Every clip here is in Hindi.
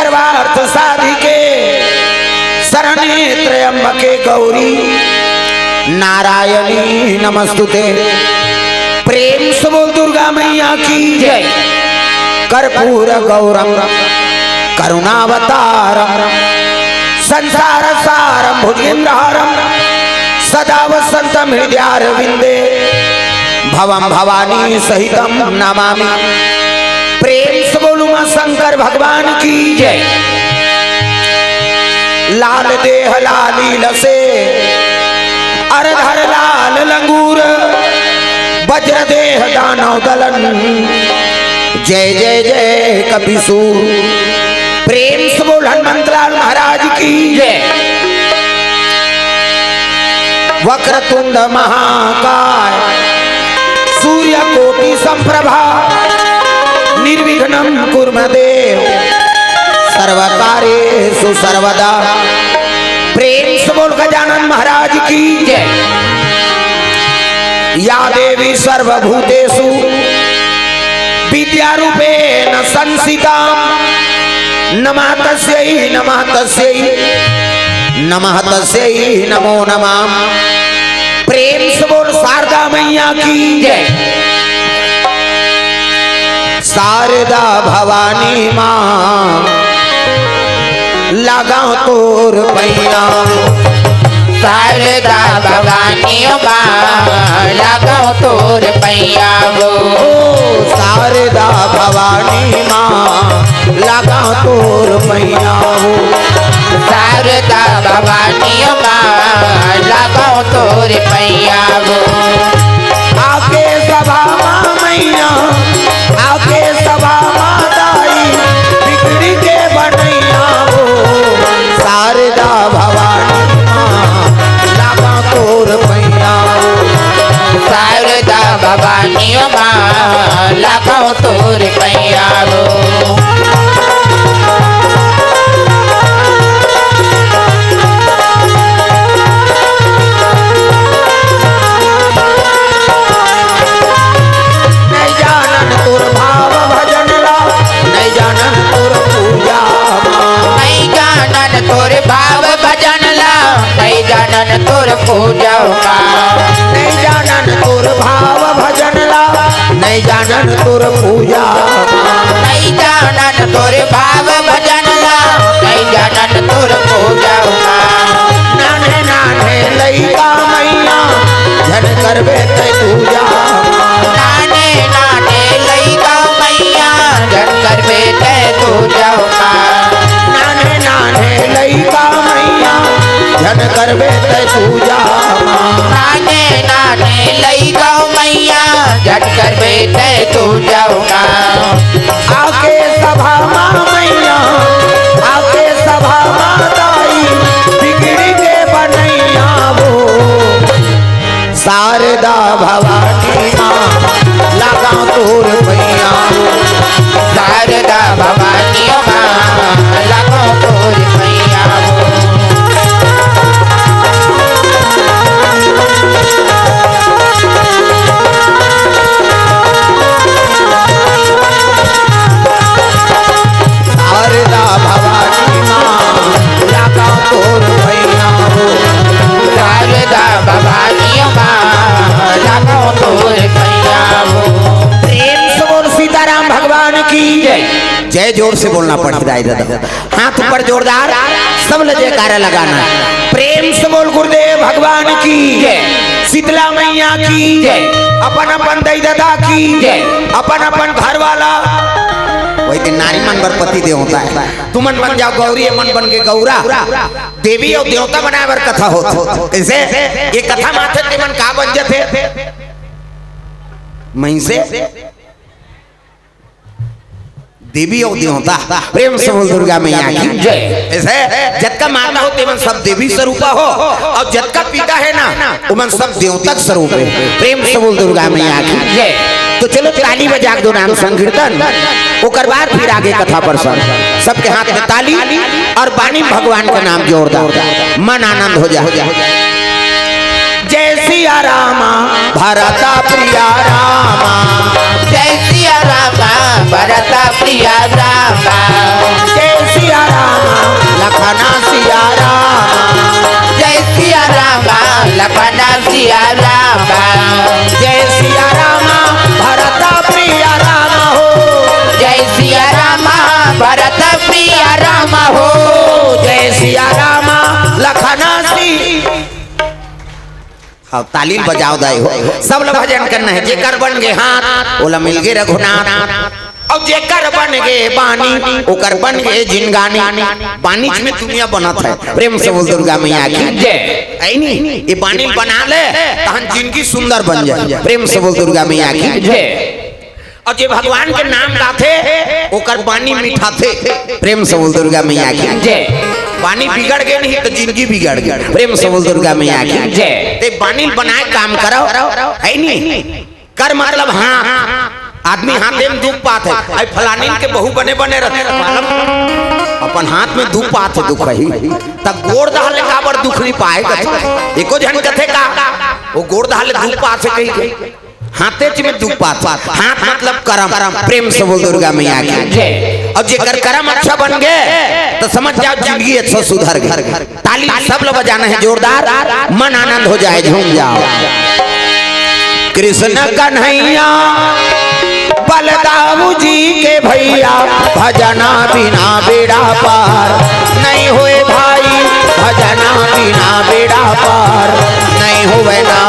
सर्वार्थ साधिके शरण्ये त्र्यंबके गौरी नारायणी नमस्तुते। प्रेम से बोल दुर्गा मैया की जय। कर्पूर गौरम करुणावतारम संसार सारम भुजगेन्द्रहारम सदा वसंतम हृदयारविंदे भवम भवानी सहितम नमामि। प्रेम से बोलूंगा शंकर भगवान की जय। लाल देह लाली लसे अरधर लाल लंगूर वज्र देह दानव दलन जय जय जय कपिसूर। प्रेम से बोल हनुमंतलाल महाराज की जय। वक्रतुंड महाकाय सूर्य कोटि संप्रभा निर्विघ्नं कुर्मदेव सर्वकार्येषु सर्वदा। प्रेम से बोल गजानन महाराज की जय। या देवी सर्वभूतेषु विद्यारूपेण संस्थिता नमः तस्यै नमः तस्यै नमः तस्यै नमो नमः। प्रेम से बोल शारदा मैया की जय। शारदा भवानी माँ लगाओ तोर पैया। शारदा भवानी माँ लगाओ तोर पैया वो। शारदा भवानी माँ लगाओ तोर पैया वो। शारदा भवानी माँ लगाओ तोर पैया वो। आके सभा माँ मैया आके सभा माताई बिगड़ी के बनैया हो। शारदा भवानी माँ लगा तोर पैया हो। शारदा भवानी माँ लगाओ तोर पैया वो। तोर पूजा नहीं जानन तोर भाव भजन ला नहीं जानन तोर पूजा नहीं जानन तोर भाव भजन ला नहीं जानन तोर पूजा। नाने नाने लइका मैया झन करबे ते पूजा। नाने नाने लइका मैया झन करबे ते पूजा। नाने नाने लइका मैया झन करबे ते पूजा। नाने नाने लइका मैया झन करबे ते पूजा। आके सभा माँ मैया आके सभा माताई बिगड़ी के बनैया वो। शारदा भवानी माँ लगा तोर पैया वो। शारदा भवानी माँ लगा तोर पैया वो। शारदा भवानी माँ लगा तोर पैया हो। शारदा भवानी माँ लगा तोर पैया वो। प्रेम से बोल सीताराम भगवान की जय। जय जोर से बोलना पड़ता है दादा। हाथ ऊपर जोरदार सब जयकारा लगाना। प्रेम से बोल गुरुदेव भगवान की जय। शीतला मैया की जय। अपन अपन दई दादा की जय। अपन अपन घर वाला वही दिन नारी मन बर पति देव होता है। तुम मन बन जाओ गौरी मन बन के गौरा देवी और देवता बनाए बर कथा हो। कैसे ये कथा माथे ते मन का बन जथे मई से देवी और देवता। प्रेम से बोल दुर्गा मैया की जय। ऐसे जतका माता हो तेमन सब देवी स्वरूपा हो और जतका पिता है ना उमन सब देवतक स्वरूप है। प्रेम से बोल दुर्गा मैया की जय। तो चलो ताली बजा दो नाम संकीर्तन ओकर बाद फिर आगे कथा पर सबके हाथ में ताली और बानी भगवान का नाम जोरदार मन आनंद हो जाए। जय सिया रामा भरता प्रिया रामा। जय सिया रामा भरता प्रिया रामा। जय सिया लखना सिया राम। जय सिया रामा लखना सिया रामा। जय सिया रामा भरत प्रिय राम हो। जय सिया रामा भरत प्रिय राम हो। जय सिया रामा लखना सी। अब तालीम बजाओ दाई हो, सब लोग भजन करना है। जेकर बन गए हाथ ओला मिल गए रघुनाथ, और जेकर बन गए बानी ओकर बन गए जिनगानी। बानी में दुनिया बनत है, प्रेम से बोल दुर्गा मैया की जय। ऐ नहीं ये बानी बना ले तहन जिंदगी सुंदर बन जाए, प्रेम से बोल दुर्गा मैया की जय। और जे भगवान के नाम गाथे ओकर बानी मीठा थे, प्रेम से बोल दुर्गा मैया की जय। बानी बिगड़ गए नहीं तो जिंदगी बिगड़ गई, प्रेम से बोल दुर्गा मैया की जय। ते बानी बनाए काम करो है नहीं कर मतलब हाँ आदमी हाथे में दुख पात है। आई फलानी के बहू बने बने रहते अपन हाथ में दुख पात है, दुख ही तब गोड़ दहाले काबर दुख नहीं पाएगा। एको जन कथे का वो गोड़ दहाले दुख पात है कहीं हाथे में दुख पात। हाथ मतलब करम, प्रेम से बोल दुर्गा मैया की जय। और जेकर करम अच्छा बन गए तो समझ जाओ जिंदगी अच्छा सुधर गई। ताली सब लोग बजाना है जोरदार, मन आनंद हो जाए, झूम जाओ। कृष्ण कन्हैया बलदाऊ जी के भैया भजना बिना बेड़ा पार नहीं होए भाई। भजना बिना बेड़ा पार नहीं होए ना।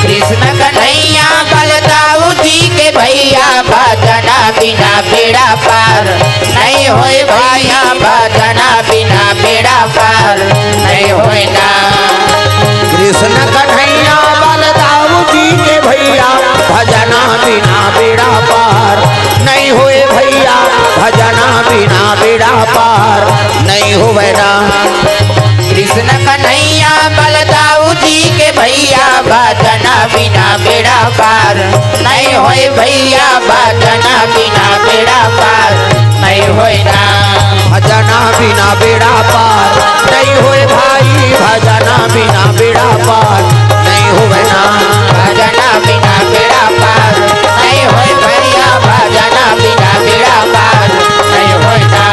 कृष्ण कन्हैया बलदाऊ जी के भैया भजना बिना बेड़ा पार नहीं होए भैया। भजना बिना बेड़ा पार नहीं होए ना। कृष्ण कन्हैया बलदाऊ जी के भैया भजना बिना बेड़ा पार नहीं होए भैया। भजना बिना बेड़ा पार नहीं होए ना। कृष्ण कन्हैया बलदाऊ जी के भैया भजना बिना बेड़ा पार नहीं होए भैया। भजना बिना बेड़ा पार नहीं होए ना। भजना बिना बेड़ा पार नहीं होए भाई। भजना बिना बेड़ा पार नहीं होए ना। भजना बिना बेड़ा पार नहीं होए भैया। भजना बिना बेड़ा पार नहीं होए ना।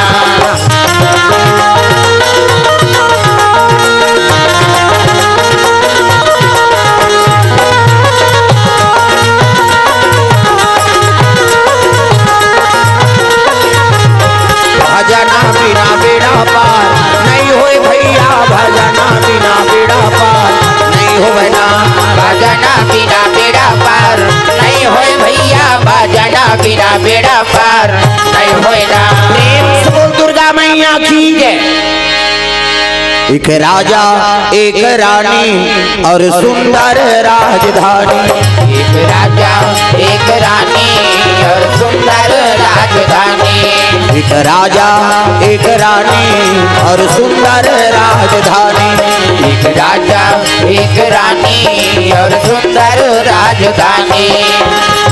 भजना बिना बेड़ा पार नहीं होए भैया। भजना बिना बेड़ा पार नहीं होए ना। भजना बिना बेड़ा पार नहीं होए भैया। भजना बिना बेड़ा पार नहीं होए ना। प्रेम से बोल दुर्गा मैया की जय। एक राजा एक रानी और सुंदर राजधानी। एक राजा एक रानी और सुंदर राजधानी। एक राजा एक रानी और सुंदर राजधानी। एक राजा एक रानी और सुंदर राजधानी।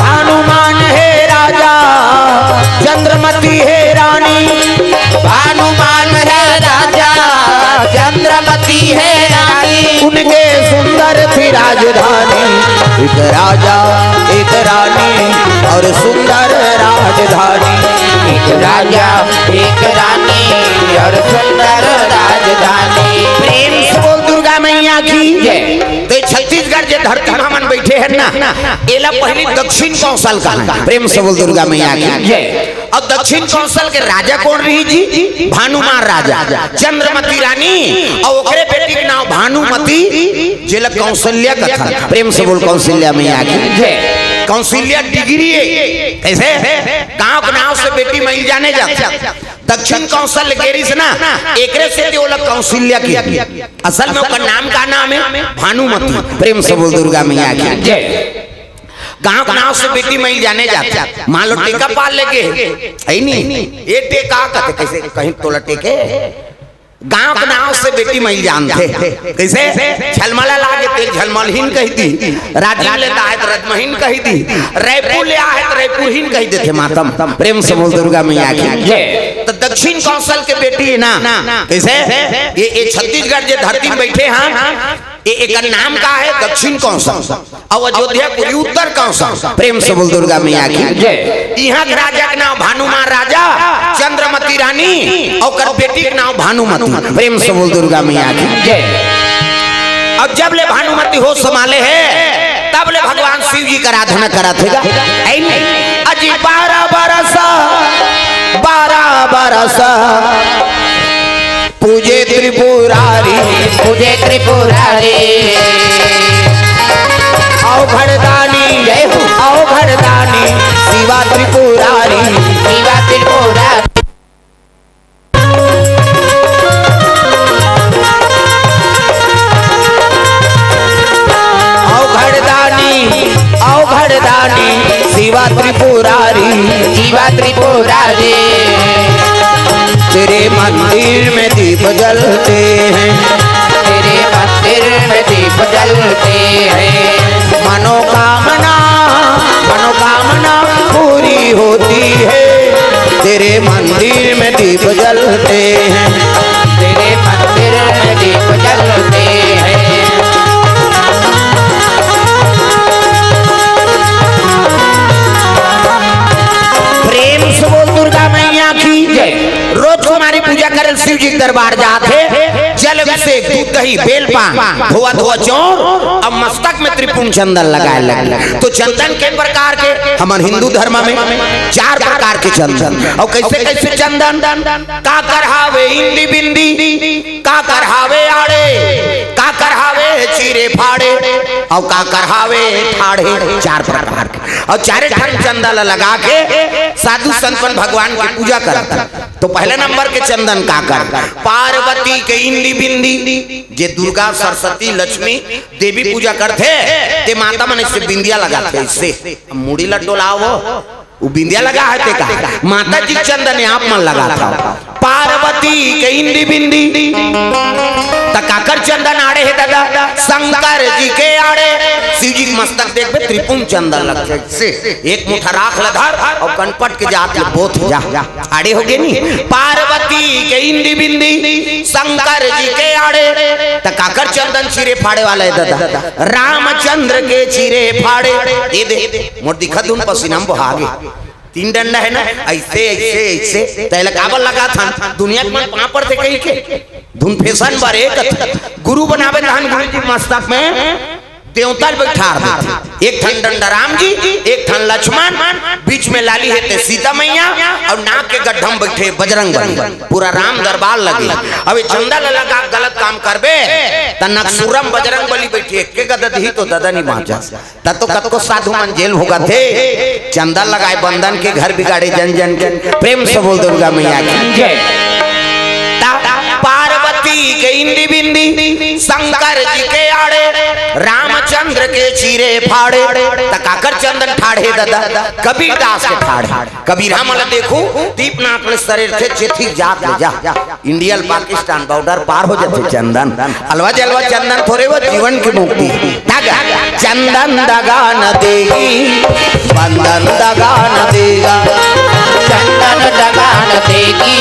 हनुमान है राजा चंद्रमती है रानी। हनुमान है राजा चंद्रमती है रानी। उनके सुंदर थी राजधानी। एक राजा एक रानी और सुंदर राजधानी। एक राजा एक रानी और सुंदर राजधानी। प्रेम से बोल दुर्गा मैया की जय। तो छत्तीसगढ़ जे धरती हमन बैठे हैं ना एला पहले दक्षिण कौशल का है। प्रेम से बोल दुर्गा मैया की जय। और दक्षिण कौशल के राजा कौन रही जी? भानुमान राजा चंद्रमती रानी और ओकरे बेटी के नाम भानुमती जेला कौशल्या का था। प्रेम से बोल कौशल्या मैया की जय। कौशल्या डिग्री कैसे गांव के नाव से बेटी मिल जाने जाते दक्षिण कौशल गेरी से ना एकरे से वो लोग कौशल्या की। असल में उसका नाम का नाम है भानुमती। प्रेम से बोल दुर्गा मैया की जय। गांव गांव से बेटी मिल जाने जाते मान लो टेका पाल लेके है नहीं ये टेका कहते कैसे कहीं तोला टेके गांव के नाव से बेटी मिल जानते कैसे झलमला लागे तेल झलमलहीन कही दी। राजीव लेता है तो रजमहीन कही दी। रायपुर ले आए तो रायपुरहीन कही देते मातम। प्रेम से बोल दुर्गा मैया की। तो दक्षिण कौशल के बेटी है ना कैसे ये छत्तीसगढ़ जे धरती में बैठे हैं एक नाम का है दक्षिण कौशल और अयोध्या उत्तर कौशल। प्रेम से बोल दुर्गा मैया की जय। यहाँ के राजा का नाम भानुमान राजा चंद्रमती की रानी और बेटी के नाम भानुमती। प्रेम से बोल दुर्गा मैया की जय। अब जब ले भानुमती हो संभाले है तब ले भगवान शिव जी का आराधना करा थे अजी 12 बरस पूजे त्रिपुरारी पूजे त्रिपुरारी आओ घरदानी जय हो। आओ घरदानी शिवा त्रिपुरारी शिवा त्रिपुरारी आओ घरदानी शिवा त्रिपुरारी शिवा त्रिपुरारी। तेरे मंदिर में दीप जलते हैं तेरे मंदिर में दीप जलते हैं मनोकामना पूरी होती है। तेरे मंदिर में दीप जलते हैं तेरे मंदिर में दीप जलते हैं। प्रेम से बोल दुर्गा मैया की जय। रोज तुम्हारी पूजा करे शिव जी दरबार जाते जल अभिषेक दूध दही बेलपान धोआ धोआ चौर अब मस्तक में त्रिपुण चंदन लगाए लगे। तो चंदन के प्रकार के हमारे हिंदू धर्म में 4 प्रकार के चंदन और कैसे कैसे चंदन का करहावे इंदी बिंदी का करहावे आड़े का करहावे चीरे फाड़े और का करहावे ठाड़े 4 प्रकार के और 4 ढंग चंदन लगा के साधु संतन भगवान की पूजा करता। तो पहले नंबर के चंदन का कर पार्वती के इंदी बिंदी जे दुर्गा सरस्वती लक्ष्मी देवी पूजा करते ते माता मन से बिंदिया लगाते इससे मुड़ी लटोलाओ वो बिंदिया लगा है का माता जी चंदन आप मन लगा था पार्वती के इंदी बिंदी तकाकर चंदन आड़े है दादा शंकर जी के आड़े शिव जी मस्तक देख पे त्रिपुण चंदन लगते से एक मुठा राख लधर और कनपट के जात बोथ जा आड़े हो गए नी पार्वती के इंदी बिंदी शंकर जी के आड़े तकाकर चंदन चिरे फाड़े वाला है दादा रामचंद्र के चिरे फाड़े दे मोर दिखा धुन पसीना बहागे 3 डंडा है ना ऐसे ऐसे ऐसे तैला काबल लगा था दुनिया में पापड़ थे कहीं के धुन फैशन बारे गुरु बनावे धान गुरु जी मस्तक में देवता बैठा देते एक ठन डंडा राम जी एक ठन लक्ष्मण बीच में लाली है सीता मैया और नाक के गड्ढम बैठे बजरंग बली पूरा राम दरबार लगे। अब चंदा लगा गलत काम करबे तनक सुरम बजरंग बली बैठे के गदद ही तो दादा नहीं माचा तब तो कत को साधु मन जेल होगा थे चंदा लगाए बंधन के घर बिगाड़े जन जन के। प्रेम से बोल दुर्गा मैया की जय। पार्वती के इंदी बिंदी शंकर जी के आड़े रामचंद्र के चीरे फाड़े तकाकर चंदन ठाड़े दादा कबीर दास के ठाड़े कबीर हम देखो दीपनाथ में शरीर थे चेथी जात ले जा इंडिया पाकिस्तान बॉर्डर पार हो जाते चंदन अलवा जलवा चंदन थोड़े वो जीवन की मुक्ति चंदन दगा न देगी बंधन दगा न देगा चंदन दगा न देगी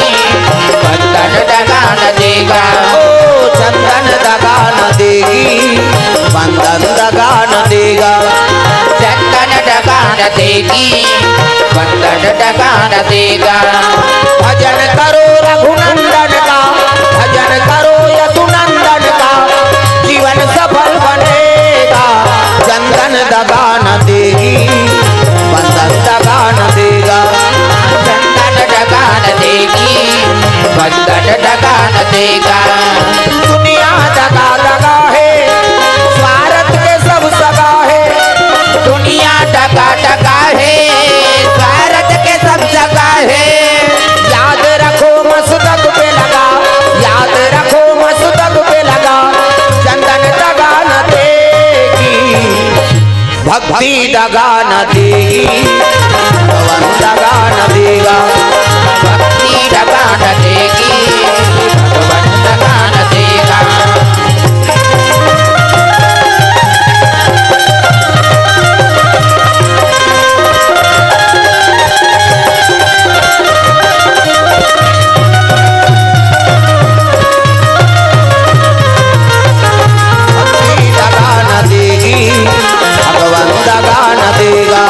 बंधन दगा न देगा ओ चंदन दगा न देगी बंधन दगा न देगा चंदन दगा न देगी बंधन दगा न देगा। भजन करो रघुनंदन का भजन करो यदुनंदन का जीवन सफल बनेगा चंदन दगा न देगी बंधन दगा न देगा चंदन दगा न देगी बंधन दगा न देगा। दुनिया दगा दगा है स्वार्थ के सब सगा है दुनिया दगा दगा है स्वार्थ के सब जगह है। याद रखो मस्तक पे लगा याद रखो मस्तक पे लगा चंदन दगा न देगी भक्ति दगा न देगी भगवान दगा न देगा भक्ति दगा न देगी भगवान दगा न देगा। भक्ति दगा न देगी भगवान दगा न देगा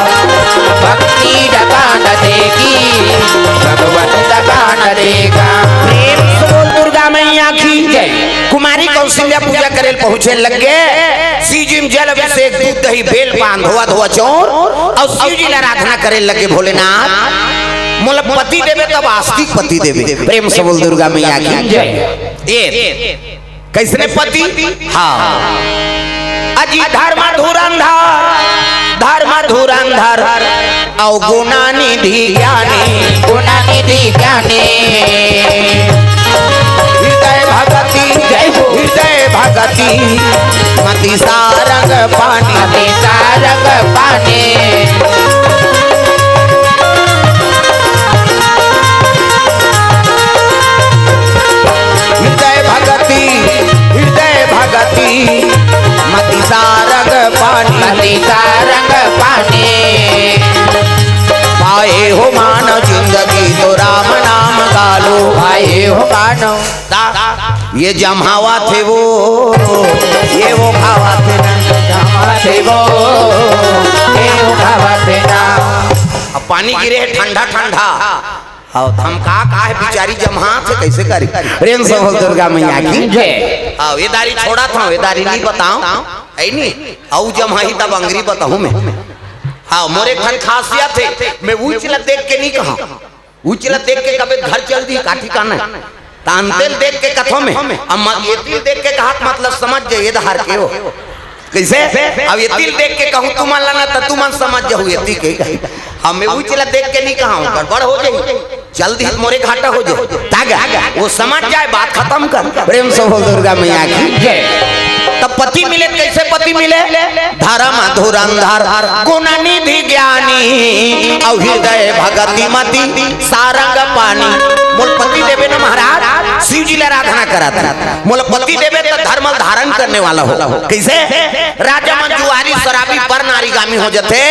करेल पहुंचे लग गए शिव जी में जल अभिषेक दूध दही बेल पान धोआ धोआ चौर और शिव जी ने आराधना करे लगे भोलेनाथ मोल पति देवे तब आस्तिक पति देवे प्रेम से बोल दुर्गा मैया की जय। कैसने पति हाँ अजी धर्म धुरंधर औ गुणानिधि ज्ञानी हृदय भगति मति सारंग पानी हृदय भगति मति सारंग पानी पाए हो मानव जिंदगी तो राम नाम गालो भाई हो मानो ये जमावा थे वो खावा थे अब पानी गिरे है ठंडा ठंडा हम का है बिचारी जमा से कैसे करी प्रेम से बोल दुर्गा मैया की जय। आओ ये दारी छोड़ा था ये दारी नहीं बताऊं है नहीं औ जमा ही तब अंग्री बताऊं मैं हाँ मोरे खन खासियत है मैं उचला देख के नहीं कहा उचला देख के कभी घर चल दी काठी का नहीं तानतेल देख के कथों में अम्मा ये तिल देख के कहा मतलब समझ जाइए धार के हो कैसे अब ये तिल देख के कहूँ तू मान लाना तो तू मन समझ जाओ ये तिल के हमें उचला देख के नहीं कहा गड़बड़ हो जाए जल्दी मोरे घाटा हो जाए तागा वो समझ जाए बात खत्म कर प्रेम से बोल दुर्गा मैया की जय। तब पति मिले कैसे पति मिले धर्म धुरंधर गुणनिधि ज्ञानी और हृदय भगति मति सारंग पानी मोल पति देवे ना महाराज शिव जी आराधना करा था मोल पति देवे तो धर्म धारण करने वाला हो कैसे राजा मन जुआरी शराबी पर नारीगामी हो जाते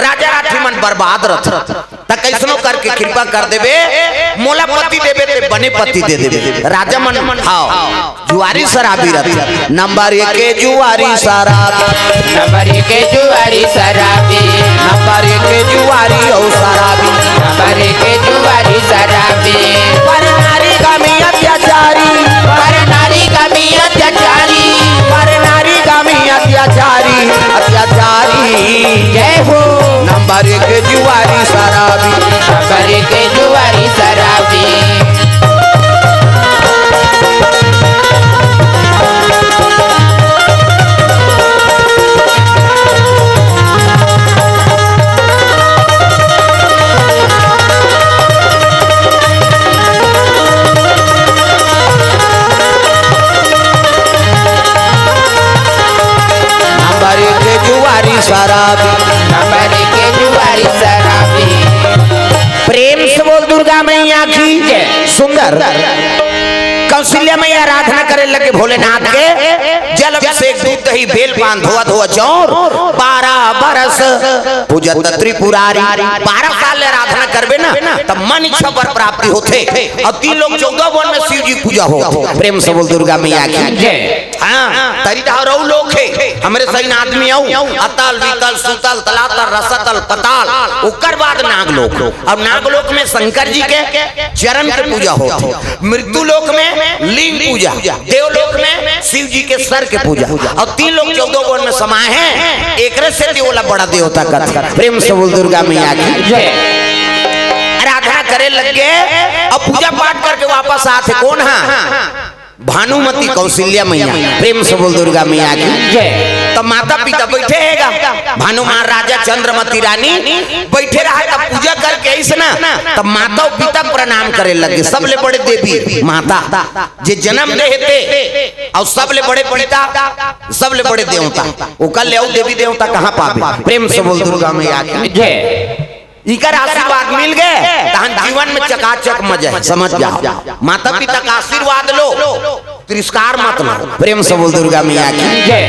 राजा राठी मन बर्बाद रथ तक कैसनो करके कृपा कर देवे मोला पति देवे ते बने पति दे देवे राजा मन हाँ जुआरी शराबी रथ नंबर 1 के जुआरी शराबी नंबर 1 के जुआरी शराबी नंबर 1 के जुआरी और शराबी नंबर 1 के जुआरी शराबी पर नारी गामी अत्याचारी पर नारी गामी अत्याचारी पर नारी गामी अत्याचारी जय हो नंबर 1 के जुआरी शराबी नंबर 1 के जुआरी शराबी शराबी नंबर 1 के जुआरी शराबी प्रेम से बोल दुर्गा मैया की सुंदर कौशल्या मैया आराधना करे लगे भोलेनाथ के जल अभिषेक दूध दही बेल पान धोआ धोआ चौर 12 बरस पूजत त्रिपुरारी 12 साल आराधना करबे ना तब मन इच्छा पर प्राप्ति होते और 3 लोग 14 वन में शिव जी पूजा हो प्रेम से बोल दुर्गा मैया की जय। हाँ तरी ढारो लोग है हमरे सही आदमी आऊ अतल वितल सुतल तलातल रसतल पताल ओकर बाद नागलोक और नागलोक में शंकर जी के चरण के पूजा होती मृत्यु लोक में लिंग पूजा देवलोक में शिव जी के सर के पूजा और 3 लोग 14 वन में समाये हैं एक से देवला बड़ा देवता का प्रेम से बोल दुर्गा मैया की जय। आराधना करे लगे और पूजा पाठ करके वापस आते कौन है भानुमति कौशल्या मैया प्रेम से बोल दुर्गा मैया की जय। तब माता पिता बैठे हैगा भानु महाराजा चंद्रमती रानी बैठे रहा तब पूजा करके ऐसे ना तब माता और पिता प्रणाम करे लगे सबले बड़े देवी माता जे जन्म देते और सबले बड़े पिता सबले बड़े देवता ओकर ले देवी देवता कहाँ पावे प्रेम से बोल दुर्गा मैया की जय। इकर आशीर्वाद मिल गए तहन जीवन में चकाचक मजा समझ जाओ माता पिता का आशीर्वाद लो तिरस्कार मत लो प्रेम से बोल दुर्गा मैया की जय।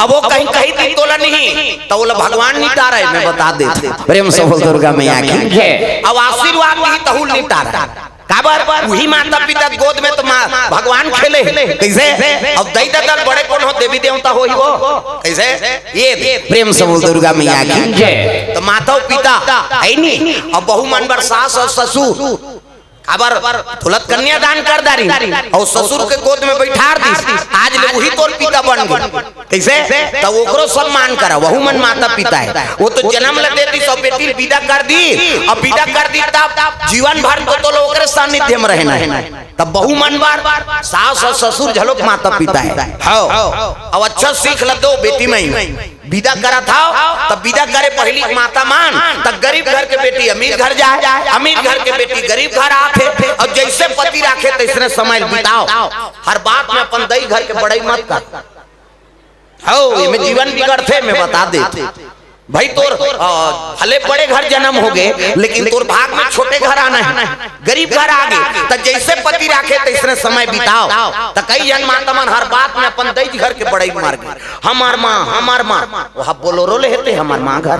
अब वो कहीं कहीं दिन तोला नहीं तो बोला भगवान निटा रहे मैं बता देते प्रेम से बोल दुर्गा मैया की जय। अब आशीर्वाद नहीं तो निटा रहा काबर वही माता पिता गोद में तो भगवान खेले कैसे अब दई दल बड़े कौन हो देवी देवता हो ही वो कैसे ये प्रेम से बोल दुर्गा मैया की जय। तो माता और पिता है नहीं अब बहु मन बर सास और ससुर अबर तुलत कन्यादान कर दारी और ससुर के गोद में बैठार दी, आज ले वही तोर पिता बन गए। कैसे तो ओकरो सम्मान करा, वहु मन माता पिता है। वो तो जन्म ले देती सब बेटी विदा कर दी, अब विदा कर दी तब जीवन भर तो लोग ओकरे सानिध्य में रहना है। तब बहु मन बार सास और ससुर झलोक माता पिता है। अब अच्छा सीख ल दो बेटी में विदा करा था, तब विदा करे पहली माता मान, तब गरीब घर के बेटी अमीर घर जाए, अमीर घर के बेटी गरीब घर आते। और जैसे पति राखे तैसने समय बिताओ, हर बात में अपन दई घर के बड़ाई मत कर। हो में जीवन बिगड़ते मैं बता देते भाई, तोर भले बड़े घर जन्म हो गए लेकिन तोर भाग में छोटे घर आना है, गरीब घर आ गए। तो जैसे पति राखे तैसने समय बिताओ। तो कई जन माता मन हर बात में अपन दई घर के बड़ाई मार गए, हमार माँ वह बोलोरो ले हेते हमार माँ घर,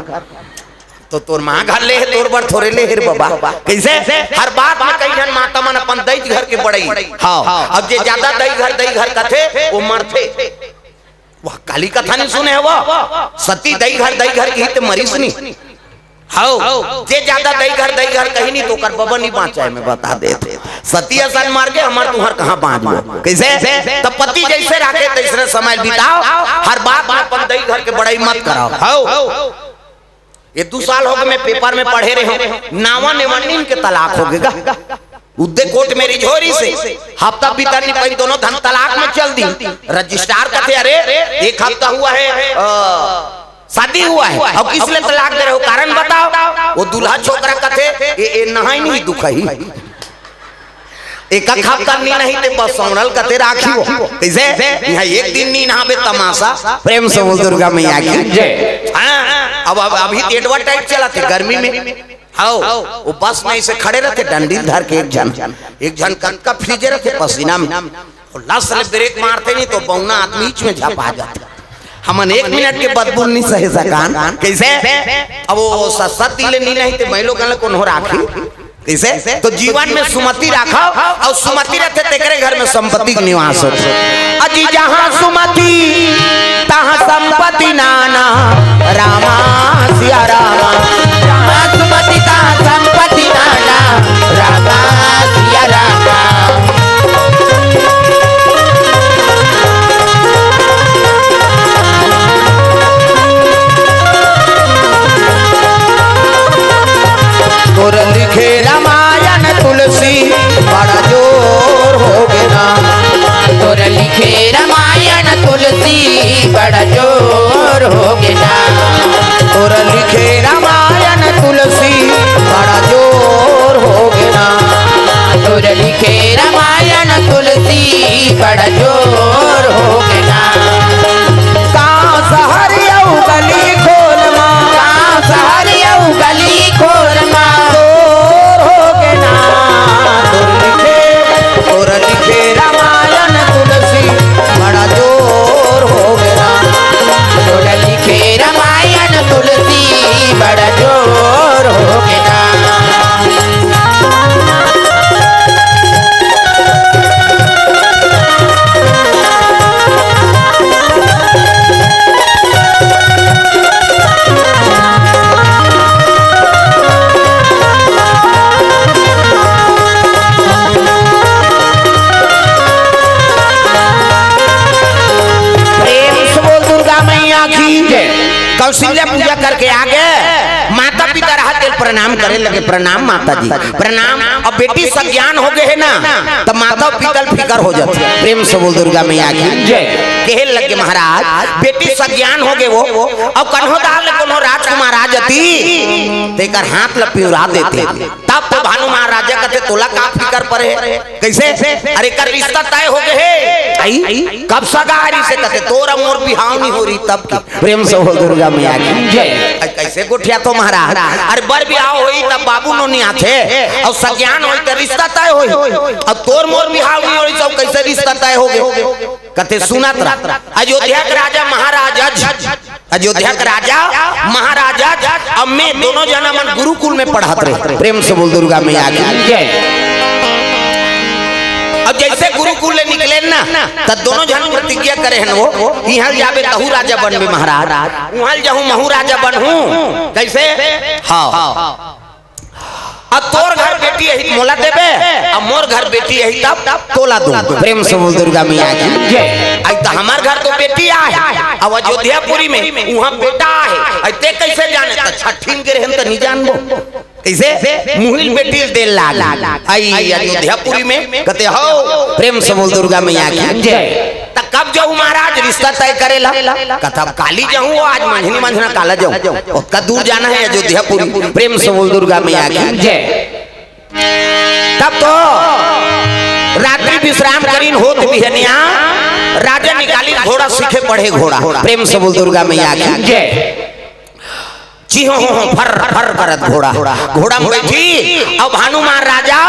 तो तोर माँ घर ले तोर बर थोड़े ले हेर बाबा। कैसे हर बात में कई जन माता मन अपन दई घर के बड़ाई। हाँ अब जे ज्यादा दई घर कथे वो मरते। वह काली कथा नहीं सुने है, वो सती दई घर की तो मरी सुनी। हाउ जे ज्यादा दई घर कहीं नहीं तो कर बबा नहीं बाँचा, मैं बता देते। सती आसान मार के हमार तुम्हार कहाँ बाँच। कैसे तब पति जैसे राखे तैसरे समय बिताओ, हर बात में अपन दई घर के बड़ाई मत कराओ। हाउ ये 2 साल हो गए मैं पेपर में पढ़े रहे हूँ, नावा नेवनी के तलाक हो गएगा। उद्दे कोर्ट मेरी झोरी से हफ्ता बीता नहीं पाई, दोनों धन तलाक में चल दी। रजिस्ट्रार कहते अरे 1 हफ्ता हुआ है शादी हुआ है, अब किस लिए तलाक दे रहे हो, कारण बताओ। वो दूल्हा छोकरा कहते ये नहाई नहीं दुख ही, एक हफ्ता नहीं ते बस सौनल कहते राखी हो। कैसे यहाँ एक दिन नहीं नहाबे तमाशा। प्रेम से बोल दुर्गा मैया की। अब अभी एडवर्टाइज चला थे गर्मी में। आओ वो बस में ऐसे खड़े रहते डंडी धर के, एक जन का फ्रीजे रहते पसीना में, लस ब्रेक मारते नहीं तो बौना आदमी बीच में झपा जाते। हमन 1 मिनट के बदबू नहीं सहे सकान। कैसे अब वो सती ले नहीं थे मैं लोग कौन हो राखी। कैसे तो जीवन में सुमति राखो, और सुमति रहते तेरे घर में संपत्ति का निवास हो। अजी जहाँ सुमति तहाँ संपत्ति नाना, रामा सिया रामा। सुमति का संपत्ति नाना, रामा सिया रामा। तोर लिखे रामायण तुलसी बड़ा जोर हो गया, तोर लिखे रामायण तुलसी बड़ा जोर हो गया, तोर लिखे रामायण तुलसी बड़ा जोर हो गया, तोर लिखे रामायण तुलसी बड़ा जोर हो गया। कहाँ शहर यऊ गली खोल माँ, कहाँ शहर यऊ गली खोल माँ, जोर हो गया। तोर लिखे रामायण तुलसी बड़ा जोर हो गया, तोर लिखे रामायण तुलसी बड़ा जोर हो गया। कौशल्या पूजा करके आगे माता पिता रहते प्रणाम करे लगे, प्रणाम माता जी प्रणाम। अब बेटी सज्ञान हो गए है ना, तो माता पिता फिकर हो जाती। प्रेम से बोल दुर्गा मैया की जय। कहे लगे महाराज बेटी सज्ञान हो गए वो, अब कन्हो दाल कोनो राजकुमार आ जाती तेकर हाथ लपिउरा देते, तब तो भानु महाराजा कहते तोला का फिकर पड़े। कैसे अरे कर रिश्ता तय हो गए आई कब सगारी से कहते तोरा मोर बिहाव नहीं हो रही तब की। प्रेम से बोल दुर्गा मैया की जय। कैसे गोठिया तो महाराज अरे बर बिहाव होई तब बाबू नो नहीं आथे, और सज्ञान होई तो रिश्ता तय होई, अब तोर मोर बिहाव नहीं होई तो कैसे रिश्ता तय हो गए। कहते सुनत अयोध्या के राजा महाराजा, अयोध्या के राजा महाराजा अब में दोनों जना मन गुरुकुल में पढ़ाते रहे। प्रेम से बोल दुर्गा मैया की जय। अब जैसे गुरुकुल ले निकले ना तो दोनों जन प्रतिज्ञा करे हैं वो यहाँ जाबे तहु राजा बनबे महाराज, वहाँ जाऊँ महू राजा बनहूँ। कैसे हाँ अब तोर घर बेटी यही मोला देबे अब मोर घर बेटी यही तब तोला दूं। प्रेम से बोल दुर्गा मैया की जय। आई तो हमार घर तो बेटी है, अब अयोध्यापुरी में वहाँ बेटा है, ऐते कैसे जाने तो छठीन के रहन तो नहीं जानबो कैसे मुहिल बेटी दिल लाग आई अयोध्यापुरी में कहते हो प्रेम से बोल दुर्गा मैया की जय। कब जाऊँ महाराज रिश्ता तय करेला कथा काली जाऊँ आज मंझनी मंझना काला जाऊँ उसका दूर जाना है अयोध्यापुरी। प्रेम से बोल दुर्गा मैया की जय। तब तो रात्रि विश्राम करीन होत बिहनिया राजा निकाली घोड़ा सीखे पढ़े घोड़ा। प्रेम से बोल दुर्गा मैया की जय। चिहो फर फर करत घोड़ा घोड़ा में बैठी अब हनुमान राजा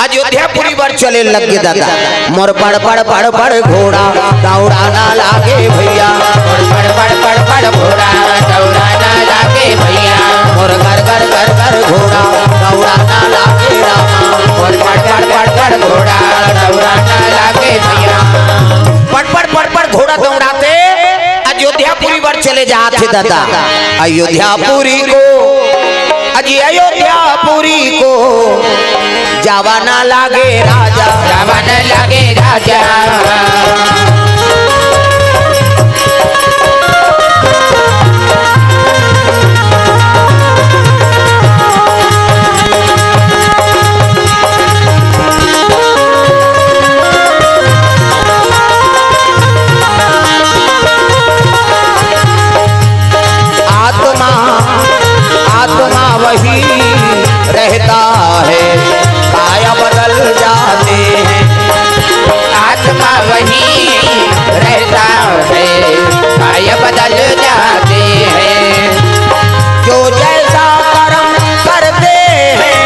अयोध्यापुरी पर चले लग गए दादा। मोर पड़ पड़ पड़ पड़ घोड़ा दौड़ाना लागे भैया, पड़ पड़ पड़ पड़ घोड़ा दौड़ाना लागे भैया, मोर घर घर घर घर घोड़ा दौड़ाना लागे रामा, पड़ पड़ पड़ पड़ पड़ घोड़ा दौड़ाना लागे भैया। पड़ घोड़ा दौड़ाते अयोध्यापुरी पर चले जाते दादा। अयोध्यापुरी को अजी अयोध्यापुरी को जावा ना लागे राजा, जावा न लागे राजा। आत्मा वही रहता है काया बदल जाते हैं, आत्मा वही रहता है काया बदल जाते हैं। जो जैसा कर्म करते हैं,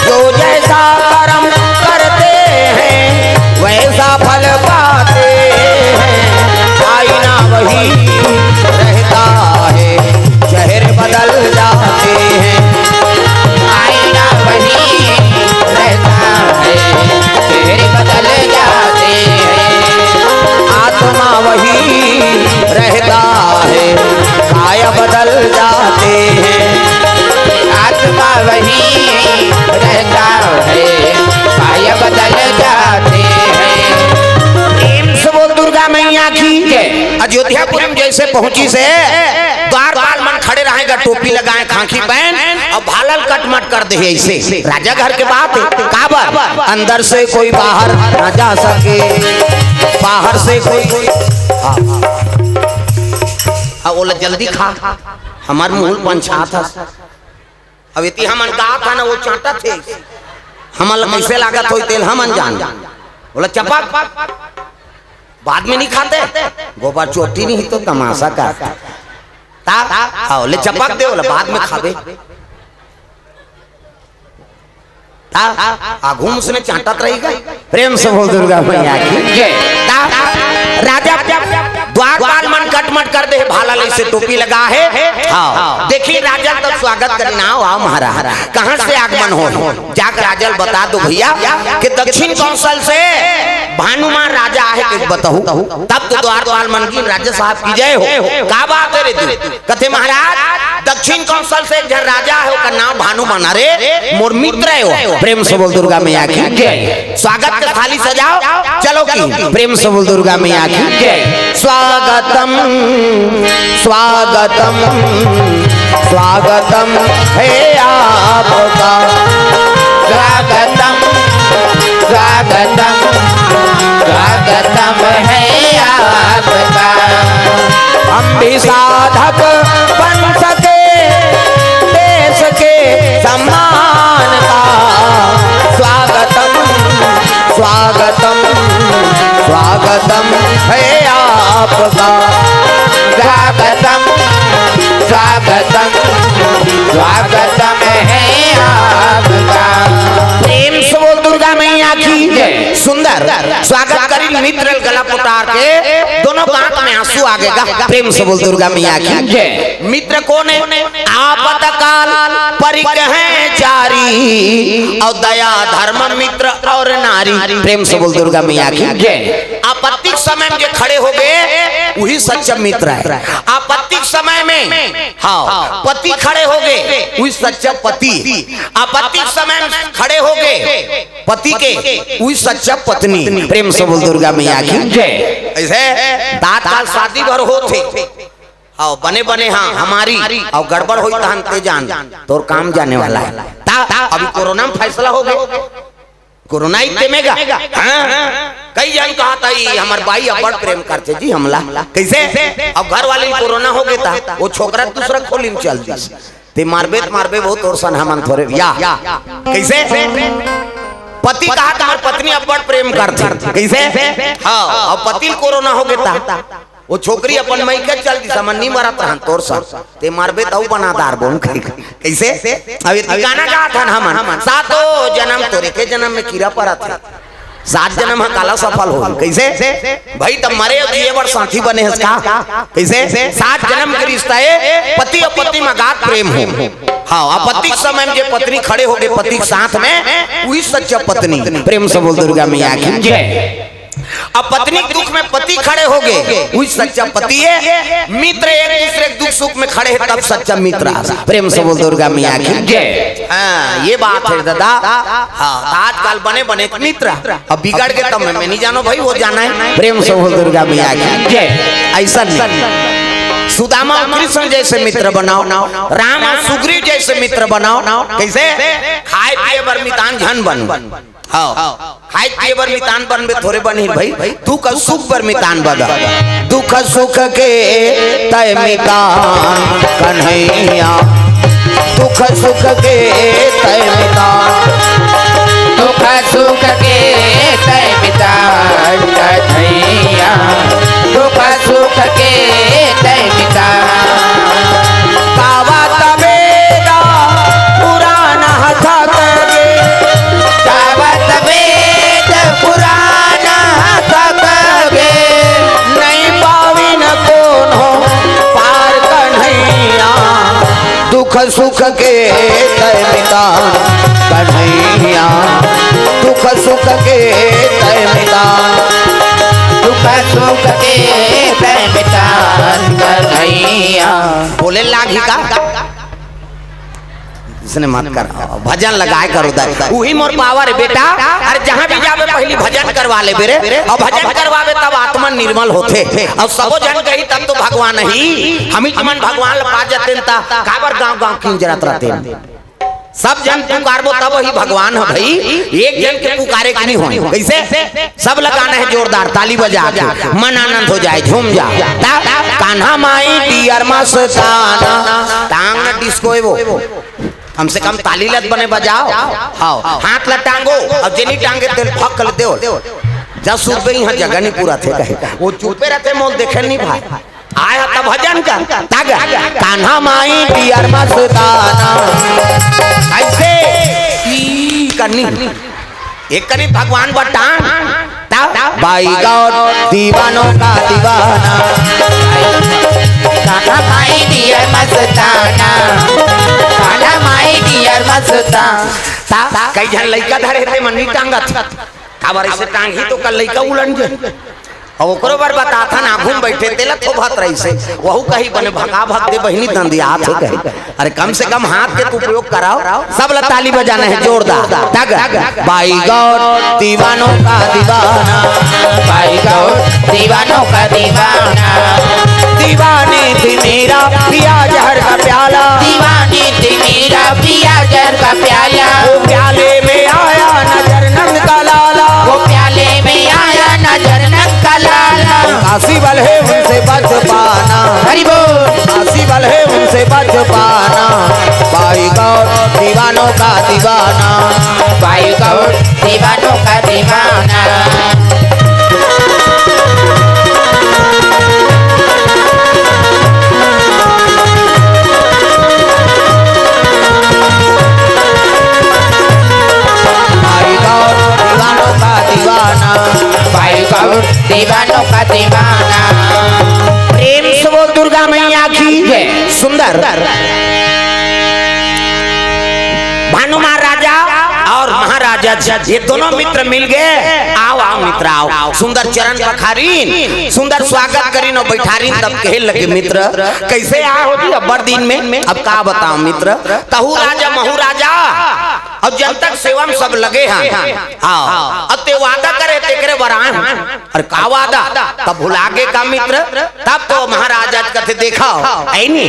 जो जैसा कर्म करते हैं वैसा फल पाते हैं। आईना वही रहता है चेहरे बदल जाते हैं, आईना वही रहता है चेहरे बदल जाते हैं। आत्मा वही रहता है काया बदल जाते हैं, आत्मा वही रहता है काया बदल जाते हैं। प्रेम से बोल दुर्गा मैया की जय। अयोध्यापुरी में जैसे पहुंची से द्वारपाल मन खड़े रहेगा, टोपी लगाए खाकी पहन और भालल कट मट कर दे ऐसे। राजा घर के बात है काबर अंदर से कोई बाहर ना जा सके, बाहर से कोई बोला जल्दी खा हमार मुंह पंछा था। अब इति हमन कहा था ना वो चाटा थे हमन कैसे लागत हो तेल हमन जान बोला चपक बाद में नहीं खाते गोबर चोटी नहीं तो तमाशा करता ले चपक दे बोला बाद में खाबे घूम उसने चाटत रहेगा। प्रेम से बोल दुर्गा मैया की जय। राजा द्वारपाल मन कटमट कर दे भाला से टोपी लगा है। हाँ देखिए राजा तब स्वागत करना आओ महाराज कहाँ से आगमन हो जाकर राजा बता दो भैया कि दक्षिण कौशल से भानुमान राजा है कि बताऊं तब तो द्वारपाल मन की राजा साहब की जय हो। का बात है रे तू कथे महाराज दक्षिण कौशल से जन राजा है का नाम भानुमान अरे मोर मित्र है। प्रेम से बोल दुर्गा मैया की जय। स्वागत के थाली सजाओ चलो की प्रेम से बोल दुर्गा मैया की जय। स्वागतम स्वागतम स्वागतम है आपका, स्वागतम स्वागतम स्वागतम है आपका। हम भी साधक बन सके देश के सम्मान का। स्वागतम स्वागतम स्वागतम है आपका, स्वागतम स्वागतम स्वागतम है आपका। प्रेम से बोल दुर्गा मैया की जय। सुंदर स्वागत करी मित्र गला पुटार के दोनों आंख में आंसू आगेगा। प्रेम से बोल दुर्गा मैया की जय। मित्र कौन है आपतकाल परिक है जारी और दया धर्म मित्र और नारी। प्रेम से बोल दुर्गा मैया की जय। आपत्तिक समय में जो खड़े हो गए वही सच्चा मित्र है। आपत्तिक समय में हाँ पति खड़े हो गए वही सच्चा पति। आपत्तिक समय में खड़े हो गए पति के वही सच्चा पत्नी। प्रेम से बोल दुर्गा मैया की जय। ऐसे दांत काल शादी भर होते और बने बने हाँ हमारी और गड़बड़ हुई तहन ते जान तो काम जाने वाला है। अभी कोरोना में फैसला हो गया, कोरोना ही तेमेगा। कई जन कहा था हमार भाई अब बड़ प्रेम करते जी हमला कैसे। अब घर वाले कोरोना हो गया था, वो छोकरा दूसरा खोली में चल दी ते मारबे बहुत और सन हम थोड़े या कैसे। पति कहा था हमार पत्नी अब बड़ प्रेम करती कैसे। हाँ अब पति कोरोना हो गया था, वो छोकरी अपन मई के चल दी समन नहीं मरत रहन तोर सा ते मारबे तऊ बनादार बोन कैसे। अब गाना गा था हम सातो जन्म तोरे के जन्म में कीड़ा पड़ा था, 7 जन्म है काला सफल हो कैसे। भाई तब मरे ये बार साथी बने हैं का कैसे। 7 जन्म के रिश्ता है, पति और पत्नी में गात प्रेम हो। हाँ पति के समय में जो पत्नी खड़े हो गए पति के साथ में वही सच्चा पत्नी। प्रेम से बोल दुर्गा मैया की जय। अब पत्नी के दुख में पति खड़े हो गए वही सच्चा पति है। मित्र एक दूसरे के दुख सुख में खड़े हैं तब सच्चा मित्र। प्रेम से बोल दुर्गा मैया की जय। हाँ ये बात है दादा। हाँ आजकल बने बने मित्र अब बिगड़ गए तब मैं नहीं जानो भाई वो जाना है। प्रेम से बोल दुर्गा मैया की जय। ऐसा नहीं सुदामा और कृष्ण जैसे मित्र बनाओ, राम और सुग्रीव जैसे मित्र बनाओ कैसे। खाए पिए बर मितान झन बन खाए पिए बर मितान बनबे थोड़े बनी भाई दुख सुख बर मितान बदा। दुख सुख के तय मितान कन्हैया, दुख सुख के तय मितान, दुख सुख के तय मितान कन्हैया, दुख सुख के तय मितान। गावत वेदा पुराण हथा कगे, गावत वेद पुराण हथा कगे, नहीं पावी न कौन हो पार कन्हैया। दुख सुख के तय मितान कन्हैया, दुख सुख के तय मितान, दुख सुख के तय मितान कन्हैया। बोले लागी का इसने मत कर भजन लगाए करो वही मोर पावर है बेटा। अरे जहाँ भी जावे पहली भजन करवा ले बेरे और भजन करवावे तब आत्मा निर्मल होते और सबो जन कही तब तो भगवान ही हम मन भगवान पा जाते काबर गांव गांव क्यों जरत रहते। सब जन पुकारबो तब ही भगवान है भाई, एक जन के पुकारे के नहीं हो कैसे। सब लगाना है जोरदार ताली बजा के मन आनंद हो जाए झूम जा। कान्हा माई डियर मस्ताना टांग न डिस्को वो कम से कम ताली लत बने बजाओ। हाँ हाथ ला टांगो और जेनी टांगे तेल फक कर दो जब सुबह यहाँ जगह नहीं पूरा थे कहे वो चुपे रहते मोल देखे नहीं भाई आया तब भजन कर कान्हा माई डियर मस्ताना ऐसे करनी एक करी भगवान बटान बाई गौर दीवानों का दीवाना, कान्हा माई डियर मस्ताना, कान्हा माई डियर मस्ताना। कई जन लइका धरे थे मन्नी टांगत काबर ऐसे टांग ही तो कल लइका उलन जे और ओकरो बार बताथा ना घूम बैठे तेला तो भत रही से वहु कही बने भगा भग दे बहिनी दंदी हाथ है कहे। अरे कम से कम हाथ के उपयोग कराओ। सब ला ताली बजाना है जोरदार। तग बाई गौर दीवानों का दीवाना, बाई गौर दीवानों का दीवाना, दीवानी थी मेरा पिया जहर का प्याला, दीवानी थी मेरा पिया जहर का प्याला। वो प्याले में आया नजर नंद का लाला, वो प्याले में आया नजर नंद का लाला। काशी बल है उनसे बच पाना, हरि बोल काशी बल है उनसे बच पाना। बाई गौर दीवानों का दीवाना, बाई गौर दीवानों का दीवाना। दीवानों का दीवाना। प्रेम से बोल दुर्गा मैया की सुंदर भानु महाराजा और महाराजा ये दोनों मित्र मिल गए। आओ आओ मित्र आओ, सुंदर चरण पखारीन सुंदर स्वागत करीन और बैठारीन तब कहे लगे मित्र कैसे आओ जी अब्बर दिन में। अब का बताओ मित्र, तहु राजा महू राजा और जब तक सेवा में सब लगे हैं हाँ अब ते वादा करे तेरे बरान और का वादा तब भुलागे का मित्र तब तो महाराज आज कथे देखा ऐनी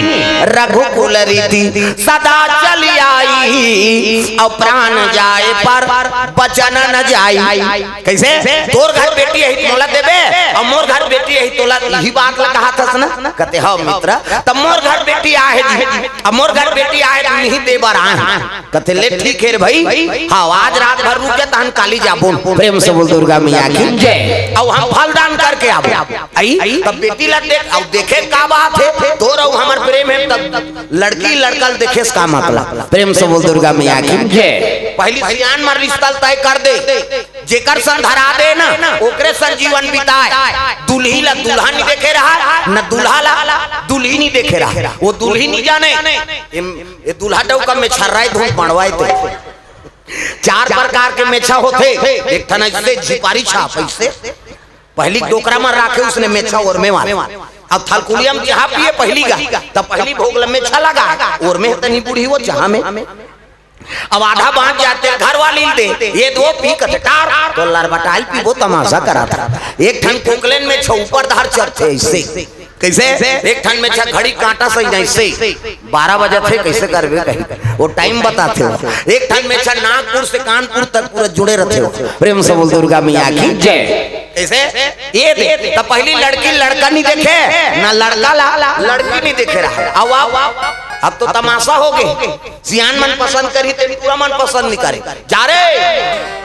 रघुकुल रीति सदा चली आई और प्राण जाए पर बचन न जाई कैसे तोर घर बेटी है तोला देबे और मोर घर बेटी है तोला यही बात ला कहा था ना कहते हो मित्र तब मोर घर बेटी आए जी अब मोर घर बेटी आए नहीं दे बरान कहते ले ठीक है भाई हाँ आज रात भर रुक जा तहन काली जाबो प्रेम से बोल दुर्गा मैया की जय और हम फलदान करके आबो आई तब बेटी ला देख अब देखे का बात है तो रहो हमर प्रेम है तब लड़की लड़कल देखे का मतलब प्रेम से बोल दुर्गा मैया की जय पहली सियान मर रिश्ता तय कर दे जेकर सन धरा दे ना ओकरे सन जीवन बिताए दुल्ही ला दुल्हा नहीं देखे रहा न दुल्हा ला दुल्ही नहीं देखे रहा वो दुल्ही नहीं जाने ये दुल्हा डौका में छर्राई धूप बढ़वाए थे चार प्रकार के मेछा होते एक ठन ऐसे झिपारी छाप ऐसे पहली डोकरा में राखे उसने मेछा और में मार अब थलकुलिया में चाह पिए पहली गा तब पहली भोग में मेछा लगा और में तनी बूढ़ी वो चाह में अब आधा बांध जाते घर वाली दे ये दो पी कटार तो लड़बटाल पी वो तमाशा करा था एक ठन कोकलेन में ऊपर धार चढ़ते ऐसे कैसे एक ठन में घड़ी कांटा सही जैसे 12 बजे थे कैसे करबे कहीं वो टाइम बताते हो एक ठन में नागपुर से कानपुर तक पूरा जुड़े रहते हो प्रेम से बोल दुर्गा मैया की जय कैसे ये दे तो पहली लड़की लड़का नहीं देखे ना लड़का लड़की नहीं देखे रहा अब तो तमाशा हो गए सियान मन पसंद करी तो पूरा मन पसंद नहीं करे जा रे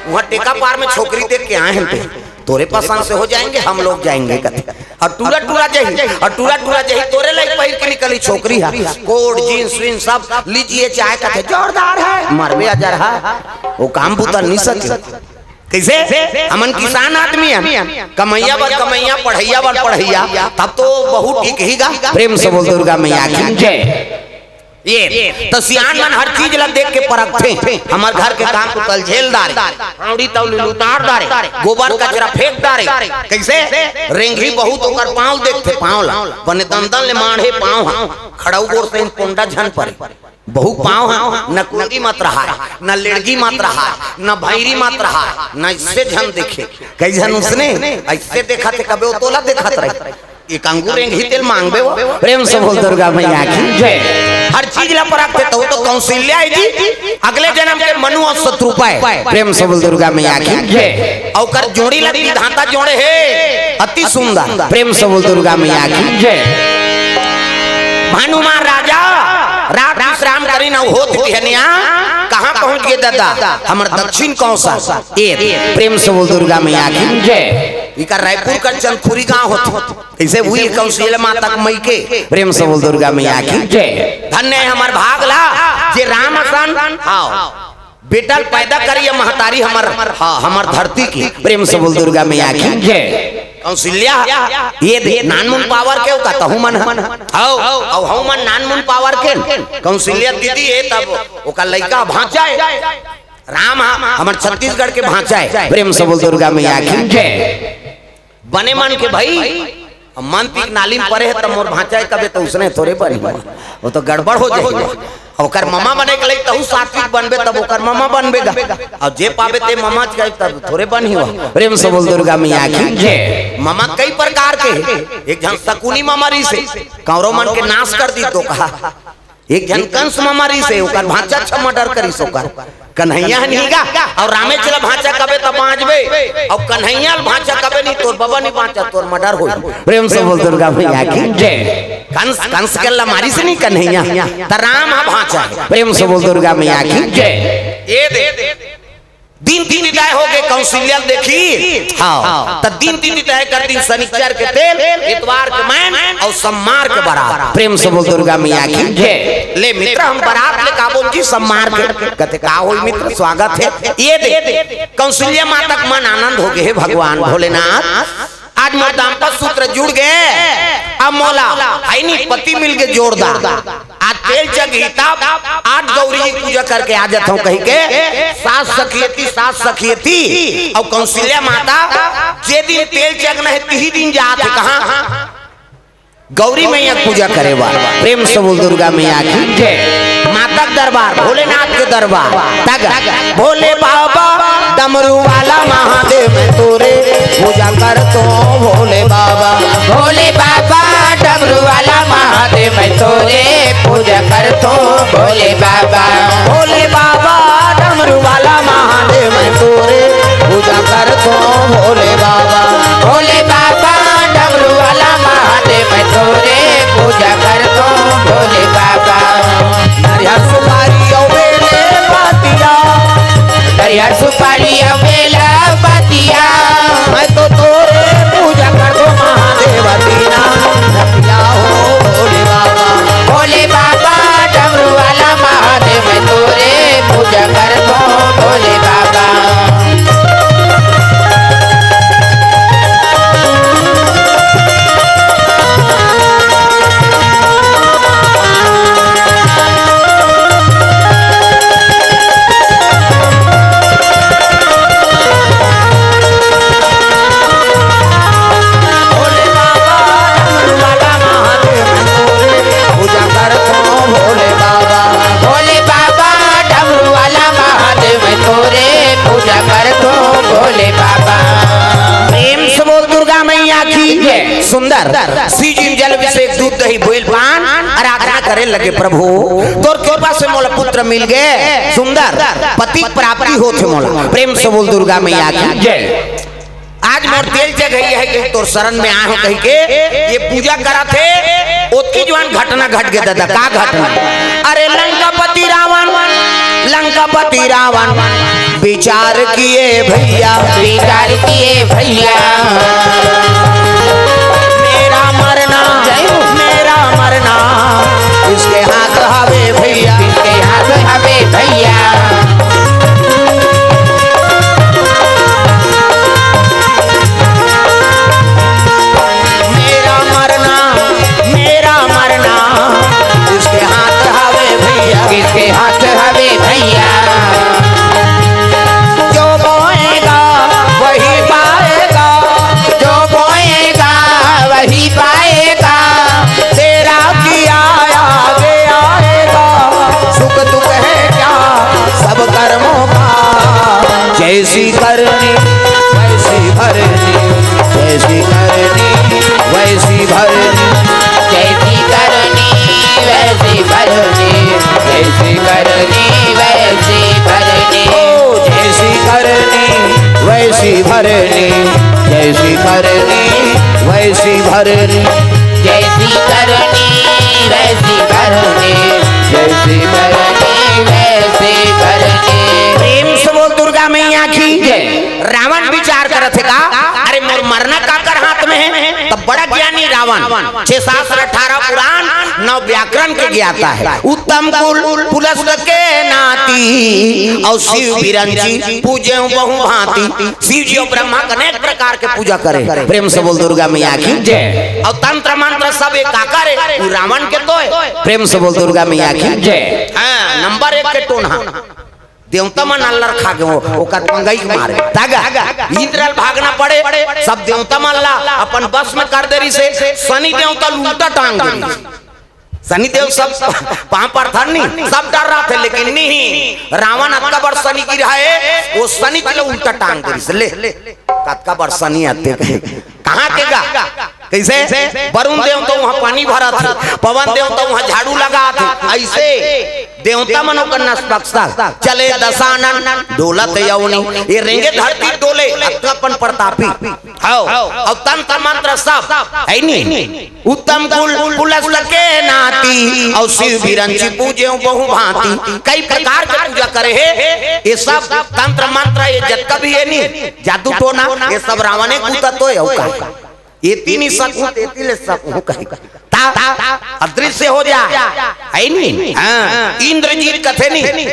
वहाँ टेका पार में छोकरी देख के आए हैं तोरे पसंद से हो जाएंगे हम लोग जाएंगे और टूरा टूरा जही तोरे लाइक पहिर के निकली छोकरी है कोट जींस विंस सब लीजिए चाहे कथे जोरदार है मरवे अजर है वो काम बुता नहीं सके कैसे हमन किसान आदमी है कमैया पढ़ैया पढ़ैया तब तो बहुत ठीक ही गा प्रेम से बोल दुर्गा मैया की जय ये तो सियान मन हर चीज ला देख के परखते हमर घर के काम को तल झेल दारे औड़ी तौली उतार दारे गोबर कचरा फेंक दारे कैसे रेंगी बहुत ओकर पांव देखते पांव ला बने दंदन ले माढ़े पांव खड़ाऊ गोर से पोंडा झन पड़े बहु पांव न कुंडी मत रहा न लेड़गी मत रहा न भैरी मत रहा न इससे झन देखे कई झन उसने ऐसे देखा थे कबे तोला देखत रहे एक अंगूर ही तेल मांगबे वो प्रेम से बोल दुर्गा मैया की जय हर चीज ला परखते तो कौशल्या जी अगले जन्म के मनु और शत्रु पाए प्रेम से बोल दुर्गा मैया की जय और कर जोड़ी लगी धाता जोड़े है अति सुंदर प्रेम से बोल दुर्गा मैया की जय भानुमान राजा रात विश्राम करी न होत बिहनिया कहां पहुंच गए दादा हमर दक्षिण कौसा ए प्रेम से बोल दुर्गा मैया की जय इका रायपुर का चंदपुरी गांव होत ऐसे हुई कौशल्या माता मई के प्रेम से बोल दुर्गा मैया की जय धन्य है हमर भागला जे राम सन आओ बेटा पैदा करिए महतारी हमर धरती की प्रेम से बोल दुर्गा मैया की जय कौशल्या ये दे नानमुन पावर के का तहु मन हाउ औ हउ मन नानमुन पावर के कौशल्या दीदी है तब ओका लइका भांचा है राम हमर छत्तीसगढ़ के भांचा है प्रेम से बोल दुर्गा मैया की जय बने मन के भाई मन पीक नालिम परे है तब मोर भांचा कबे तो उसने थोड़े बनी वो तो गड़बड़ हो जाएगी ओकर ममा बने के लिए तहु सात्विक बनबे तब ओकर ममा बनबेगा और जे पावे ते ममा के तब थोड़े बन हो प्रेम से बोल दुर्गा मैया की जय ममा कई प्रकार के एक जन शकुनी ममारी से कौरव मन के नाश कर दी तो कहा एक जन कंस ममारी से ओकर भांचा छ मर्डर करी सोकर कन्हैया नीगा और रामे चला भांचा कबे तब बांचबे और कन्हैया भांचा कबे नहीं तोर बाबा नहीं भांचा तोर मर्डर हो प्रेम से बोल दुर्गा मैया की जय कंस के लमारी से नहीं कन्हैया त राम हा भांचा प्रेम से बोल दुर्गा मैया की जय ये दे दिन तय हो गए कौशल्या देखी हाँ तब दिन तय कर दी शनिचर के तेल इतवार के मैन और सम्मार के बारात प्रेम से बोल दुर्गा मैया की जय ले मित्र हम बारात ले काबोल की सम्मार के कहते का होई मित्र स्वागत है ये दे कौशल्या माता का मन आनंद हो गए हे भगवान भोलेनाथ आज मोर दाम्पत्य सूत्र जुड़ गए अब मोला नहीं पति मिल के जोरदार आज तेल चघीता आज गौरी जी पूजा करके आ जाता हूँ कहीं के सास सखियती और कौशल्या माता जे दिन तेल चग नहीं तीही दिन जाते कहाँ गौरी मैया पूजा करे वाला प्रेम से बोल दुर्गा मैया की जय तक दरबार भोलेनाथ के दरबार तक भोले बाबा डमरू वाला महादेव मैं तोरे पूजा कर तो भोले बाबा भोले बाबा डमरू वाला महादेव मैं तोरे पूजा कर तो भोले बाबा भोले बाबा डमरू वाला महादेव मैं तोरे पूजा कर तो भोले बाबा भोले बाबा डमरू वाला महादेव मैं तोरे पूजा कर तो भोले बाबा नारियल सुपारी और बेले पातिया हरिहर सुपारी अवेला बतिया मैं तो तोरे पूजा कर दो महादेव दीना रखिया हो भोले बाबा भोले बाबा डमरू वाला महादेव मैं तोरे पूजा कर तो भोले बाबा भोले बाबा डमरू वाला महादेव मैं तोरे पूजा कर दो भोले बाबा भोले बाबा डमरू वाला महादेव मैं तोरे पूजा कर तो भोले बाबा प्रेम से बोल दुर्गा मैया की सुंदर सीजिन जल अभिषेक दूध दही बोल पान आराधना करे लगे प्रभु तोर कृपा से मोला पुत्र मिल गए सुंदर पति प्राप्ति होते मोला प्रेम से बोल दुर्गा मैया की जय आज मोर दिल जगह है कि तोर शरण में आए कह के ये पूजा करा थे ओतकी जवान घटना घट गया दादा का घटना अरे लंकापति रावण विचार किए भैया विचार किए भैया मेरा मरना इसके हाथ हवे भैया इसके हाथ हवे भैया मेरा मरना इसके हाथ हवे भैया किसके हाथ हवे भैया जो बोएगा वही पाएगा जो बोएगा वही पाएगा तेरा किया आगे आएगा सुख दुख है क्या सब कर्मों का जैसी करनी वैसी भरनी जैसी करनी वैसी भरनी जैसी करनी वैसी भरनी जैसी करनी वैसी भरनी ओ जैसी करनी वैसी भरनी जैसी करनी वैसी भरनी जैसी करनी वैसी भरनी जैसी करनी वैसी भरनी प्रेम से बोल दुर्गा मैया की रावण विचार करत है का अरे मोर मरना का कर हाथ में है तब बड़ा ज्ञानी रावण 6 शास्त्र 18 पुराण 9 व्याकरण के ज्ञाता है उत्तम कुल पुलस्त के नाती और शिव बिरंजी पूजे बहु भांति शिव जी और ब्रह्मा अनेक प्रकार के पूजा करे प्रेम से बोल दुर्गा मैया की जय और तंत्र मंत्र सब एक आकर है रावण के तो प्रेम से बोल दुर्गा मैया की जय हाँ नंबर 1 के टोना देवता मन अल्लाह खा के ओकर पंगई के मारे तागा इंद्रल भागना पड़े सब देवता मन ला अपन बस में कर देरी से शनि देवता लूटा टांग देरी शनि देव सब पांव पर था नहीं सब डर रहा थे लेकिन नहीं रावण अक्का बड़ शनि की रहा है वो शनि के उल्टा टांग देरी से ले कत्का बड़ शनि आते कहाँ के गा कैसे वरुण देव तो वहाँ पानी भरा था पवन देव तो वहाँ झाड़ू लगा थे ऐसे देवता मनो का नस्पक्षता चले दशानन डोलत यौनी ये रेंगे धरती डोले अपन प्रतापी हाओ और तंत्र मंत्र सब है नहीं उत्तम कुल पुलस्त के नाती और शिव बिरंची पूजे बहु भांति कई प्रकार के पूजा करे है ये सब तंत्र मंत्र ये जत भी है नहीं जादू टोना ये सब रावण कूता तो है ये तीन ही सकूं तेतिल सकूं ता अदृश्य हो जा है नहीं हाँ इंद्रजीत कथे नहीं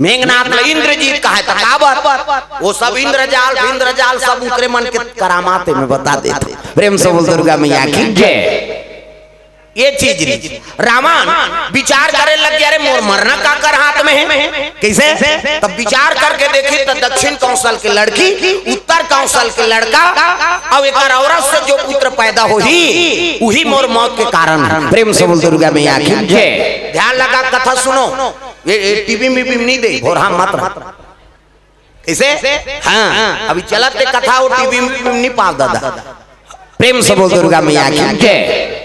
मेघनाथ ने इंद्रजीत कहा था काबर वो सब इंद्रजाल सब उतरे मन के करामाते में बता देते प्रेम से बोल दुर्गा मैया की जय ये चीज नहीं। रावण विचार करे लग गया, अरे मोर मरना का कर हाथ में है कैसे? तब विचार करके देखे तो दक्षिण कौशल के लड़की, उत्तर कौशल के लड़का और एक औरत से जो पुत्र पैदा होही वही मोर मौत के कारण है। प्रेम से बोल दुर्गा मैया की जय। ध्यान लगा कथा सुनो, ये टीवी में भी नहीं दे और हम मत कैसे? हाँ अभी चलते कथा और टीवी में नहीं पाव दादा। प्रेम से बोल दुर्गा मैया की जय।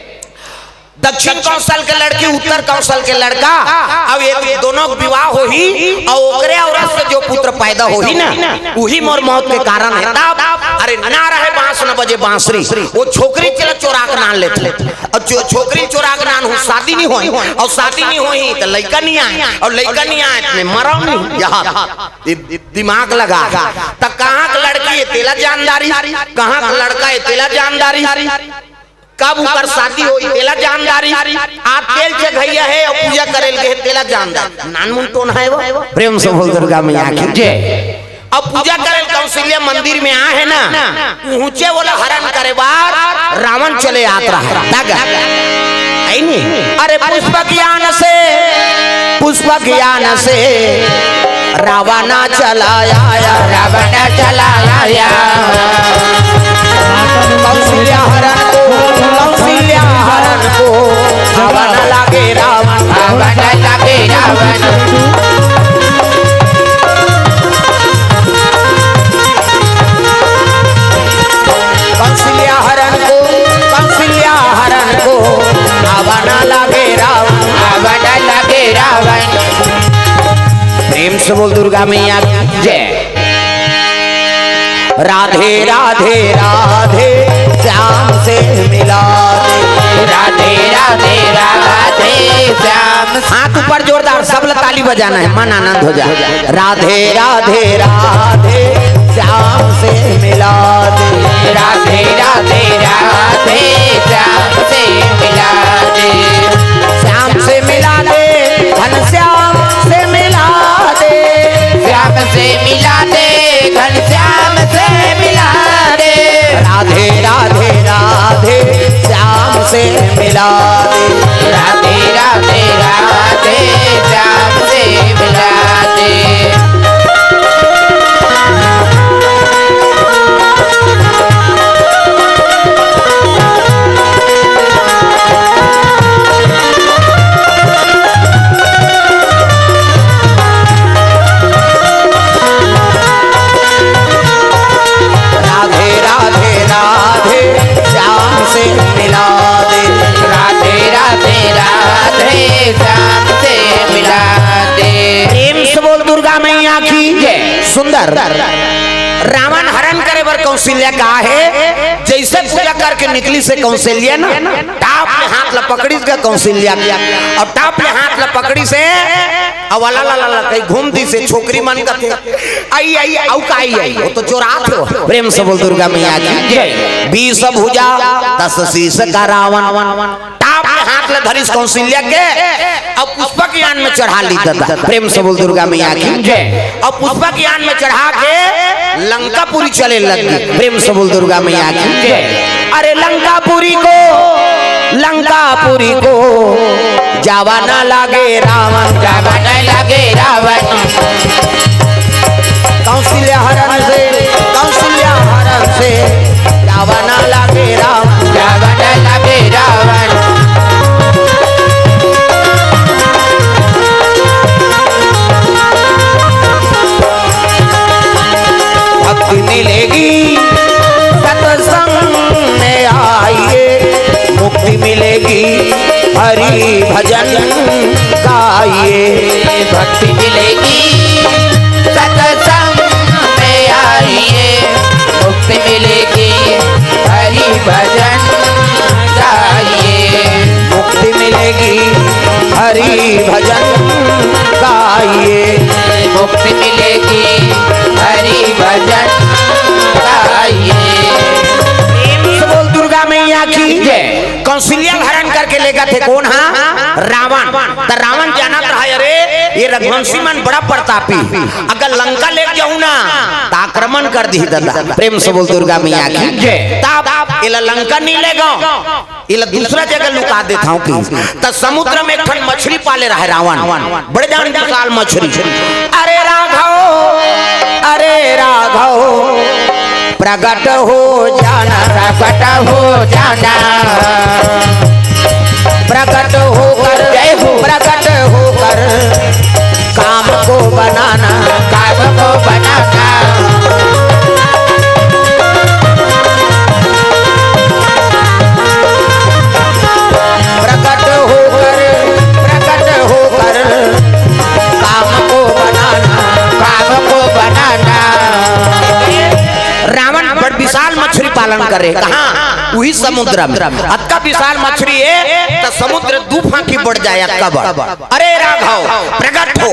दक्षिण कौशल के लड़की, उत्तर कौशल के लड़का, अब एक दोनों विवाह होही और ओकरे औरत से जो पुत्र पैदा होही ना वही मोर मौत के कारण है। तब अरे ना रहे बांस न बजे बांसुरी, वो छोकरी चला चोरा के नान लेते और जो छोकरी चोरा के नान हो शादी नहीं होई और शादी नहीं होई तो लड़का नहीं आए और लड़का नहीं आए तो मरा नहीं। यहाँ दिमाग लगा तब कहाँ का लड़की है तेला जानदारी, कहाँ का लड़का है तेला जानदारी, कब ऊपर शादी होई तेला जानदारी। आप तेल से घैया है और पूजा करेल के तेला जानदारी। नानमुन तो ना है वो। प्रेम से बोल दुर्गा मैया की जय। अब पूजा करेल कौशल्या मंदिर में आ है ना, ऊंचे बोला हरण करे बार रावण चले यात्रा है नहीं। अरे पुष्प ज्ञान से रावण चलाया, रावण चलाया कौशल्या हरण को रावण लागे रावण, रावण लागे रावण। कौशल्या हरण को रावण लागे रावण, रावण लागे रावण। प्रेम से बोल दुर्गा मैया जय। राधे राधे राधे श्याम से मिला दे, राधे राधे राधे श्याम। हाथ ऊपर जोरदार सब ताली बजाना है, मन आनंद हो जाए। राधे राधे राधे श्याम से मिला दे, राधे राधे राधे श्याम से मिला दे, श्याम से मिला दे, घनश्याम से मिला दे, श्याम से मिला दे, घनश्याम से मिला दे। राधे राधे राधे श्याम से मिला दे, राधे राधे राधे श्याम से मिला दे। सुंदर रावण हरण करे बर कौशल्या का है, जैसे पूजा करके निकली से कौशल्या ना टाप में हाथ लपकड़ी का कौशल्या और टाप में हाथ लपकड़ी से अवला ला ला कहीं घूमती से छोकरी मन का आई आई औ का आई वो तो चोरा थे। प्रेम से बोल दुर्गा मैया की जय। 20 भुजा 10 शीश का रावण, टाप में हाथ ले धरिस कौशल्या के अब पुष्पक यान में चढ़ा ली दादा। प्रेम से बोल दुर्गा मैया की जय। अब पुष्पक यान में चढ़ा के लंकापुरी चले लगी। प्रेम से बोल दुर्गा मैया की जय। अरे लंकापुरी को जावा ना लागे रावण, जावा न लगे रावण। कौशल्या हरण से जावा ना लागे रावण, जावा न लगे रावण। भक्ति मिलेगी सत्संग में आइए, मुक्ति मिलेगी हरि भजन गाइए, भक्ति मिलेगी सत्संग में आइए, मुक्ति मिलेगी हरि भजन गाइए, मुक्ति मिलेगी हरि भजन गाइए, मुक्ति मिलेगी हरि भजन गाइए। बोल दुर्गा मैया की जय। कौशल्या हरण करके लेगा थे कौन? हाँ रावण। तो रावण जाना था अरे ये रघुवंशी मन बड़ा प्रतापी, अगर लंका ले जाऊं ना ता आक्रमण कर दी दादा। प्रेम से बोल दुर्गा मैया की तब इला लंका नहीं ले गो, इला दूसरा जगह लुका देता हूँ की। तब समुद्र में एक ठन मछली पाले रहे रावण, बड़े जान विशाल मछली। अरे राघव, अरे राघव प्रकट हो जाना, प्रकट हो जाना, प्रकट होकर जय हो, प्रकट होकर काम को बनाना, काम को बनाना, प्रकट होकर काम को बनाना, काम को बनाना। रावण बड़ विशाल मछली पालन करे, कहाँ वही समुद्र में। अत्का विशाल मछली है तो समुद्र दू फांकी बढ़ जाए अत्का बड़। अरे राघव प्रकट हो,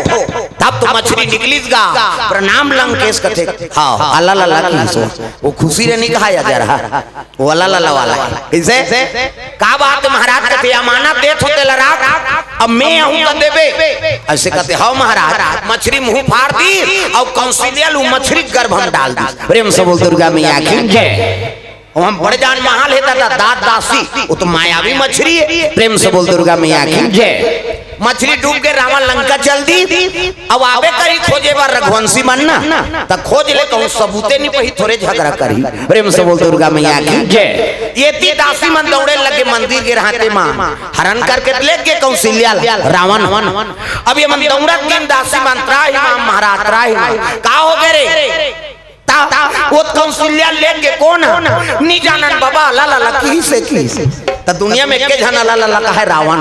तब तो मछली निकलीगा। प्रणाम लंकेश कथे। हाँ अल्लाह ला की सो वो खुशी रे नहीं कहा जा रहा, वो अल्लाह ला वाला कैसे का बात है महाराज कथे अमानत देत होते लरा, अब मैं हूं तो देबे ऐसे कहते। हाँ महाराज मछली मुंह फाड़ दी और कौशल्या मछली गर्भ में डाल दी। प्रेम से बोल दुर्गा मैया की जय। हम बड़े जान महाल है दादा दाद दासी, वो तो मायावी मछली है। प्रेम से बोल दुर्गा मैया की जय। मछली डूब के रावण लंका चल दी। अब आवे करी खोजे बार रघुवंशी बनना तब खोज ले कहूं सबूते नहीं पही थोड़े झगड़ा करी। प्रेम से बोल दुर्गा मैया की जय। ये ती दासी मन दौड़े लगे मंदिर के रहते मां हरण करके ले के कौशल्या रावण। अब ये मन दौड़ा तीन दासी मंत्रा ही मां महाराज त्राही का हो गए रे वो कौशल्या लेके कौन नहीं जानन बाबा ला ला की से त दुनिया में के जाना ला ला का है रावण।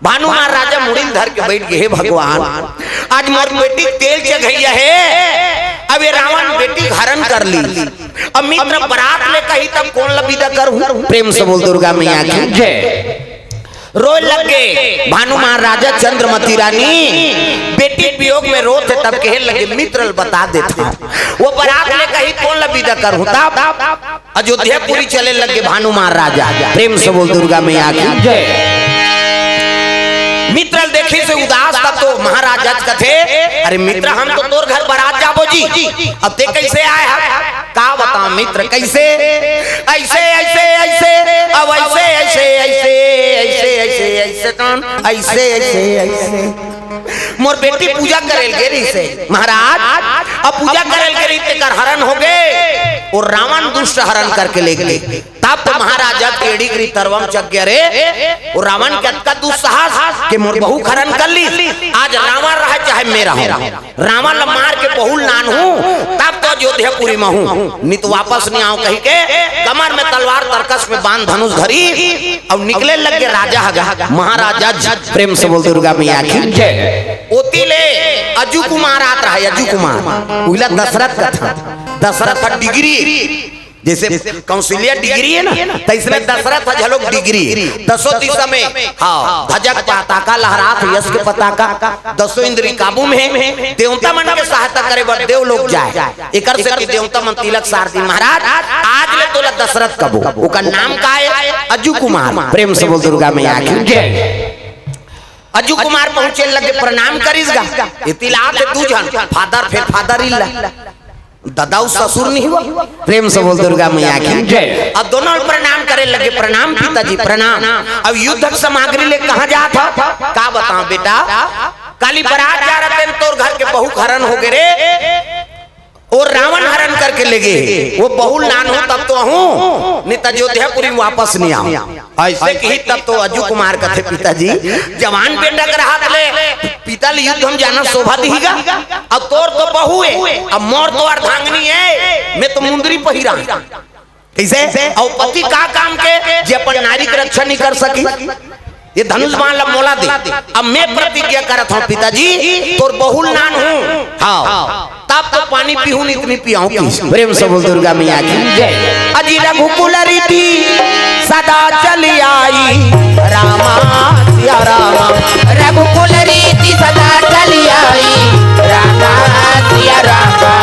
भानु महाराजा मुड़िल धर के बैठ गए भगवान आज मोर बेटी तेल चढ़ैया है। अब ये रावण बेटी हरण कर ली, अब मित्र बरात ले कही तब कौन लबीदा करूं। प्रेम से बोल दुर्गा मैया की जय। रोए लगे भानु महाराजा चंद्रमती रानी बेटी वियोग में रोते तब कहे लगे मित्र बता देता वो बारात ले कहीं कौन लबीदा करूं। तब अयोध्यापुरी चले लगे भानु महाराजा। प्रेम से बोल दुर्गा मैया की जय। मित्र देखी से उदास था तो महाराजा कथे अरे मित्र हम तो तोर घर बारात जाबो जी, अब ते कैसे आए है का बता मित्र कैसे ऐसे ऐसे ऐसे अब ऐसे ऐसे ऐसे ऐसे ऐसे ऐसे ऐसे ऐसे ऐसे मोर बेटी पूजा करेल गेरी से महाराज। अब पूजा करेल गेरी ते कर हरण हो गए और रावण दुष्ट हरण करके ले गए। तब तो महाराजा केड़ी गिरी तरवम चक गया रे और रावण के अटका दुस्साहस के मोर बहू हरण कर ली। आज रावण रहा चाहे मेरा हो, रावण ला मार के बहुल नान हूं तब तो अयोध्यापुरी में हूं, नहीं तो वापस नहीं आऊं कही के कमर में तलवार तरकस में बांध धनुष धरी और निकले लगे राजा महाराजा। प्रेम से बोल दुर्गा मैया की जय। ओतीले अजू कुमार आता है, अजू कुमार उला दशरथ का था। दशरथ का डिग्री जैसे कौशल्या डिग्री है ना तो इसमें दशरथ झलोक डिग्री। दसों दिशा में हाँ ध्वजक पताका लहरात यश के पताका दसों इंद्री काबू में है। देवता मन के सहायता करे बर देव लोग जाए एकर से कि देवता मन तिलक सार दी महाराज आज ले तोला दशरथ कबो ओका नाम का है अजू कुमार। प्रेम से बोल दुर्गा मैया की जय। अजू कुमार पहुंचे लगे प्रणाम करीसगा इतिलात तू जान फादर फिर फादर इल्ला दादाऊ ससुर नहीं हुआ। प्रेम से बोल दुर्गा मैया की जय। अब दोनों प्रणाम करे लगे प्रणाम पिताजी प्रणाम। अब युद्ध सामग्री ले कहाँ जा था का बताऊं बेटा काली बारात जा रहे थे तोर घर के बहु हरण हो गए रे और रावण हरण करके ले गए। वो बहुल नान हूं तब तो हूं नहीं तो अयोध्यापुरी वापस नहीं आऊं ऐसे की तब तो अजू कुमार कथे पिताजी जवान बेटा कर हाथ ले पिता ले युद्ध हम जाना शोभा दीगा। अब तोर तो बहु है अब मोर तो अर्धांगनी है मैं तो मुंदरी पहिरा कैसे और पति का काम के जे अपन नारी की रक्षा नहीं कर सकी ये धनुष बाण ला मोला दे। अब मैं प्रतिज्ञा करत हूँ पिताजी तोर बहुल नान हूँ हाँ तब तो पानी पीहूं इतनी पियाऊं की। प्रेम से बोल दुर्गा मैया की जय। अजी रघुकुल रीति सदा चली आई रामा सिया रामा रघुकुल रीति सदा चली आई रामा सिया रामा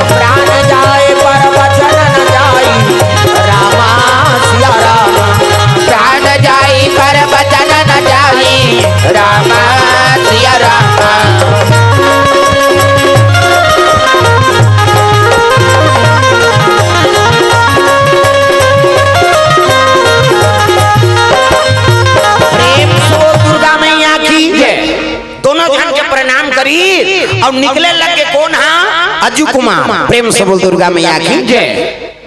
प्राण जाए पर वचन न जाई रामा सिया रामा प्राण जाई पर वचन न जाई रामा सिया रामा। अज्जू कुमार प्रेम से बोल दुर्गा मैया की जय।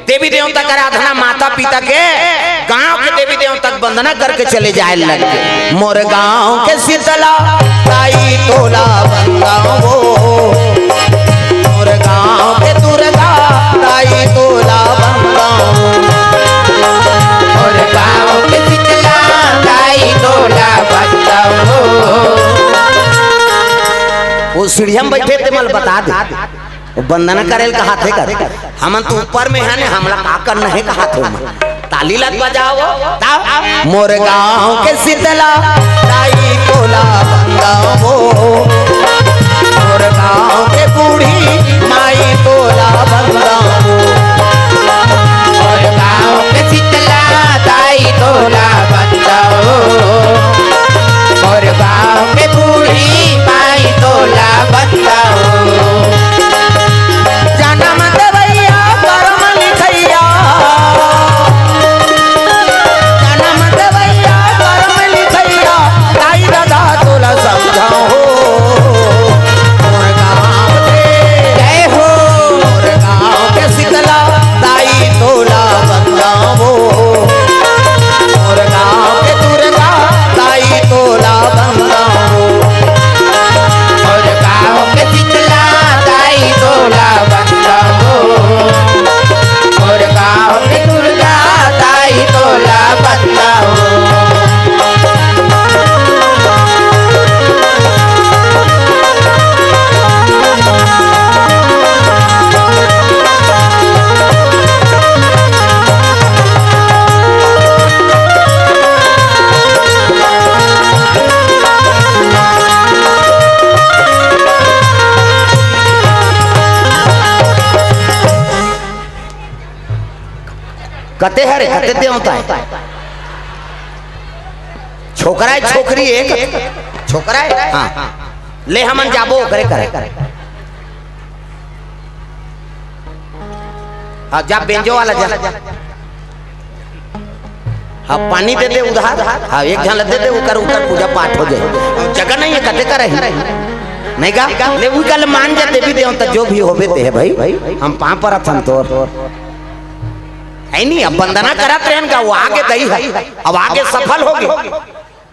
देवी देवता का आराधना माता पिता के गांव के देवी देवता तक वंदना करके चले जाए लगे। मोर गांव के शीतला ताई तोला बंगाओ, मोर गांव के दुर्गा ताई तोला बंगाओ, मोर गाँव के शीतला ताई तोला बंगाओ। वो सीढ़िया में बैठे थे मल बता दे वंदना करेल का हाथे कर हमन तो ऊपर में है ने हमला का करना है का हाथ में ताली लग बजाओ। मोर गांव के शीतला ताई तोला बंगाओ, मोर गांव के बूढ़ी माई तोला बंगाओ, मोर गाँव के शीतला ताई तोला बंगाओ, मोर गाँव के बूढ़ी माई तोला बंगाओ। जन्म देवैया कर्म लिखैया, जन्म देवैया कर्म लिखैया, ताई दादा तोला समझाओ। मोर गाँव के जय हो, मोर गाँव के शीतला ताई तोला बंगाओ, मोर गाँव के दुर्गा ताई तोला बंगाओ, मोर गाँव के शीतला ताई तोला बंगाओ, मोर गाँव के दुर्गा ताई तोला बंगाओ। कते हरे कते दे होता है छोकरा है छोकरी एक छोकरा है हाँ ले हमन जाबो करे करे हाँ जा बेंजो वाला जा हाँ पानी दे दे उधार हाँ एक झन दे दे उकर उकर पूजा पाठ हो जाए जगह नहीं है कते करे नहीं गा ले वो कल मान जा देवी देवता जो भी होबे ते है भाई हम पां पर अथन तोर है नहीं अब वंदना करा ट्रेन का वो आगे दही है अब आगे सफल होगी।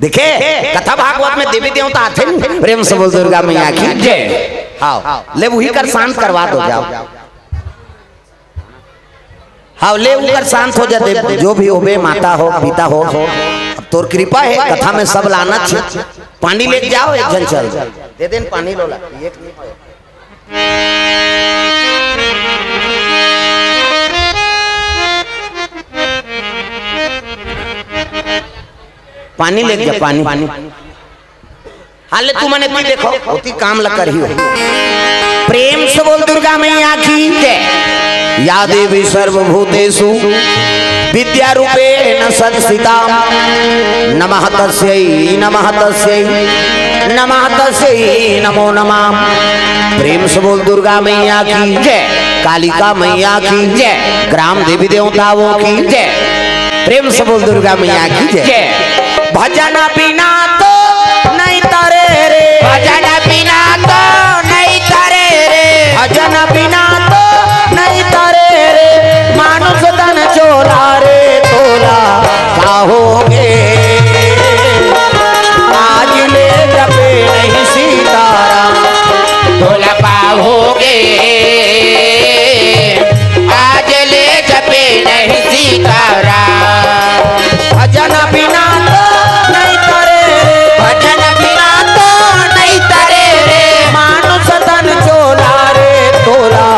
देखे कथा भागवत में देवी देवता आते नहीं प्रेम से बोल दुर्गा मैया की जय। हाँ ले वही कर शांत करवा दो जाओ, हाँ ले उकर शांत हो जाते जो भी होबे माता हो पिता हो। अब तोर कृपा है कथा में सब लाना चाहिए। पानी लेके जाओ एक जन चल दे देन पानी लोला एक पानी लेके जा पानी हाले तू मने तू देखो होती काम लग कर ही हो। प्रेम से बोल दुर्गा मैया की जय। या देवी सर्वभूतेषु विद्या रूपेण संस्थिता, नमः तस्यै नमः तस्यै नमः तस्यै नमो नमः। प्रेम से बोल दुर्गा मैया की जय। कालिका मैया की जय। ग्राम देवी देवताओं की जय। प्रेम से बोल दुर्गा मैया की जय। भजन बिना तो नहीं तरे रे, भजन बिना तो नहीं तरे रे, भजन बिना तो नहीं तरे रे। मानुष तन चोला रे तोला काहोगे, आज ले जपे नहीं सीताराम तोला पाओगे, आज ले जपे नहीं सीताराम। भजन बिना तो नहीं तरे रे, भजन बिना तो नहीं तरे रे, मानुष तन चोला रे तोला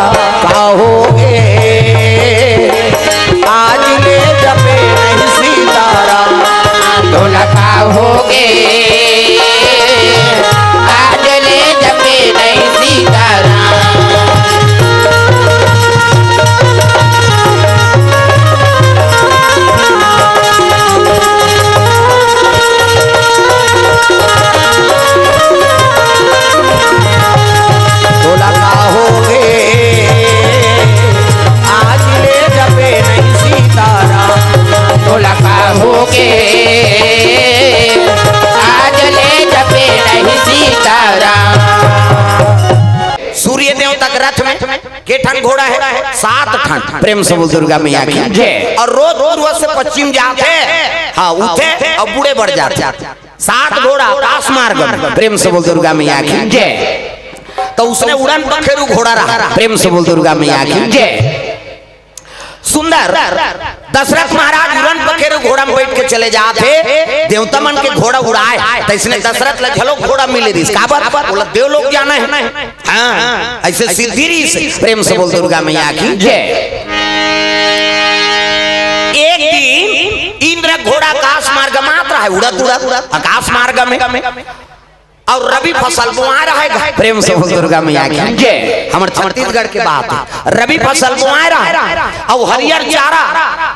7 ठन प्रेम से बोल दुर्गा मैया की जय। और रोज पूर्व से पश्चिम जाते हाँ उठे और बूढ़े बढ़ जाते 7 घोड़ा आकाश मार्ग में प्रेम से बोल दुर्गा मैया की जय। तो उसने उड़न पखेरु घोड़ा रहा प्रेम से बोल दुर्गा मैया की जय। सुंदर दशरथ महाराज उड़न पखेरु घोड़ा में बैठ के चले जाते देवता मन के घोड़ा उड़ाए तो इसने दशरथ ला झलो घोड़ा मिले रिस काबर बोला देव लोग जाना है हाँ ऐसे सिद्धि रिस प्रेम से बोल दुर्गा मैया की जय। एक दिन इंद्र घोड़ा आकाश मार्ग मात्र है उड़त उड़त आकाश मार्ग में और रवि फसल बुआ रहा है प्रेम से बोल दुर्गा मैया की जय। हमारे छत्तीसगढ़ के बात है रवि फसल बुआ रहा है और हरियर चारा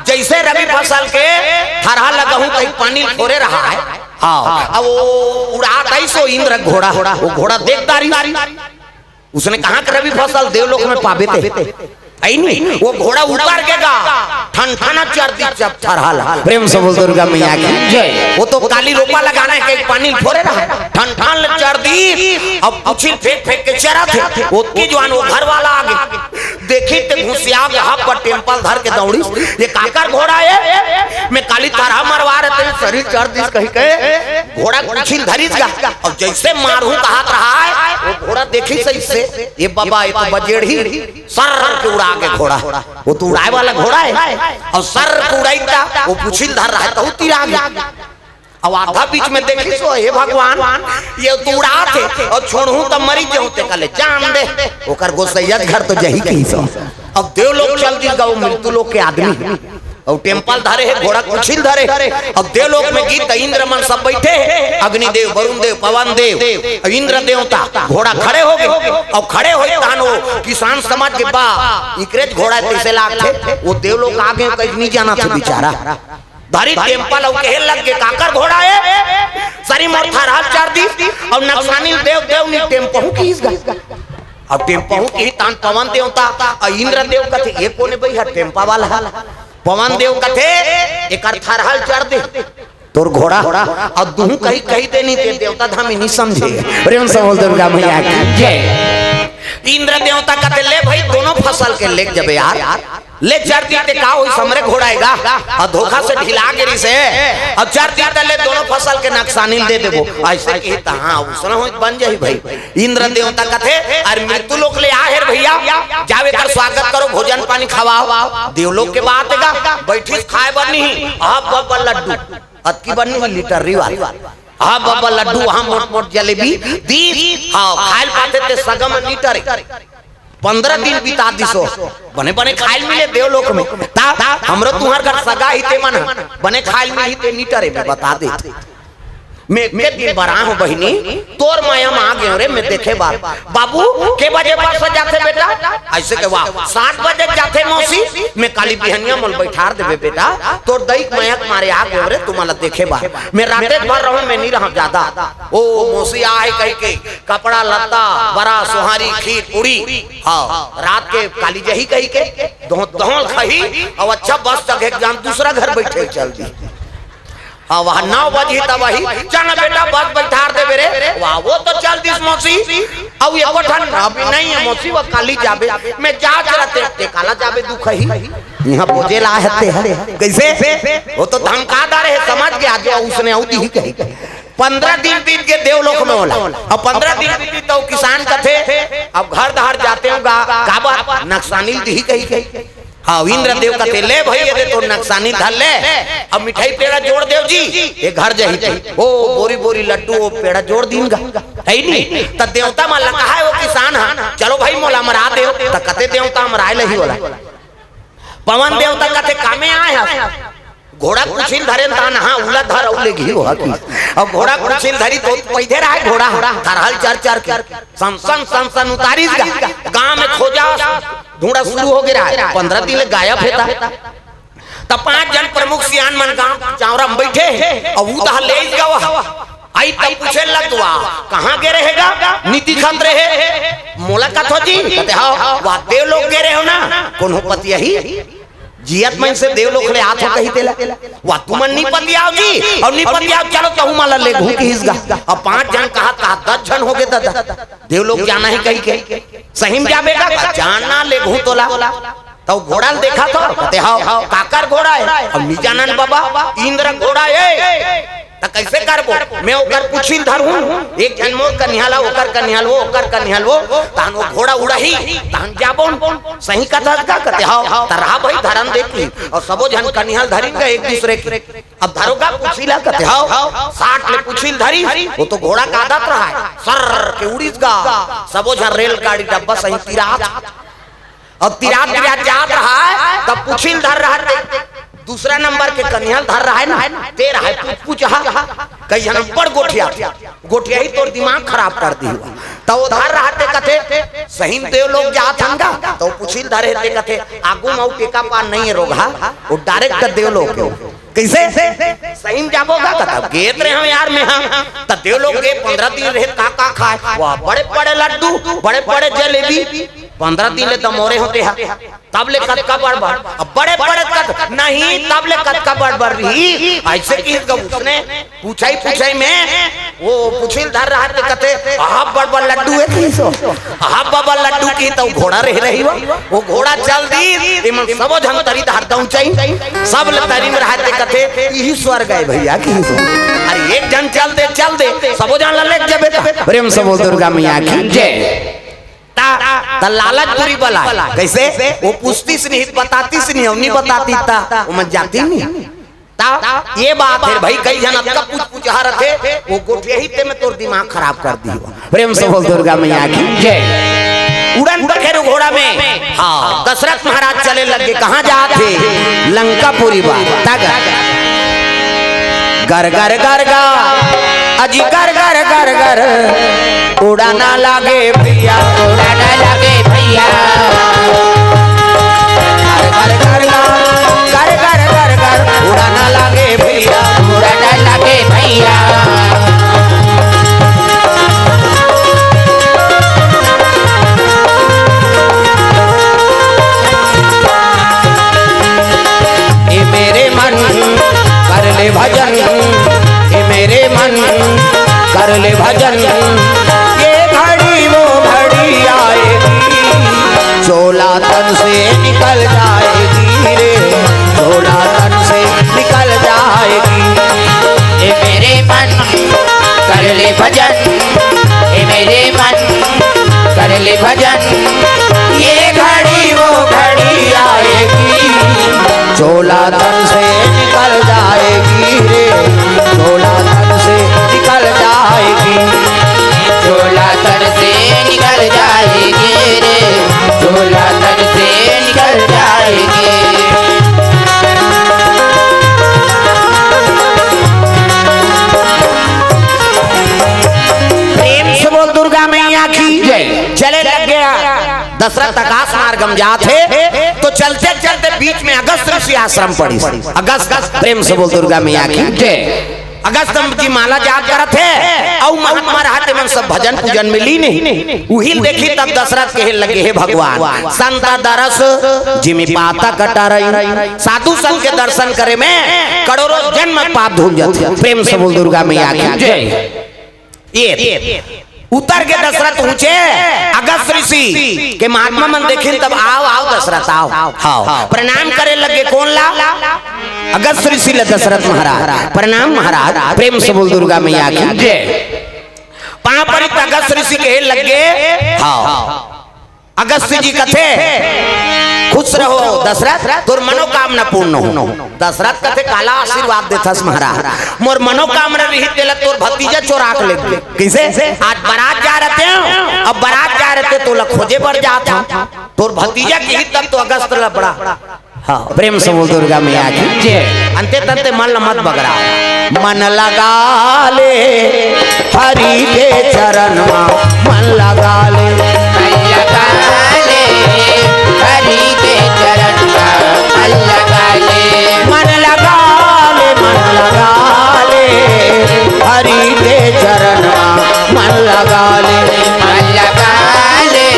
जैसे रवि फसल के हरा लगहूं कहीं पानी फोरे रहा है हाँ अब वो उड़ाता ही सो इंद्र घोड़ा वो घोड़ा देखता रही उसने कहा कि रवि फसल देवलोक में पावे थे नहीं वो घोड़ा उतार के गा ठन ठना चढ़ती जब थरहल प्रेम से बोल दुर्गा मैया की जय। वो तो काली रोपा लगाना है कि पानी फोरे रहा ठन ठन चढ़ दी अब उछिल फेंक फेंक के चरा थे वो की जवान वो घर वाला आगे देखी ते घुसिया के हाथ पर टेम्पल धर के दौड़ी ये काकर घोड़ा है मैं काली तरह मरवा रहे थे शरीर चढ़ दी कहीं के घोड़ा उछिल धरी गा और जैसे मारू कहात रहा है वो घोड़ा देखी सही से ये बाबा ये तो बजेड़ी सर के उड़ा के घोड़ा वो तो उड़ाए वाला घोड़ा है और सर को उड़ाईता वो पुछिल धर रहा है तो तीरा गया अब आधा बीच में देखी सो हे भगवान ये तो उड़ा थे और छोड़ू तो मरी जाऊते कले जान दे ओकर गोसैयत घर तो जही कही सो अब देव लोग चल दी गौ मृत्यु लोग के आदमी और टेम्पल धरे है घोड़ा कुछिल धरे अब देव लोक में गीत इंद्र मन सब बैठे हैं अग्निदेव वरुण देव पवन देव इंद्र देवता घोड़ा खड़े हो गए और खड़े हो वो किसान समाज के बा इकरेज घोड़ा कैसे लाग थे वो देव लोग आगे कहीं नहीं जाना था बेचारा धरी टेम्पल और कहे लग के काकर घोड़ा है सरी मोर थरहल चार दी और नक्सानी देव देव ने टेम्पो की इस अब टेम्पो की तान पवन देवता और इंद्र देव कथे ये कोने भाई है टेम्पा वाला पवन देव कथे एक थरहल चढ़ दे तोर घोड़ा और तू कहीं कहीं दे नहीं दे देवता धामी नहीं समझे प्रेम से बोल दुर्गा मैया की जय। इंद्र देवता कथे ले भाई दोनों फसल के ले जब यार ले चढ़ दी का होई समरे घोड़ाएगा और धोखा से ढिला गिरी से और चढ़ दी ले दोनों फसल के नक्सानी दे देबो ऐसे की हां उसना हो बन जाई भाई इंद्र देवता कथे और मृत्यु लोक ले आहेर भैया जावे कर स्वागत करो भोजन पानी खवाओ देवलोक के बात गा बैठी खाए बनी आप बब्बा लड्डू अतकी बनी लीटर रिवाल हाँ बाबा लड्डू हाँ मोट मोट जलेबी दी हाँ खाइल पाते थे सगम लीटर 15 दिन बिता दिसो बने बने खाइल मिले देवलोक में ता हमरो तुम्हार घर सगा ही ते मन बने खाइल में ही ते लीटर में बता दे मैं दिन बरा हूँ बहिनी तोर माया में आ गए रे मैं देखे बार बाबू के बजे बस जाते बेटा ऐसे के वाह 7 बजे जाते मौसी मैं काली बिहनिया मल बैठार देबे बेटा तोर दैक माया मारे आ गए रे तुम्हारा देखे बार मैं राते भर रहूं मैं नहीं रहा ज्यादा ओ मौसी आए कह के कपड़ा लत्ता बड़ा सुहारी खीर पूरी हां रात के काली जही कह के दोहल खही और अच्छा बस तक एग्जाम दूसरा घर बैठे चल दी हाँ वहाँ 9 बजे तब वही चल बेटा बस बैठार दे रे वाह वो तो चल दिस मौसी अब ये कोठन अभी नहीं है मौसी वो काली जाबे मैं जांच रहते ते काला जाबे दुख ही यहाँ बोझे ला हते है कैसे वो तो धमकादार है समझ के आज उसने औदी ही कही 15 दिन बीत के देवलोक में होला अब 15 दिन बीती तो किसान कथे अब घर दहार जाते हो गाबा नक्सानी दी कही हाँ इंद्र देव का ले भाई ये तो नक्सानी धर ले अब मिठाई पेड़ा जोड़ देव जी ये घर जही ओ बोरी बोरी लड्डू वो पेड़ा जोड़ दीन गा है नहीं त देवता माला कहा है वो किसान हां चलो भाई मोला मरा देव त कते देवता मराए लही होला पवन देवता कते कामे आए हैं घोड़ा कुछिल धरे तान हां उला धर औले घी हो की अब घोड़ा कुछिल धरी तो पैदे रहा घोड़ा थरहल चर के संसन उतारी गांव में खोजा ढूंढा शुरू हो गया 15 दिन गायब है तब 5 जन प्रमुख सियान मन गांव चावरा में बैठे और वो तो ले गवा आई तब पूछे लगवा कहां गे रहेगा नीति खंड रहे मोला कथो जी कहते हां वा देव लोग गे रहे हो ना कौन हो पति यही जियत में से देव लोग ले हाथ कही तेला वा तुमन नहीं पतियाओ जी और नहीं पतियाओ चलो कहूं माला ले घू की इसगा अब 5 जन कहा 10 जन हो गए दादा देव लोग जाना है कही के सही में जाबेगा जानना ले घू तोला तो घोड़ा देखा तो कहते हाँ काकर घोड़ा है। अब निजानंद बाबा इंद्र घोड़ा है तो कैसे करबो मैं ओकर पूछिल धरहूं एक जन्मो कन्याला ओकर कन्यालवो ओकर कन्यालवो तान वो घोड़ा उड़ही तान जाबो सही कथा का कहते हां तरहा भाई धरन देखी और सबो जन कन्याल धरी गए एक दूसरे के। अब धरोगा पूछिला कहते हां 60 ले पूछिल धरी वो तो घोड़ा का आदत रहा है सर के उड़ीस गा सबो जन रेलगाड़ी डब्बा सही तिरात अब तिरात जात रहा है तब पूछिल धर रहा है दूसरा नंबर के कन्याल धर रहा है ना तेरा है पूछ कई जन बड़ गोठिया ही तोर दिमाग खराब कर दी हुआ तो वो धर रहा थे कथे सही देव लोग जात हंगा तो पूछिल धरे थे कथे आगू माऊ टेका पा नहीं है रोगा वो डायरेक्ट कर देव लोग कैसे सही जाबोगा कथा गेत रहे हम यार में हम त देव लोग के 15 दिन रहे का खाए वाह बड़े बड़े लड्डू बड़े बड़े जलेबी 15 दिन ले दमोरे होते हैं तब ले कद का बड़बड़ अब बड़े बड़े कद नहीं तब ले कद का बड़बड़ रही ऐसे की उसने पूछाई में वो पूछिल धर रहा थे कहते आप बड़बड़ लड्डू है की सो आप बाबा लड्डू की तो घोड़ा रह रही वो घोड़ा चल दी इमन सबो जन तरी धरता ऊंचाई सब ले तरी में रहते कहते यही स्वर्ग है भैया की सो अरे एक जन चल दे सबो जन ले जबे प्रेम से बोल दुर्गा मैया की जय ता लालच पूरी बला कैसे वो पूछती से नहीं बताती से नहीं बताती ता वो मत जाती नहीं ता ये बात है भाई कई जन का पूछ रहे थे वो गोठिया ही ते में तोर दिमाग खराब कर दी प्रेम से बोल दुर्गा मैया की जय। उड़न बखेरु घोड़ा में हाँ दशरथ महाराज चले लगे कहाँ जाते लंकापुरी बात गर गर गर गा अजी गर गर गर गर उड़ाना लागे भैया उड़ाना लागे भैया गर गर गर गर गर गर उड़ाना लागे भैया उड़ाना लागे भैया ये मेरे मन कर ले भजन ये मेरे मन कर ले भजन ये घड़ी वो घड़ी आएगी चोला तन से निकल जाएगी रे चोला तन से निकल जाएगी ये मेरे मन कर ले भजन ये मेरे मन कर ले भजन ये घड़ी वो घड़ी आएगी चोला तन से निकल जाएगी रे चोला तन से निकल जाएगी चोला तन से निकल जाएगी रे चोला तन से निकल जाएगी। प्रेम से बोल दुर्गा मैया की जय। चले लग गया दशरथ आकाश मार्गम जाते तो चलते चलते बीच में अगस्त ऋषि आश्रम पड़ी अगस्त प्रेम से बोल दुर्गा मैया की जय। अगस्त जी माला जाप करत है और महात्मा रहते मन सब भजन पूजन मिली नहीं उहिल देखी तब दशरथ के लगे है भगवान संता दरस जिमी पाता कटा रही साधु संत के दर्शन करे में करोड़ों जन्म पाप धुल जाते प्रेम से बोल दुर्गा मैया की जय। ये उतर के दशरथ ऊंचे अगस्त ऋषि के महात्मा मन देखे तब आओ दशरथ आओ प्रणाम करे लगे कौन ला अगस्त ऋषि ले दशरथ महाराज प्रणाम महाराज प्रेम से बोल दुर्गा मैया की जय। पांव पड़ी अगस्त ऋषि के लगे अगस्त जी कथे खुश रहो दशरथ तोर मनोकामना पूर्ण हो दशरथ कथे काला आशीर्वाद देथस महाराज मोर मनोकामना रही तेला तोर भतीजा चोरा के ले कैसे आज बारात जा रहते हैं अब बारात जा रहते तो खोजे बढ़ जाता तोर भतीजा की तब तो अगस्त लबड़ा हाँ प्रेम से बोल दुर्गा मैया की जय। अंते तंते मन मत बगड़ा मन लगा ले हरि के चरण मन लगा ले हरि के चरण मन लगा ले मन लगा ले हरि के चरण मन लगा ले मन लगा ले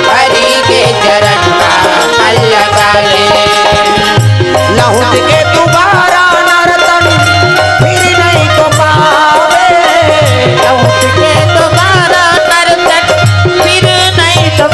हरि के चरण मन लगा ले लहुट के दोबारा नर्तन फिर नहीं तो पावे लहुट के दोबारा नर्तन फिर नहीं तो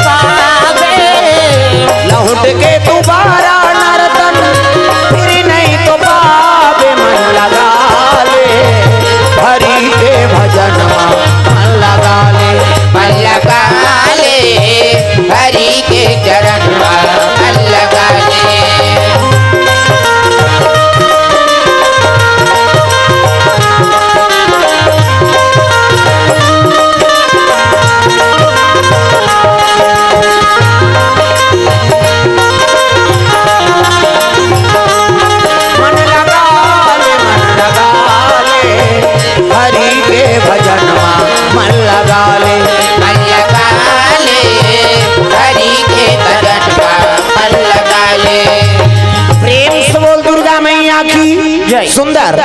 जय। सुंदर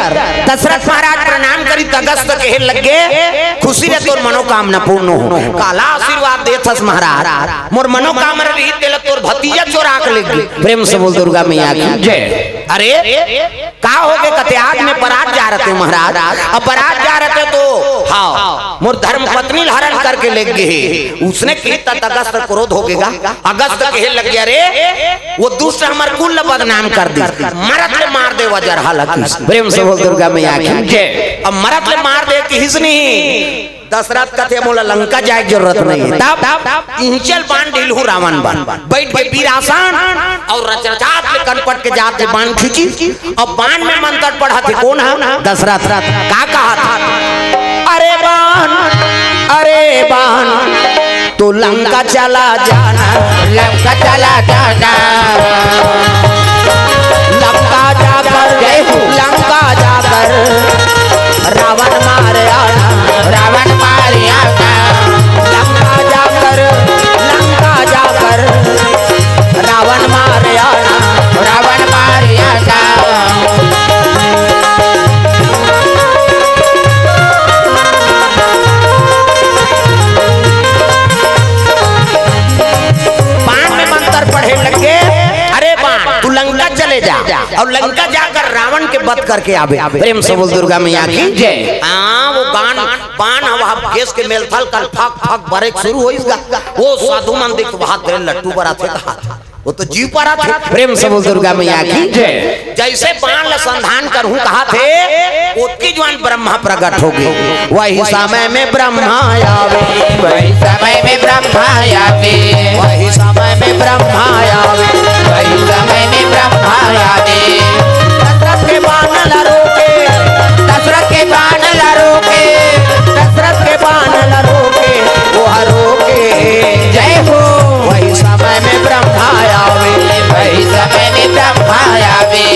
दशरथ महाराज प्रणाम करी तगस्त कहे लगे खुशी रे तोर मनोकामना पूर्ण हो काला आशीर्वाद देथस महाराज मोर मनोकामना रही तेल तोर भतीजा चोरा के ले गई प्रेम से बोल दुर्गा मैया की जय। अरे का हो गए कते आज में बारात जा रहे थे महाराज अब बारात जा रहे थे तो हाँ मोर धर्म पत्नी हरण करके ले गए उसने की तगस्त क्रोध हो गएगा अगस्त कहे लग गया रे वो दूसरा हमारे कुल बदनाम कर दी मरद ले मार दे वजर हालांकि प्रेम से बोल दुर्गा मैया की जय। अब मरद ले मार दे कि हिसनी दशरथ कथे मोला लंका जाए जरूरत नहीं है तब इंचल बाण ढीलू रावण बाण बैठ के वीरासन और रचरचात ले कनपट के जात ले बाण खींची और बाण में मंत्र पढ़ा थे कौन है दशरथ का कहा था अरे बाण तू लंका चला जाना लंका चला जाना लंका जाकर रावण मारे आना रावण मारे आना लंका जाकर रावण मारे आना रावण मारे आना बाण में मंत्र पढ़े लगे अरे बाण तू लंका चले जा और लंका जाकर रावण के वध करके आवे प्रेम से बोल दुर्गा मैया की जय। हाँ वो बाण हवा गैस के मेल थल कल फक फक बरेक शुरू होइगा वो साधु मंदिर के हाथ दे लट्टू बरा थे वो तो जीव पर थे प्रेम से बोल दुर्गा मैया की जय। जैसे बाण ला संधान करहूं कहा थे उसकी जवान ब्रह्मा प्रकट हो गए वही समय में ब्रह्मा आवे वही समय में ब्रह्मा आवे वही समय में ब्रह्मा आवे वही समय में ब्रह्मा आवे दशरथ के बाण ला रोके दशरथ के बाण ला रोके दशरथ के बाण ला रोके वो रोके जय हो वही समय में ब्रह्मा आवे वही समय में ब्रह्मा आवे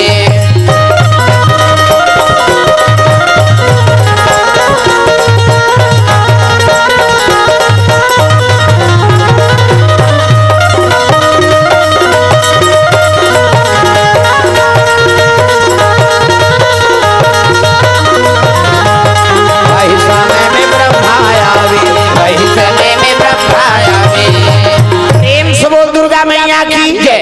वही समय में ब्रह्मा आवे वही समय में ब्रह्मा आवे प्रेम से बोल दुर्गा मैया की जय।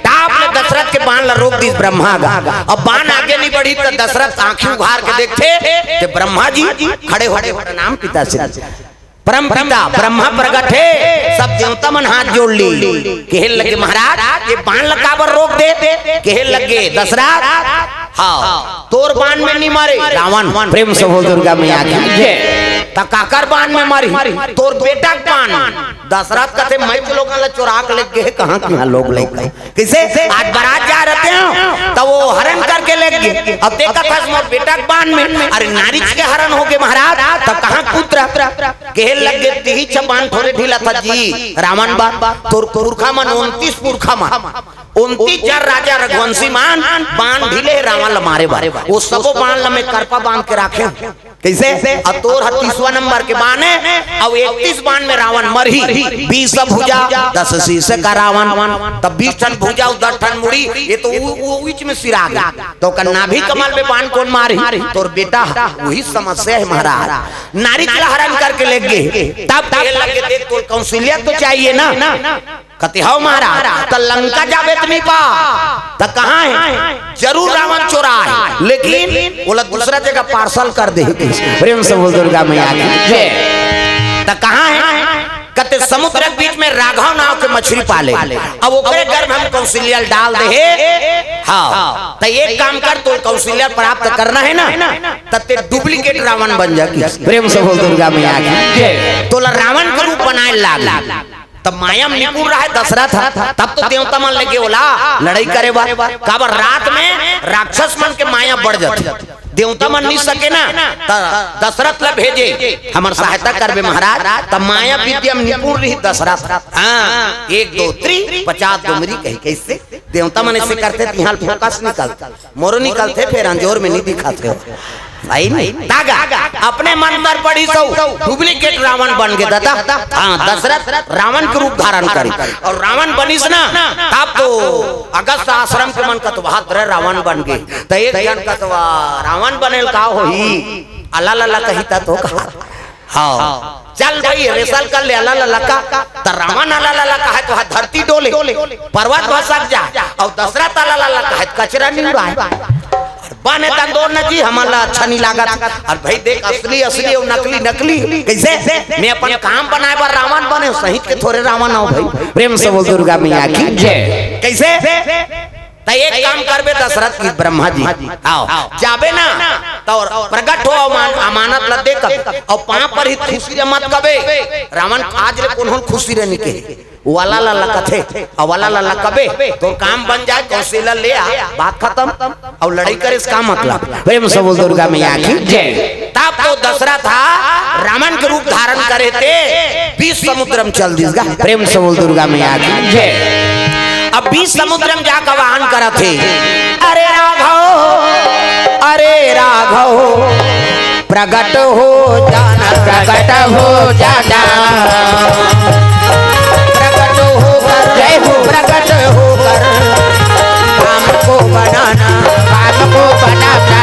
आपने दशरथ के बाण ला रोक दी ब्रह्मा गा अब बाण आगे नहीं बढ़ी तो दशरथ आंखें उघार के देखते तो ब्रह्मा जी खड़े होड़े नाम पिता से परम पिता ब्रह्मा प्रकट है सब देवता मन हाथ जोड़ ली कहे लगे महाराज ये बाण लकाबर रोक दे कहे लगे दशरथ हाँ तोर बाण में नहीं मारे रावण प्रेम से बोल दुर्गा मैया की जय। काकर बाण में मारी तोर बेटा बाण दशरथ कहते मैं तो लोग चुरा के लेके गए कहाँ कहाँ लोग ले गए किसे आज बारात जा रहे हैं तो वो हरण करके ले गए अब देखा था मोर बेटा बाण में अरे नारी के हरण हो गए महाराज तब कहाँ पुत्र कहे लग गए तीही चबान थोड़े ढीला था जी रावण बाण तोर पुरखा मन 29 पुरखा मन 29 जर राजा रघुवंशी मान बाण ढीले रावण ला मारे बारे वो सबो बाण ला में करपा बांध के रखे कैसे अब तोर 30वां नंबर के बाण है अब 31 बाण में रावण मरही 20 भुजा 10 शीश का रावण तब 20 टन भुजा 10 टन मुड़ी ये तो वो बीच में सिरा गया तो कन्ना भी कमल में बाण कौन मारी तोर बेटा वही समस्या है महाराज नारी का हरण करके ले गए तब लगे देख तोर कौशल्या तो चाहिए ना कते हो महाराज तो लंका जावे तो नहीं पा तो कहाँ है जरूर रावण चोरा है लेकिन बोला दूसरा जगह पार्सल कर दे प्रेम से बोल दुर्गा मैया की जय। तो कहाँ है कते समुद्र के बीच में राघव नाव के मछली पाले अब ओकरे गर्भ हम कौशल्या डाल दे हाँ तो एक काम कर तो कौशल्या प्राप्त करना है ना तते डुप्लीकेट रावण बन जाएगी प्रेम से बोल दुर्गा मैया की जय। तो रावण का रूप बनाए लाग तब माया निपुण रहा है दशरथ तब तो देवता मन लगे बोला लड़ाई करे काबर रात में राक्षस मन के माया बढ़ जाती देवता मन नहीं सके ना दशरथ ला भेजे हमार सहायता करबे महाराज तब माया विद्या में निपुण रही दशरथ हाँ 1 2 3 50 डुमरी कही कैसे देवता मन ऐसे करते यहाँ फोकस निकलता मोरो निकलते फिर अंजोर में नहीं दिखाते सही नहीं तागा अपने मन पर पड़ी सौ डुप्लीकेट रावण बन गए दादा। हाँ दशरथ रावण के रूप धारण करी और रावण बनिस ना तब तो अगस्त आश्रम के मन का तो बहुत रावण बन गए तो एक जन का तो रावण बनेल का होई अल्लाह अल्लाह कहिता तो कहा हाँ चल भाई रेसल कर ले अल्लाह अल्लाह का तो रावण अल्लाह अल्लाह का है तो धरती डोले पर्वत भसक जा और दशरथ अल्लाह अल्लाह का है कचरा नहीं उड़ाए बने तंदोर न जी हमारा अच्छा नहीं लागत। और भाई देख असली असली और नकली नकली कैसे मैं अपन काम बनाए बार रावण बने सही के थोड़े रावण आओ भाई प्रेम से बोल दुर्गा मैया की जय। कैसे तो एक काम करबे दशरथ की ब्रह्मा जी आओ जाबे ना तो प्रकट हो अमानत ल दे कब और पां पर ही खुशी रे मत कबे रावण आज रे कोन खुशी रे निके वाला ला कथे और वाला ला कबे तो काम बन जाए कौशल्या ले आ बात खत्म और लड़ाई करे इसका मतलब प्रेम से बोल दुर्गा मैया की जय। तब तो दशरथ था रावण के रूप धारण करे थे 20 समुद्रम चल दिसगा प्रेम से बोल दुर्गा मैया की जय। अब 20 समुद्रम जाकर वाहन करा थे अरे राघव प्रकट हो जाना प्रकट हो जाना प्रकट होकर जय हो प्रकट होकर काम को बनाना काम को बनाना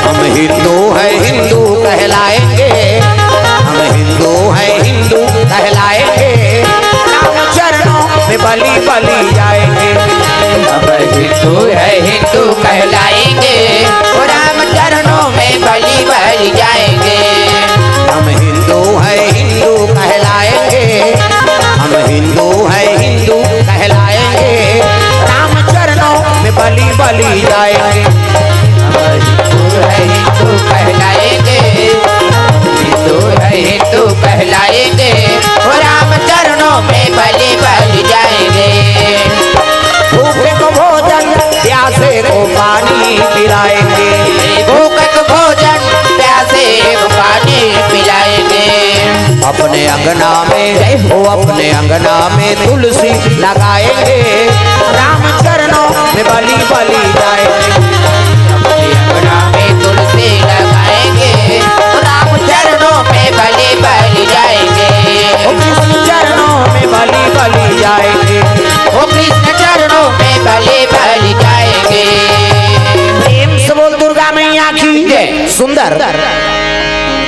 हम हिंदू है हिंदू कहलाएंगे हम हिंदू है हिंदू कहलाएंगे राम चरणों में बलि बलि जाएंगे हम हिंदू है हिंदू कहलाएंगे राम चरणों में बलि बलि जाएंगे। हम हिंदू है हिंदू कहलाएंगे हम हिंदू है हिंदू कहलाएंगे राम चरणों में बलि बलि जाएंगे। हिंदू है हिंदू कहलाएंगे हिंदू है हिंदू कहलाएंगे राम चरणों में बलि बलि जाएंगे। भूखे को भोजन प्यासे को पानी पिलाएंगे भूखे को भोजन प्यासे को पानी पिलाएंगे। अपने अंगना में वो अपने अंगना में तुलसी लगाएंगे राम चरणों में बलि बलि जाएंगे। अंगना में तुलसी लगाएंगे राम चरणों में बलि बलि जाएंगे। कृष्ण चरणों में बलि बलि जाएंगे वो कृष्ण चरणों में बलि बलि जाएंगे। प्रेम से बोल दुर्गा मैया की जय। सुंदर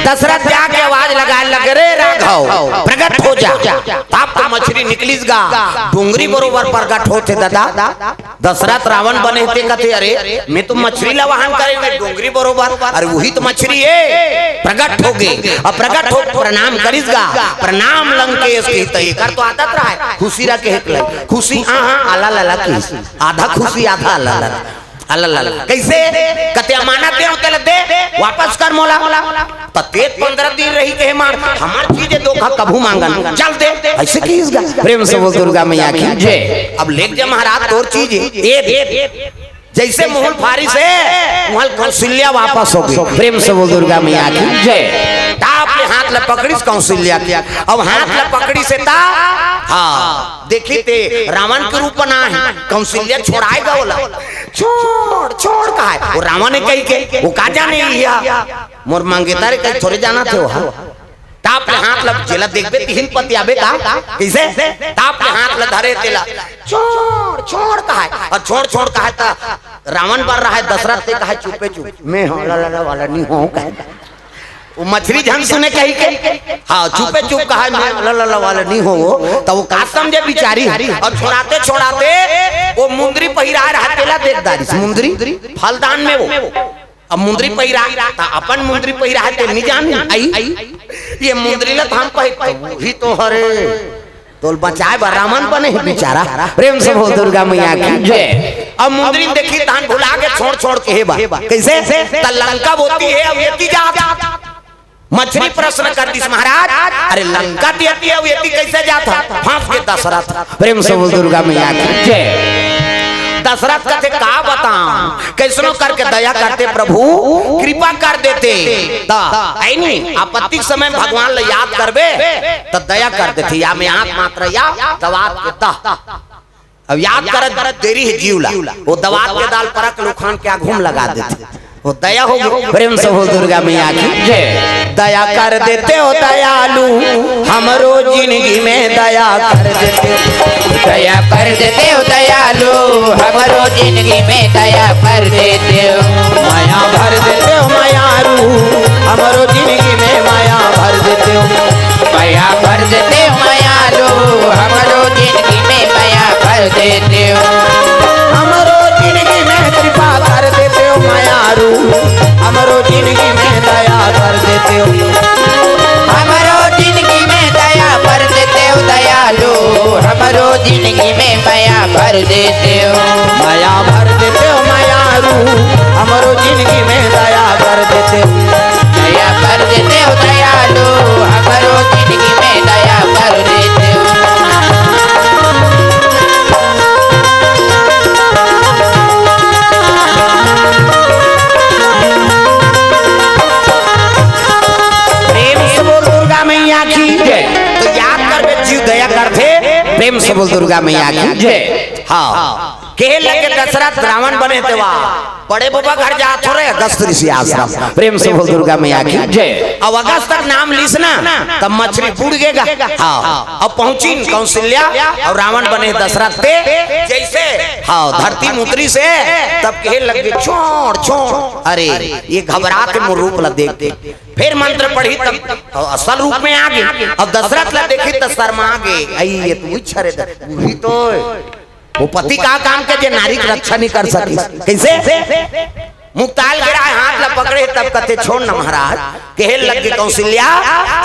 दशरथ जाके आवाज लगा लगे रे राघव प्रकट हो जा तब तो मछली निकलिस गा डूंगरी बरोबर प्रकट होते दादा। दशरथ रावण बने थे कहते अरे मैं तो मछली ला वाहन करे डूंगरी बरोबर अरे वही तो मछली है प्रकट हो गए और प्रकट हो प्रणाम करिस गा प्रणाम लंकेश की तई कर तो आदत रहा है खुशी रखे खुशी हाँ हाँ आला लाला की आधा खुशी आधा आला लाला अल्लाह कैसे कते अमानत दे होते दे वापस कर मोला तो 15 दिन रही के मार हमार चीजें धोखा कभू मांगन चल दे ऐसे की इसका प्रेम से बोल दुर्गा मैया की जय। अब लेक जा महाराज तोर चीज ए जैसे मोहल फारिस है मोहल कौशल्या वापस हो गई प्रेम से बोल दुर्गा मैया की जय। ताप ने हाथ ले पकड़ी कौशल्या किया अब हाथ ले पकड़ी से ता हाँ देखी ते रावण के रूप बना है कौशल्या छोड़ाएगा बोला छोड़ छोड़ कहा है वो रावण ने कही के वो का जाने लिया मोर मंगेतर कहीं थोड़े जाना थे वो ताप ले हाथ लग जेला देखबे तीन पति आबे का कैसे ताप ले हाथ ले धरे तेला छोड़ छोड़ कहा है और छोड़ छोड़ कहा था रावण पर रहा है दशरथ से कहा चुपे चुप मैं हूं ला वाला नहीं हूं कहा वो मछली झंग सुने कही के हाँ चुपे चुप कहा मैं ला वाला नहीं हूं वो तो वो का समझे बिचारी और छोड़ाते छोड़ाते वो मुंदरी पहिरा रहा तेला देखदारी मुंदरी फलदान में वो अब मुंदरी पहिरा अपन मुंदरी पहिरा है नहीं जान आई ये मुंदरी ला हम ही तो हरे तो बचाए रावण बने है बेचारा प्रेम से बोल दुर्गा मैया की जय। अब मुंदरी देखी धान भुला के छोड़ छोड़ के हेबा कैसे लंका बोती है अब ये जात मछली प्रश्न कर दी महाराज अरे लंका देती है ये कैसे जाता फांस के दशरथ प्रेम से बोल दुर्गा मैया की जय। दशरथ कहते का बताऊं कैसनो करके दया करते प्रभु कृपा कर देते ऐ नहीं आपत्ति के समय भगवान ले याद करबे तो दया कर देते या में आंख मात्र या दवात के ता अब याद कर तेरी है जीवला वो दवात के दाल परक लोखान क्या घूम लगा देते वो दया हो प्रेम से हो दुर्गा मैया की जय दया कर देते हो दयालु हमरो जिंदगी में दया कर देते दया कर देते हो दयालु हमरो जिंदगी में दया कर देते हो माया भर देते हो मायारू हमरो जिंदगी में माया भर देते हो माया भर देते हो मायालु हमरो जिंदगी में माया भर देते हो हमरो जिंदगी में कृपा कर देते हो मायारू हमरो जिंदगी में दया कर देते हो हमरो जिंदगी में दया भर देते हो दयालु हमरो जिंदगी में माया भर देते हो माया भर देते हो मायारू हमरो जिंदगी में दया कर देते हो दया कर देते हो दयालु हमरो जिंदगी में दया कर देते हो प्रेम से बोल दुर्गा मैया की जय हाँ के लगे दशरथ रावण बने थे वहाँ बड़े बाबा घर जा थोड़े अगस्त ऋषि आश्रम प्रेम से बोल दुर्गा मैया की जय अब अगस्त तक नाम लीस ना तब मछली फूट गएगा हाँ अब पहुंची कौशल्या और रावण बने दशरथ पे जैसे हाँ धरती मुतरी से तब कहे लगे छोड़ छोड़ अरे ये घबरा के मुंह रूप ला देख फिर मंत्र पढ़ी तब असल रूप में आ गई अब दशरथ ला देखी तो शर्मा गए आई ये तू इच्छा रे वही तो वो पति का काम के जे नारी की रक्षा नहीं कर सकी कैसे मुक्ताल गिरा हाथ ला पकड़े तब कहते छोड़ न महाराज कहे लगे कौशल्या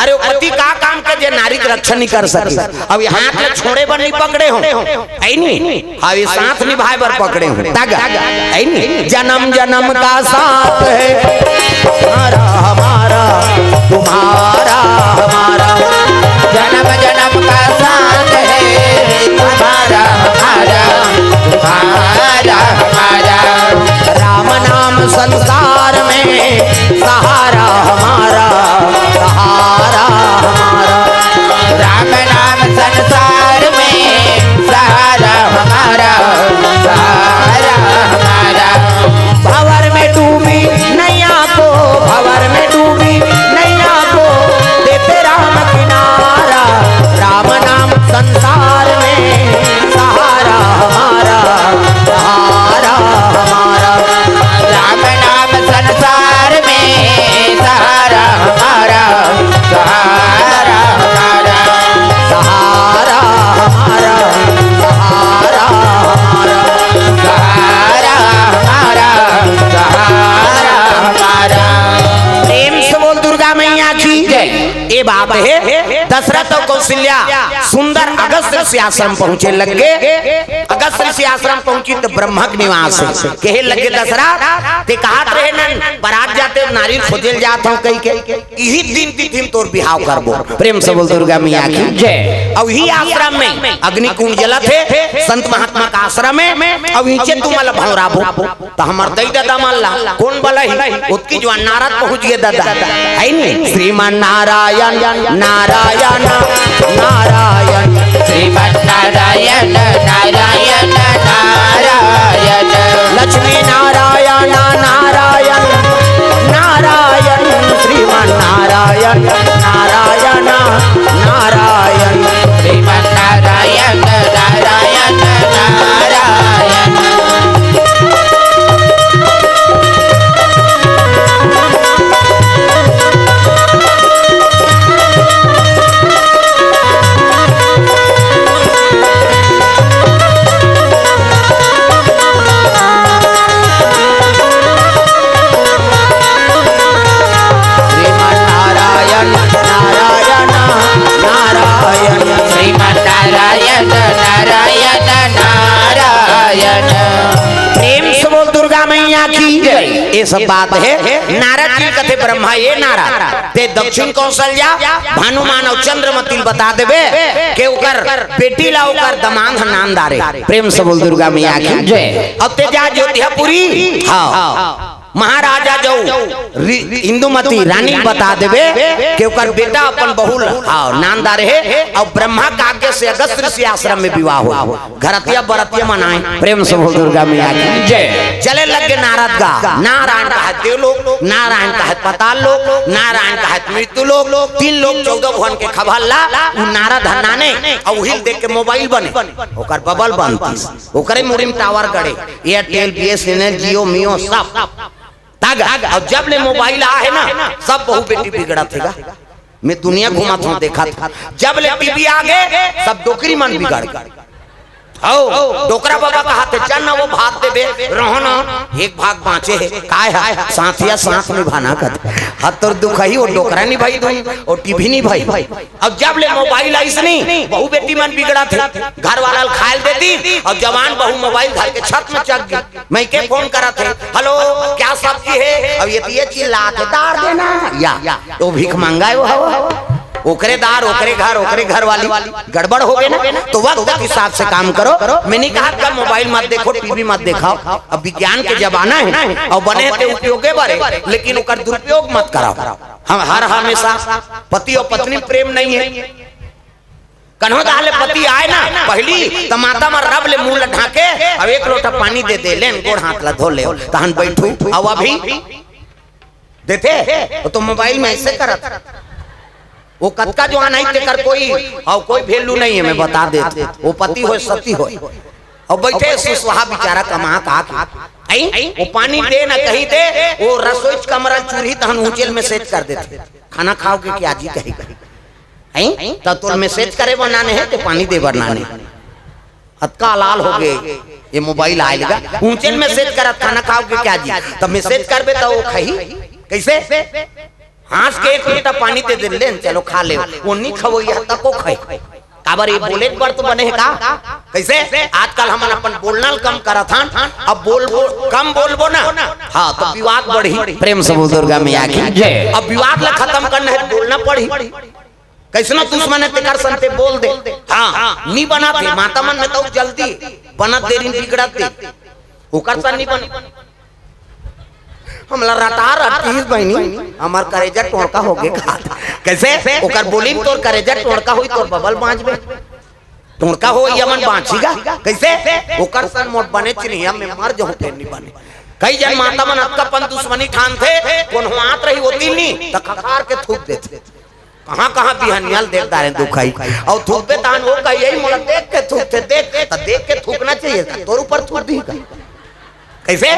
अरे वो पति का काम के जे नारी की रक्षा नहीं कर सकी अब ये हाथ ला छोड़े पर नहीं पकड़े हो ऐ नहीं अब ये साथ निभाए पर पकड़े हो तग ऐ नहीं जन्म जन्म का साथ है हमारा हमारा तुम्हारा हमारा जन्म जन्म का साथ है हमारा हमारा तुम्हारा हमारा राम नाम संसार में सहारा हमारा सहारा हमारा राम नाम संसार में सहारा हमारा सहारा हमारा भंवर में डूबी नैया को भंवर में डूबी नैया को देते राम किनारा राम नाम संसार में सहारा हमारा सहारा हमारा राम नाम संसार में सहारा हमारा सहारा हमारा सहारा हमारा सहारा हमारा सहारा हमारा सहारा हमारा प्रेम से बोल दुर्गा मैया की ये बात है दशरथ और कौशल्या सुंदर अगस्त ऋषि आश्रम पहुंचे लगे अगस्त ऋषि आश्रम पहुंची तो ब्रह्मक निवास कहे लगे दशरथ ते कहत रहे नन बारात जाते नारी खोजल जात हूं कई के यही दिन तिथि तोर बिहाव करबो प्रेम से बोल दुर्गा मैया की जय अब ही आश्रम में अग्नि कुंड जलत है संत महात्मा का आश्रम में अब नीचे तुम मल भौराबो तो हमर दई दादा मल्ला कौन बलही उत्की जवान नारद पहुंच गए दादा है नहीं श्रीमान नारायण नारायण नारायण श्रीमन नारायण नारायण नारायण लक्ष्मी नारायण नारायण नारायण श्रीमान नारायण नारायण नारायण श्रीमन नारायण नारायण नारायण ये सब बात है। नारद जी कथे ब्रह्मा ये नारद ते दक्षिण कौशल्या भानुमान और चंद्रमती बता देबे के ओकर बेटी ला ओकर दमाद नामदारे। प्रेम से बोल दुर्गा मैया की जय। अब ते जा अयोध्यापुरी हाँ महाराजा जो इंदुमती रानी बता देबे कि ओकर बेटा अपन बहुल नामदार है और ब्रह्मा का आज्ञा से अगस्त ऋषि आश्रम में विवाह हो घरतिया बरतिया मनाए। प्रेम से बोल दुर्गा मैया की जय। चले लगे नारद गा नारायण का है देवलोक, नारायण का है पाताल लोक, नारायण का है मृत्यु लोक, 3 लोग 14 भुवन के खबरला नारद हन्नाने और उहिल देख के मोबाइल बने ओकर बबल बनती ओकरे मुड़ी में टावर गड़े एयरटेल बीएसएनएल जियो मियो सब और जब ले मोबाइल आ है ना सब बहु बेटी बिगड़ा थेगा। मैं दुनिया घुमा था देखा था जब ले टीवी आ गए सब डोकरी मन बिगड़ हो डोकरा बाबा का हाथ चल ना वो भाग देबे रहो ना एक भाग बाँचे है काय है साथिया साथ निभाना कर हाथ तो दुख ही वो डोकरा नहीं भाई दूं और टीवी नहीं भाई। अब जब ले मोबाइल आई नहीं बहु बेटी मन बिगड़ा थे घर वाला खायल देती और जवान बहु मोबाइल घर के छत में चक गई। मैं के फोन करा थे हेलो क्या सब्जी है अब ये चिल्ला के दार देना या तो भीख मांगा वो ओकरे दार ओकरे घर वाली गड़बड़ हो गए ना तो वक्त के हिसाब से काम करो। मैंने कहा कल मोबाइल मत देखो टीवी मत दिखाओ अब विज्ञान के जमाना है और बने थे उपयोगे बारे लेकिन ओकर दुरुपयोग मत कराओ। हम हर हमेशा पति और पत्नी प्रेम नहीं है कन्हो दाले पति आए ना पहली तो माता में रब ले मुंह ढाके अब 1 लोटा पानी दे दे लेन गोड़ हाथ ला धो ले तहन बैठू अब अभी देते तो मोबाइल में ऐसे करत वो कतका जो आना तेकर कोई वैल्यू नहीं है। मैं बता देते वो पति हो सती हो और बैठे सुसुहा बेचारा कमा का वो पानी दे ना कहीं दे वो रसोई कमरा चूल्ही तहन ऊंचेल में सेट कर देते खाना खाओगे क्या जी कहीं तो तुल मैसेज करे बनाने है तो पानी दे बनाने हत्का लाल हो गए ये मोबाइल आएगा ऊंचेल मैसेज करत खाना खाओगे क्या जी तब मैसेज करबे तो वो खही कैसे हाथ के 1 लोटा पानी दे दे लेन चलो खा ले वो नहीं खवो तक को खाई काबर ये बोले पर तो बने का कैसे आजकल हम अपन बोलना कम करा था अब कम बोलबो ना हाँ तो विवाद बढ़ी। प्रेम से बोल दुर्गा मैया की जय। अब विवाद ला खत्म करना है बोलना पड़ी कैसे ना दुश्मन ते कर संते बोल दे हाँ नहीं बनाते माता मन में तो जल्दी बनत देरी बिगड़ते ओकर सा नहीं बन हमला रटार 38 बहनी हमार करेजा टोड़का हो गए कैसे ओकर बोली तोर करेजा टोड़का होई तोर बबल बांचबे टोड़का हो यमन बांचीगा कैसे ओकर सन मोट बने चिनिया में मर जो होते नहीं बने कई जन माता मन अक्कापन दुश्मनी ठान थे कोन हाथ रही होती नहीं त खखार के थूक देते कहां बिहनियल देखता है दुखाई और थूकबे तान हो का यही मोला देख के थूकते देख के थूकना चाहिए तोर ऊपर थूक दी कैसे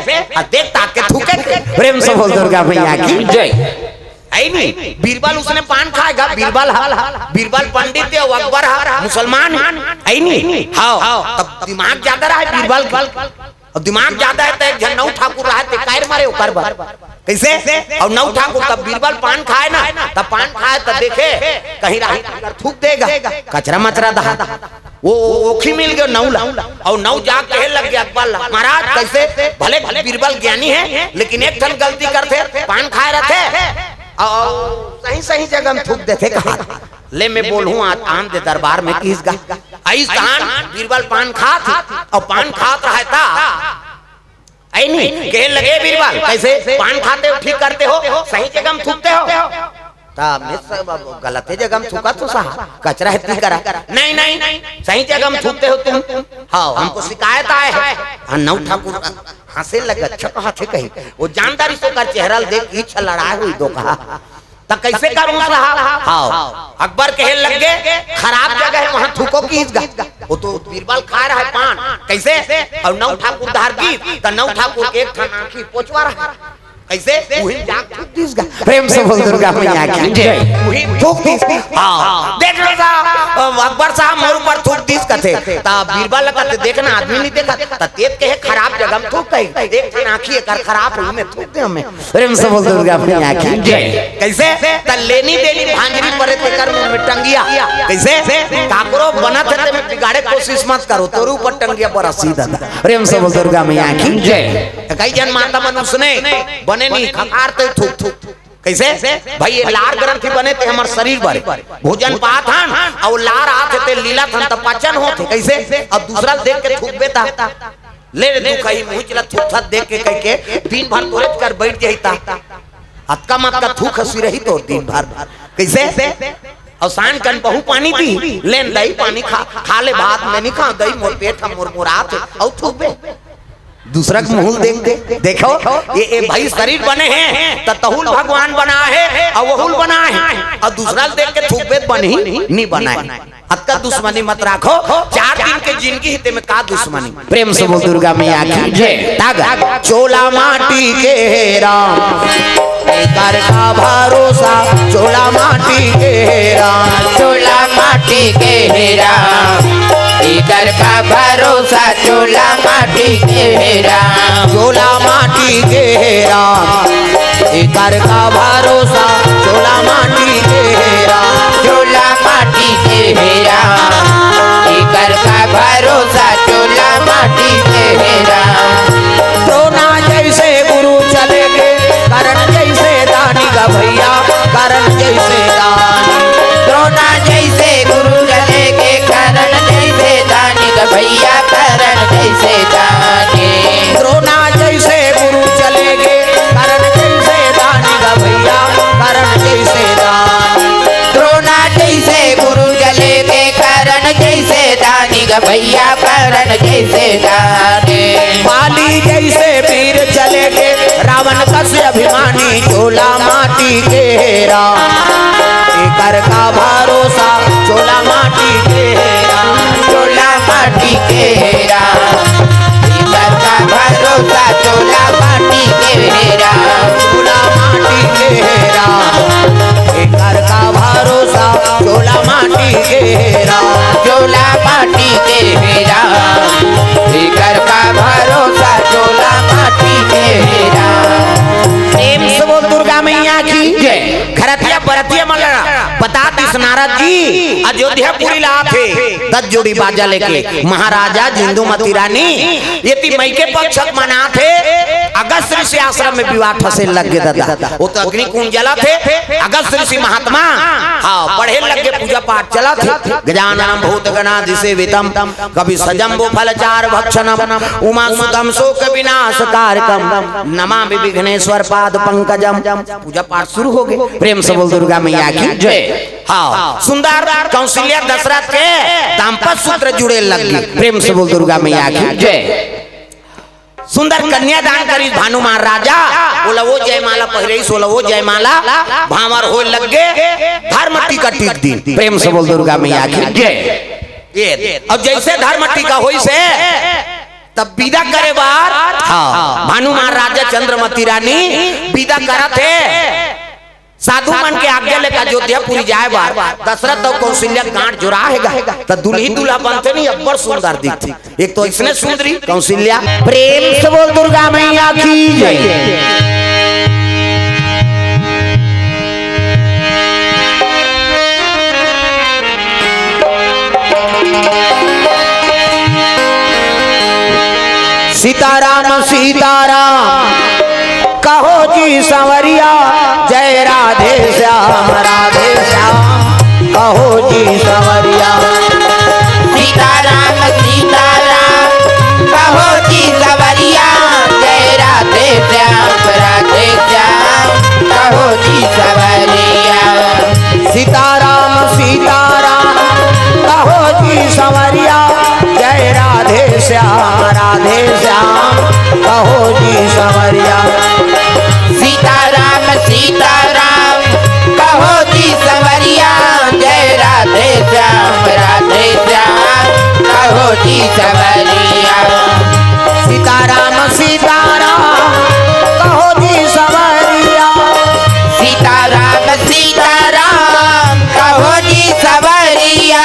देख ताक के थूके। प्रेम से बोल दुर्गा मैया की जय। आई नहीं बीरबल उसने पान खाएगा बीरबल पंडित है अकबर मुसलमान आई नहीं हाँ तब दिमाग ज्यादा रहा है बीरबल और दिमाग ज्यादा है तो एक जन नौ ठाकुर रहा है कायर मारे ओकर कैसे और नौ ठाकुर तब बीरबल पान खाए ना तब पान खाए तब देखे कहीं रहा थूक देगा कचरा मचरा दहा वो ओखी मिल गया नौला और नौ जाग कहे लग गया अकबर महाराज कैसे भले भले बीरबल ज्ञानी है लेकिन एक ठन गलती करते पान खाए रहते और सही जगह में थूक देते कहा ले मैं बोलूं आज आम दे दरबार में किस गा आई स्थान बीरबल पान खात और पान खात रहता आई नहीं कहे लगे बीरबल कैसे पान खाते हो ठीक करते हो सही जगह में थूकते हो गलत जगह में थूका तो सहा कचरा है करा नहीं सही जगह में थूकते हो तुम हाँ हमको शिकायत आए है नौ ठाकुर हंसे लगे अच्छा कहा थे कही वो जानदारी से कर चेहरा देख इच्छा लड़ाई हुई दो कहा तब कैसे करूँ रहा हाँ अकबर कहे लग गए खराब जगह है वहाँ थूको की वो तो बीरबल खा रहा है पान कैसे और नौ ठाकुर धार गीत तो नौ ठाकुर के एक ठन आंखी पोचवा रहा कैसे प्रेम से बोल दुर्गा मैया की जय थूक दी हां देख लो साहब अकबर साहब मोर ऊपर थूक दीस कथे ता बीरबल कहते देखना आदमी नहीं देखा ता तेज के खराब जगह में थूक कही देख आंखी कर खराब हुई में थूक दे हमें प्रेम से बोल दुर्गा अपनी आंखें कैसे ता लेनी देनी भांजरी परे ते कर मुंह में टंगिया कैसे काकरो बनत है में बिगाड़े कोशिश मत करो तोर ऊपर टंगिया पर सीधा प्रेम से बोल दुर्गा में आंखें जय कई जन माता मनुष्य ने बने नहीं खकारते थूक थूक कैसे भाई ये लार ग्रंथि बने थे हमार शरीर भरे भोजन पात हन और लार आते ते लीला थन त पाचन होते कैसे अब दूसरा देख के थूक बेता ले तू कहीं मुंह चला थूक थत देख के कह के दिन भर तोरे कर बैठ जाईता हतका मत का थूक हसी रही तो दिन भर कैसे और सान कन बहु पानी दी लेन दही पानी खा ले भात में नहीं खा दही मोर पेट हम मोर मुरात और थूक बे दूसरा का मुंह देख दे देखो ये भाई शरीर बने हैं तो तहुल भगवान बना है और वहुल बना है और दूसरा देख के थूक बेत बनी नहीं बनाए अतका दुश्मनी मत राखो 4 दिन के जिंदगी हिते में का दुश्मनी प्रेम से बोल दुर्गा मैया की जय तागा चोला माटी के राम कर का भरोसा चोला माटी के राम चोला माटी के राम इधर का भरोसा चोला माटी के राम चोला माटी के राम इधर का भरोसा चोला माटी के राम चोला माटी के राम इधर का भरोसा चोला माटी के राम द्रोणा जैसे गुरु चले गए करण जैसे दानी का भैया करण जैसे दानी द्रोणा जैसे गुरु चले गए करण जैसे दानी का भैया करण जैसे दानी द्रोणा जैसे गुरु चले गए करण जैसे दानी का भैया करण जैसे दानी द्रोणा जैसे गुरु चले गए करण जैसे दानी का भैया करण जैसे दानी बाली जैसे वीर चले गए रावण कस अभिमानी चोला माटी के राम कर का भरोसा चोला माटी के राम चोला माटी के राम इधर का भरोसा चोला माटी के राम चोला माटी के राम कर का भरोसा चोला माटी के राम चोला माटी के राम इधर का भरोसा चोला माटी के राम प्रेम से बोल दुर्गा मैया की जय खरतिया बरतिया मलरा बता दिस नारद जी अयोध्यापुरी लाथे 10 जोड़ी बाजा लेके महाराजा जिंदुमती रानी ये मई के पक्षक मना थे अगस्त ऋषि आश्रम में विवाह फसे लग गए दादा वो तो अग्नि कुंज जला थे अगस्त ऋषि महात्मा हाँ पढ़े लग गए पूजा पाठ चला थे गजाननम भूत गणाधि सेवितम कभी सजम्बो फलचार भक्षणम उमा सुतम शोक विनाश कारकम नमामि विघ्नेश्वर पाद पंकजम पूजा पाठ शुरू हो गए प्रेम से बोल दुर्गा मैया की जय हाँ सुंदर कौशल्या दशरथ के दाम्पत्य सूत्र जुड़े लग गए प्रेम से बोल दुर्गा मैया की जय सुंदर कन्यादान करी भानु महाराजा बोला वो जयमाला पहरे सोला वो जयमाला भावर हो लग गए धर्म टीका टीक दिन प्रेम से बोल दुर्गा मैया की जय ये अब जैसे धर्म टीका होई से तब विदा करे बार हाँ भानु महाराजा चंद्रमती रानी विदा करत है साधु मन के आज्ञा लेकर अयोध्यापुरी जाए बार दशरथ तो कौशल्या गांठ जोड़ा है तो दुल्ही दूल्हा बनते नहीं अब्बर सुंदर दिखती एक तो इसने सुंदरी कौशल्या प्रेम से बोल दुर्गा मैया की जय सीताराम सीताराम कहो जी संवरिया जय राधे श्याम कहो जी संवरिया सीताराम सीताराम कहो जी संवरिया जय राधे श्याम कहो जी संवरिया सीताराम सीताराम कहो जी संवरिया जय राधे श्याम कहो जी संवरिया सीताराम सीताराम कहो जी संवरिया जय राधे श्याम कहो जी संवरिया सीताराम सीताराम कहो जी संवरिया सीताराम सीताराम कहो जी संवरिया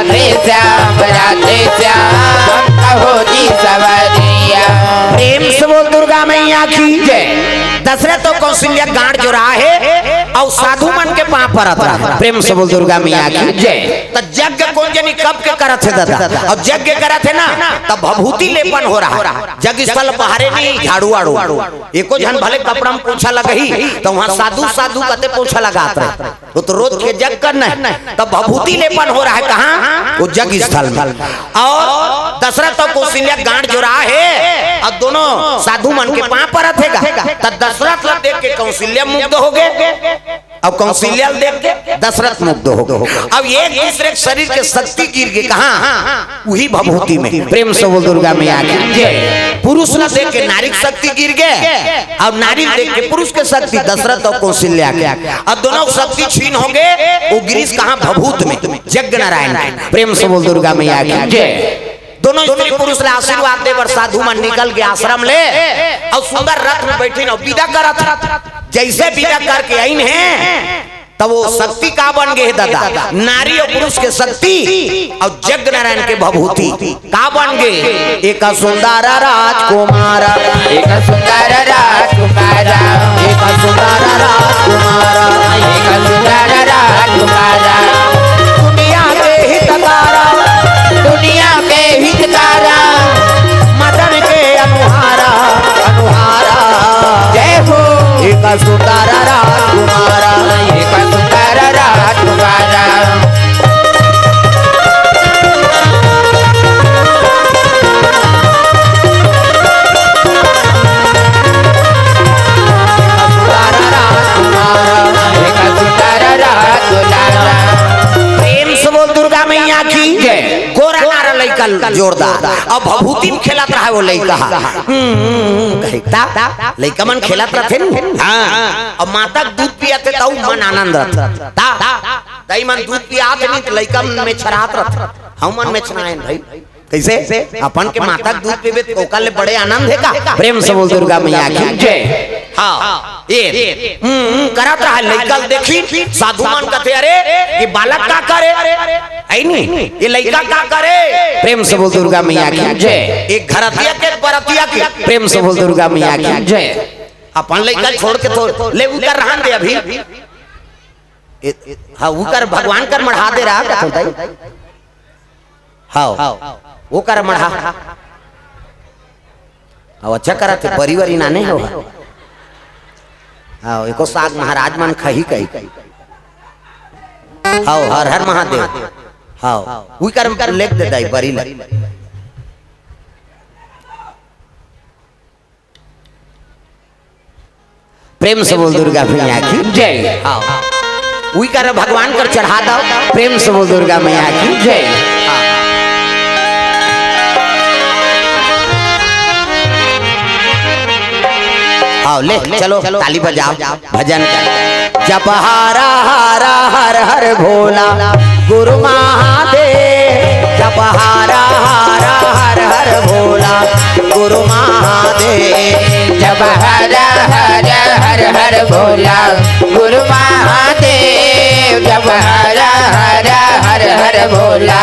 राधे श्याम कहो जी सवरिया। प्रेम से बोल दुर्गा मैया की जय। दशरथ तो कौशल्या गांठ जो रहा है और साधु मन के पांव परत रहा। प्रेम से बोल दुर्गा मैया की जय। तो यज्ञ कौन जनी कब के करत है दादा, और यज्ञ करत है ना तब भभूति लेपन हो रहा। यज्ञ स्थल बहारे नहीं झाड़ू आड़ू एको जन भले कपड़ा में पोछा लगही तो वहाँ साधु साधु कहते पोछा लगाते रहे। तो रोज के यज्ञ करना है तब भभूति लेपन हो रहा है कहाँ, वो यज्ञ स्थल में। और दशरथ और कौशल्या गांठ जो रहा है और दोनों साधु मन के पांव परत है। तब दशरथ देख के कौशल्या मुग्ध हो गए और कौशल्या देख के दशरथ मुग्ध हो गए। अब एक दूसरे के शरीर के शक्ति गिर गई कहाँ, वही भभूति में। प्रेम से बोल दुर्गा मैया की। पुरुष ने देख के नारी की शक्ति गिर गए और नारी देख के पुरुष के शक्ति दशरथ और कौशल्या के। अब दोनों शक्ति छीन हो गए, वो गिरीश कहाँ भभूत में यज्ञ नारायण। प्रेम से बोल दुर्गा मैया की। दोनों स्त्री पुरुष ने आशीर्वाद दे बर साधु मन निकल के आश्रम ले और सुंदर रथ में बैठे न विदा करत। जैसे विदा करके आइन है तब वो शक्ति का बन गए दादा, नारी और पुरुष के शक्ति और यज्ञ नारायण के भभूति का बन गए। एक सुंदर राजकुमार, एक सुंदर राजकुमार, एक सुंदर राजकुमार, एक सुंदर राजकुमार। दुनिया के हितकारा, दुनिया के हितकारा, मदन के अनुहारा अनुहारा। जय हो एक सुंदर राजकुमार, एक सुंदर राजकुमार। एक सुंदर राजकुमार। प्रेम से बोल दुर्गा मैया की जय। गोरा नारा लइका जोरदार और भभूति में खेलत रहा वो लइका। कहता लइका मन खेलत रहथे न, हां और माता दूध पियाते तो मन आनंद रहता ता दई मन दूध पियात नहीं तो लइका मन में छरात रहता। हम मन में छनाएन भाई कैसे अपन के माता दूध पीबे तो ओकर ले बड़े आनंद है का। प्रेम से बोल दुर्गा मैया की जय। हाँ ये करत रहा लइका देखी साधु मन कहते अरे ये बालक का करे है नहीं, ये लइका का करे। प्रेम से बोल दुर्गा मैया की जय। एक घरतिया के परतिया की। प्रेम से बोल दुर्गा मैया की जय। अपन लइका छोड़ के तो ले उकर रहन दे अभी। हाँ उकर भगवान कर मढ़ा दे रहा का होता। हाँ वो कर मढ़ा अब अच्छा करा थे परिवार नाने हो। हाँ एको साग महाराज मन खही कही। हाँ हर हर महादेव। हाँ वो कर लेख दे दाई बरी ले। प्रेम से बोल दुर्गा मैया की जय। हाँ वही कर भगवान कर चढ़ा दो। प्रेम से बोल दुर्गा मैया की जय। आओ ले चलो ताली बजाओ भजन कर। जप हारा हारा हर हर भोला गुरु महादेव। जप हारा हारा हर हर भोला गुरु महादेव। जप हरा हरा हर हर भोला गुरु महादेव। जप हरा हरा हर हर भोला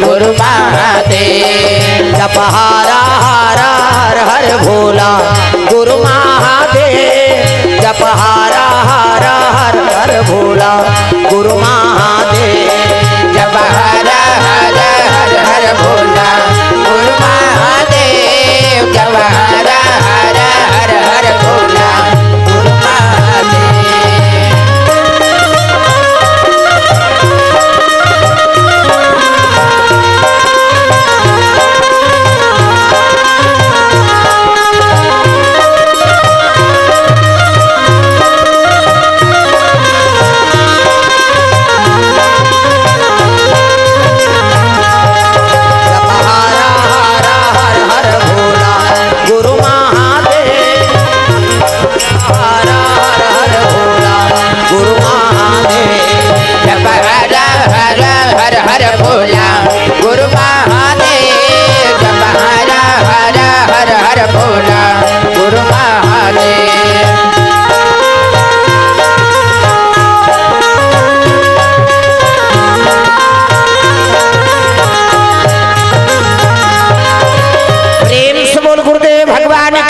गुरु महादेव। जप हारा हारा हर हर भोला गुरु महादेव। जप हारा हारा हर हर भोला गुरु महादेव। जप हरा हरा हर हर भोला गुरु महादेव। जप हरा हरा हर हर भोला गुरु महादेव।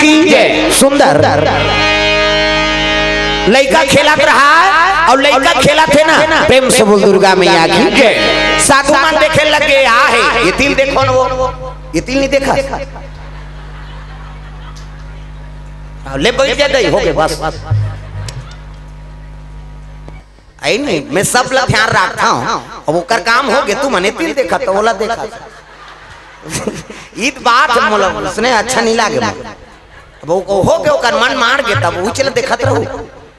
की सुंदर लड़का खेलत रहा और लड़का खेला थे ना प्रेम से बोल दुर्गा मैया की साधु मान देखे लगे आ है ये तिल देखो ना वो ये तिल नहीं देखा ले बैठ जाते हो गए बस आई नहीं मैं सब ला ध्यान रखता हूँ अब वो कर काम हो गया तू मने तिल देखा तो बोला देखा ईद बात मतलब उसने अच्छा नहीं लागे अब वो हो गया कर मन मार गया तब वो चल देखत रहू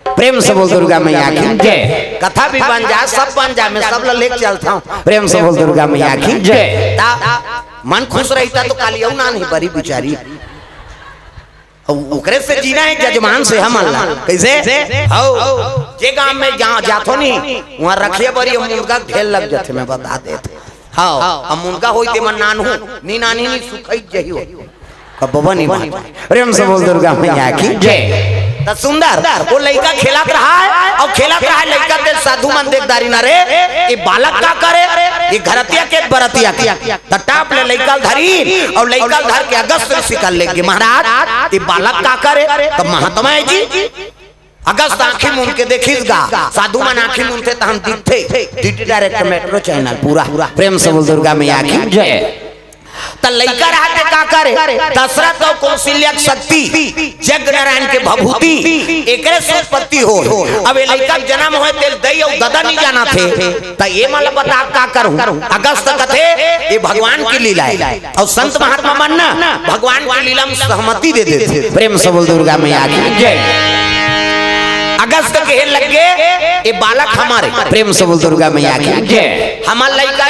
प्रेम से बोल दुर्गा मैया की जय कथा भी बन जाए सब बन जाए मैं सब लेके चलता हूँ प्रेम से बोल दुर्गा मैया की जय मन खुश रहता तो कालिया ना नहीं बड़ी बिचारी ओकरे से जीना है जजमान से हम अल्लाह कैसे जे गांव में जहाँ जातो नहीं वहाँ रखिए बड़ी मुर्गा खेल लग जाते मैं बता देते हाँ हम मुर्गा होते मन नान हूँ नी नानी नी सुखाई जही हो बबा नहीं प्रेम से बोल दुर्गा मैया की जय तो सुंदर वो लड़का खेलत रहा है और खेलत रहा है लड़का के साधु मन देखदारी ना रे ये बालक का करे ये घरतिया के बरतिया तो टाप ले लड़का धरी और लड़का धर के अगस्त शिकल लेके महाराज ये बालक का करे तो महात्मा है जी अगस्त आंखी मुन के देखिएगा साधु मन आंखी मुन थे तो हम दिखते डीडी डायरेक्ट मेट्रो चैनल पूरा प्रेम से बोल दुर्गा मैया की जय तो लड़का रहते का करे दशरथ और कौशल्या शक्ति जग नारायण के भभूति एकरे से उत्पत्ति हो अब ये लड़का जन्म होए तेल दई और गदा नहीं जाना थे तो ये मतलब बता का करूं अगस्त कथे ये भगवान की लीला है और संत महात्मा मानना भगवान की लीला में सहमति दे देते प्रेम से बोल दुर्गा मैया की जय अगस्त के लगे ये बालक हमारे प्रेम से बोल दुर्गा मैया की जय हमार लड़का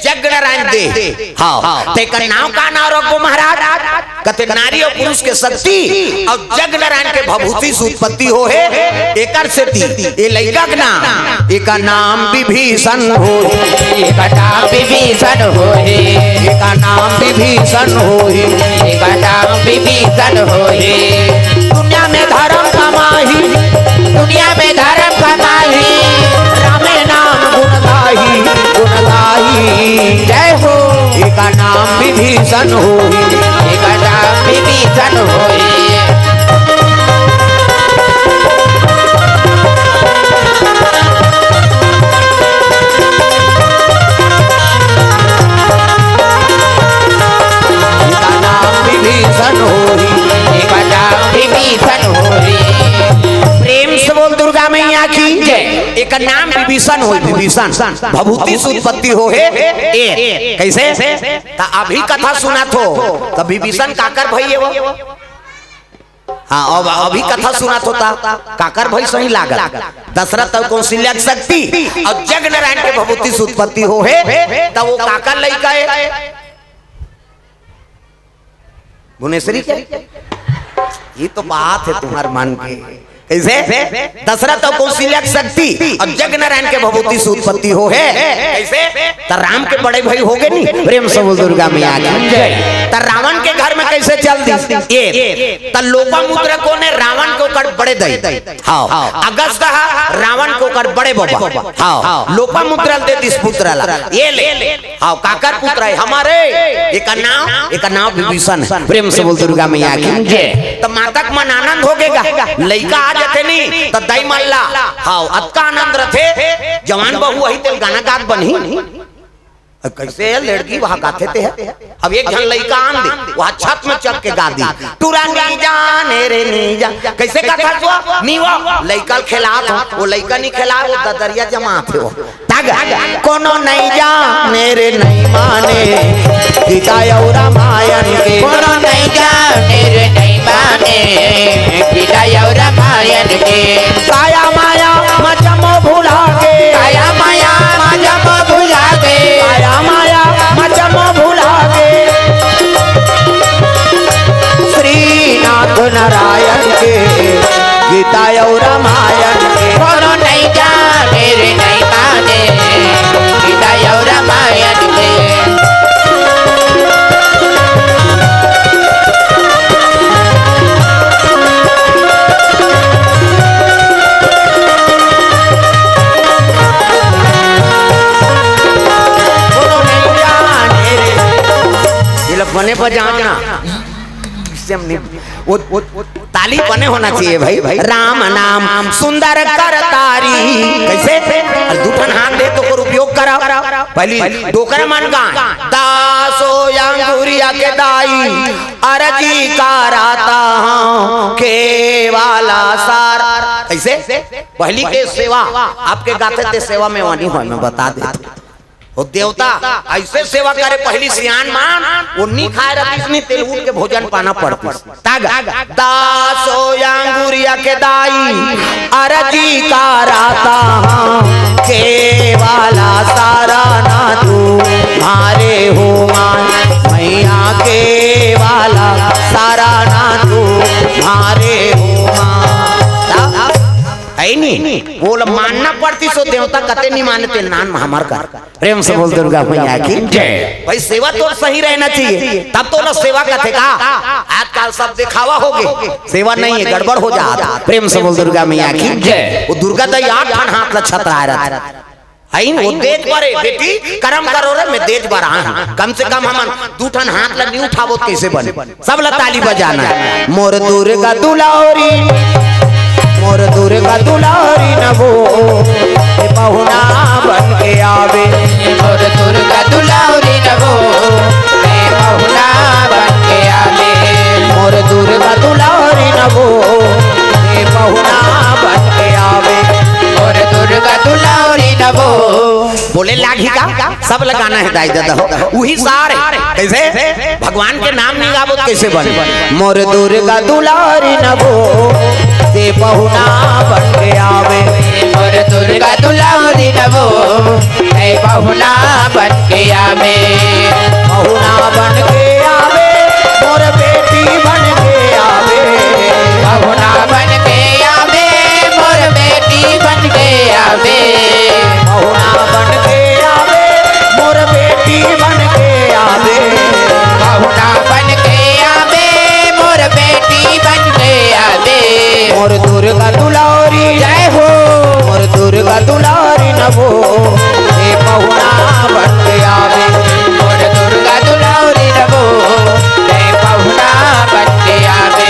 जग नारायण दे हाँ तेकर नाम का नाम रखो महाराज कते नारी और पुरुष के शक्ति और जग नारायण के भभूति से उत्पत्ति हो है एकर से ये लड़का का नाम एक नाम विभीषण हो एक नाम विभीषण हो एक नाम विभीषण हो एक नाम विभीषण हो दुनिया में धर्म कमाही दुनिया में धर्म कमाही रामे नाम गुण गाही जय हो एक नाम विभीषण हो एक नाम विभीषण हो विभीषण हो एक नाम विभीषण हो प्रेम से बोल दुर्गा मैया की जय एक नाम विभीषण हो विभीषण भभूति से उत्पत्ति हो है कैसे ता अभी कथा सुना तो विभीषण काकर भई वो हाँ अब अभी कथा सुना था काकर भाई सही लागल दशरथ और कौशल्या शक्ति और जग नारायण के भभूति से उत्पत्ति हो है तब वो काकर लड़का है भुवनेश्वरी क्या ये तो बात है तुम्हारे मन के कैसे दशरथ और कौशल्या शक्ति और जग नारायण के भभूति से उत्पत्ति हो है कैसे तो राम के बड़े भाई हो गए नहीं प्रेम से बोल दुर्गा मैया की जय तो रावण के घर में कैसे चल दी ये तो लोपामुद्रा को ने रावण को कर बड़े दई हाँ अगस्त रावण को कर बड़े बाबा हाँ लोपामुद्रा दे दिस पुत्र ये ले हाँ काकर पुत्र है हमारे एक नाम विभीषण प्रेम से बोल दुर्गा मैया की जय तो माता का मन आनंद हो गएगा लड़का आ जाते नहीं तो दई मल्ला हाँ अतका आनंद रथे जवान बहू वही तेल गाना गात बनी कैसे लड़की वहां गाते थे अब एक जन लड़का आन दे वहां छत में चढ़ के गा दी टूरा नी जाने रे नी जा कैसे गाता तो नीवा लड़का खिलात वो लड़का नहीं खिला वो ददरिया जमा थे वो तग कोनो नहीं जाने रे नहीं माने गीता और रामायण के कोनो नहीं जाने रे नहीं माने गीता और रामायण के काया माया मजमो भुला के काया माया मजमो भुला के काया माया मजमो भुला के श्रीनाथ नारायण के गीता और रामायण के कोनो नहीं जाने रे नहीं माने गीता और रामायण के बने पर जाना इससे हम नहीं ताली बने होना चाहिए भाई। राम नाम सुंदर कर तारी, कैसे दूठन हाथ दे तो कर उपयोग करा। पहली डोकर मन का दासो अंगूरिया के दाई अरजी कराता हूं के वाला सार, कैसे पहली के सेवा आपके गाते थे सेवा में वानी हो, मैं बता देता वो देवता ऐसे सेवा करे। पहली सियान मान वो नहीं खाए रहती, तेलुगु के भोजन पाना पड़ती। दासो अंगूरिया के दाई अरजी कराता के वाला सारा ना तू मारे हो मान मैया के वाला सारा ना तू मारे हो मान। नहीं बोल मानना पड़ती सो देवता कते नहीं मानते नान हमार का। प्रेम से बोल दुर्गा मैया की जय। भाई सेवा तो सही रहना चाहिए, तब तो ना सेवा कथे का। आजकल सब दिखावा हो गए, सेवा नहीं है गड़बड़ हो जाता। प्रेम से बोल दुर्गा मैया की जय। वो दुर्गा दई 8 हाथ ला छतरा रहा है वो देज बारे बेटी कर्म करो रे, मैं देज बार कम से कम हम 2 ठन हाथ ला नहीं उठावो कैसे बने। सब ला ताली बजाना। मोर दुर्गा दुलारी मोर दुर्गा दुलारी नवो पहुना बन के आवे। मोर दुर्गा दुलारी नवो पहुना बन के आवे। मोर दुर्गा दुलारी नवो पहुना बन के आवे। मोर दुर्गा दुलारी नवो। बोले लाठी का सब लगाना है दाई दादा वही सारे कैसे भगवान के नाम नहीं गावो कैसे बने। मोर दुर्गा दुलारी नवो ते पहुना बन के आवे। मोर दुर्गा दुलारी नवो पहुना बन के आवे। पहुना बन के आवे मोर बेटी बन के आवे। पहुना बन के आवे मोर बेटी बन के आवे। पहुना बन के आवे मोर बेटी बन के आवे। पहुना बन के आवे मोर बेटी बन के आवे। मोर दुर्गा दुलारी जय हो। मोर दुर्गा दुलारी नवो हे पहुना बन के आवे। मोर दुर्गा दुलारी नवो पहुना बन के आवे।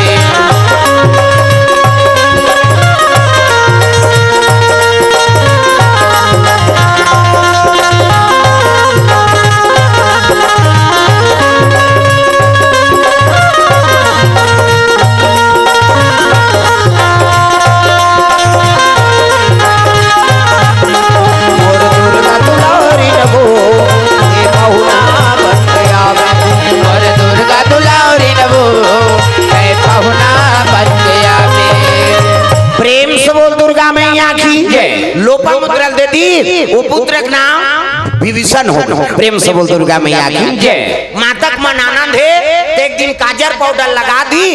वो पुत्र का नाम विभीषण हो। प्रेम से बोल दुर्गा मैया की जय। मातक मन आनंद है एक दिन काजर पाउडर लगा दी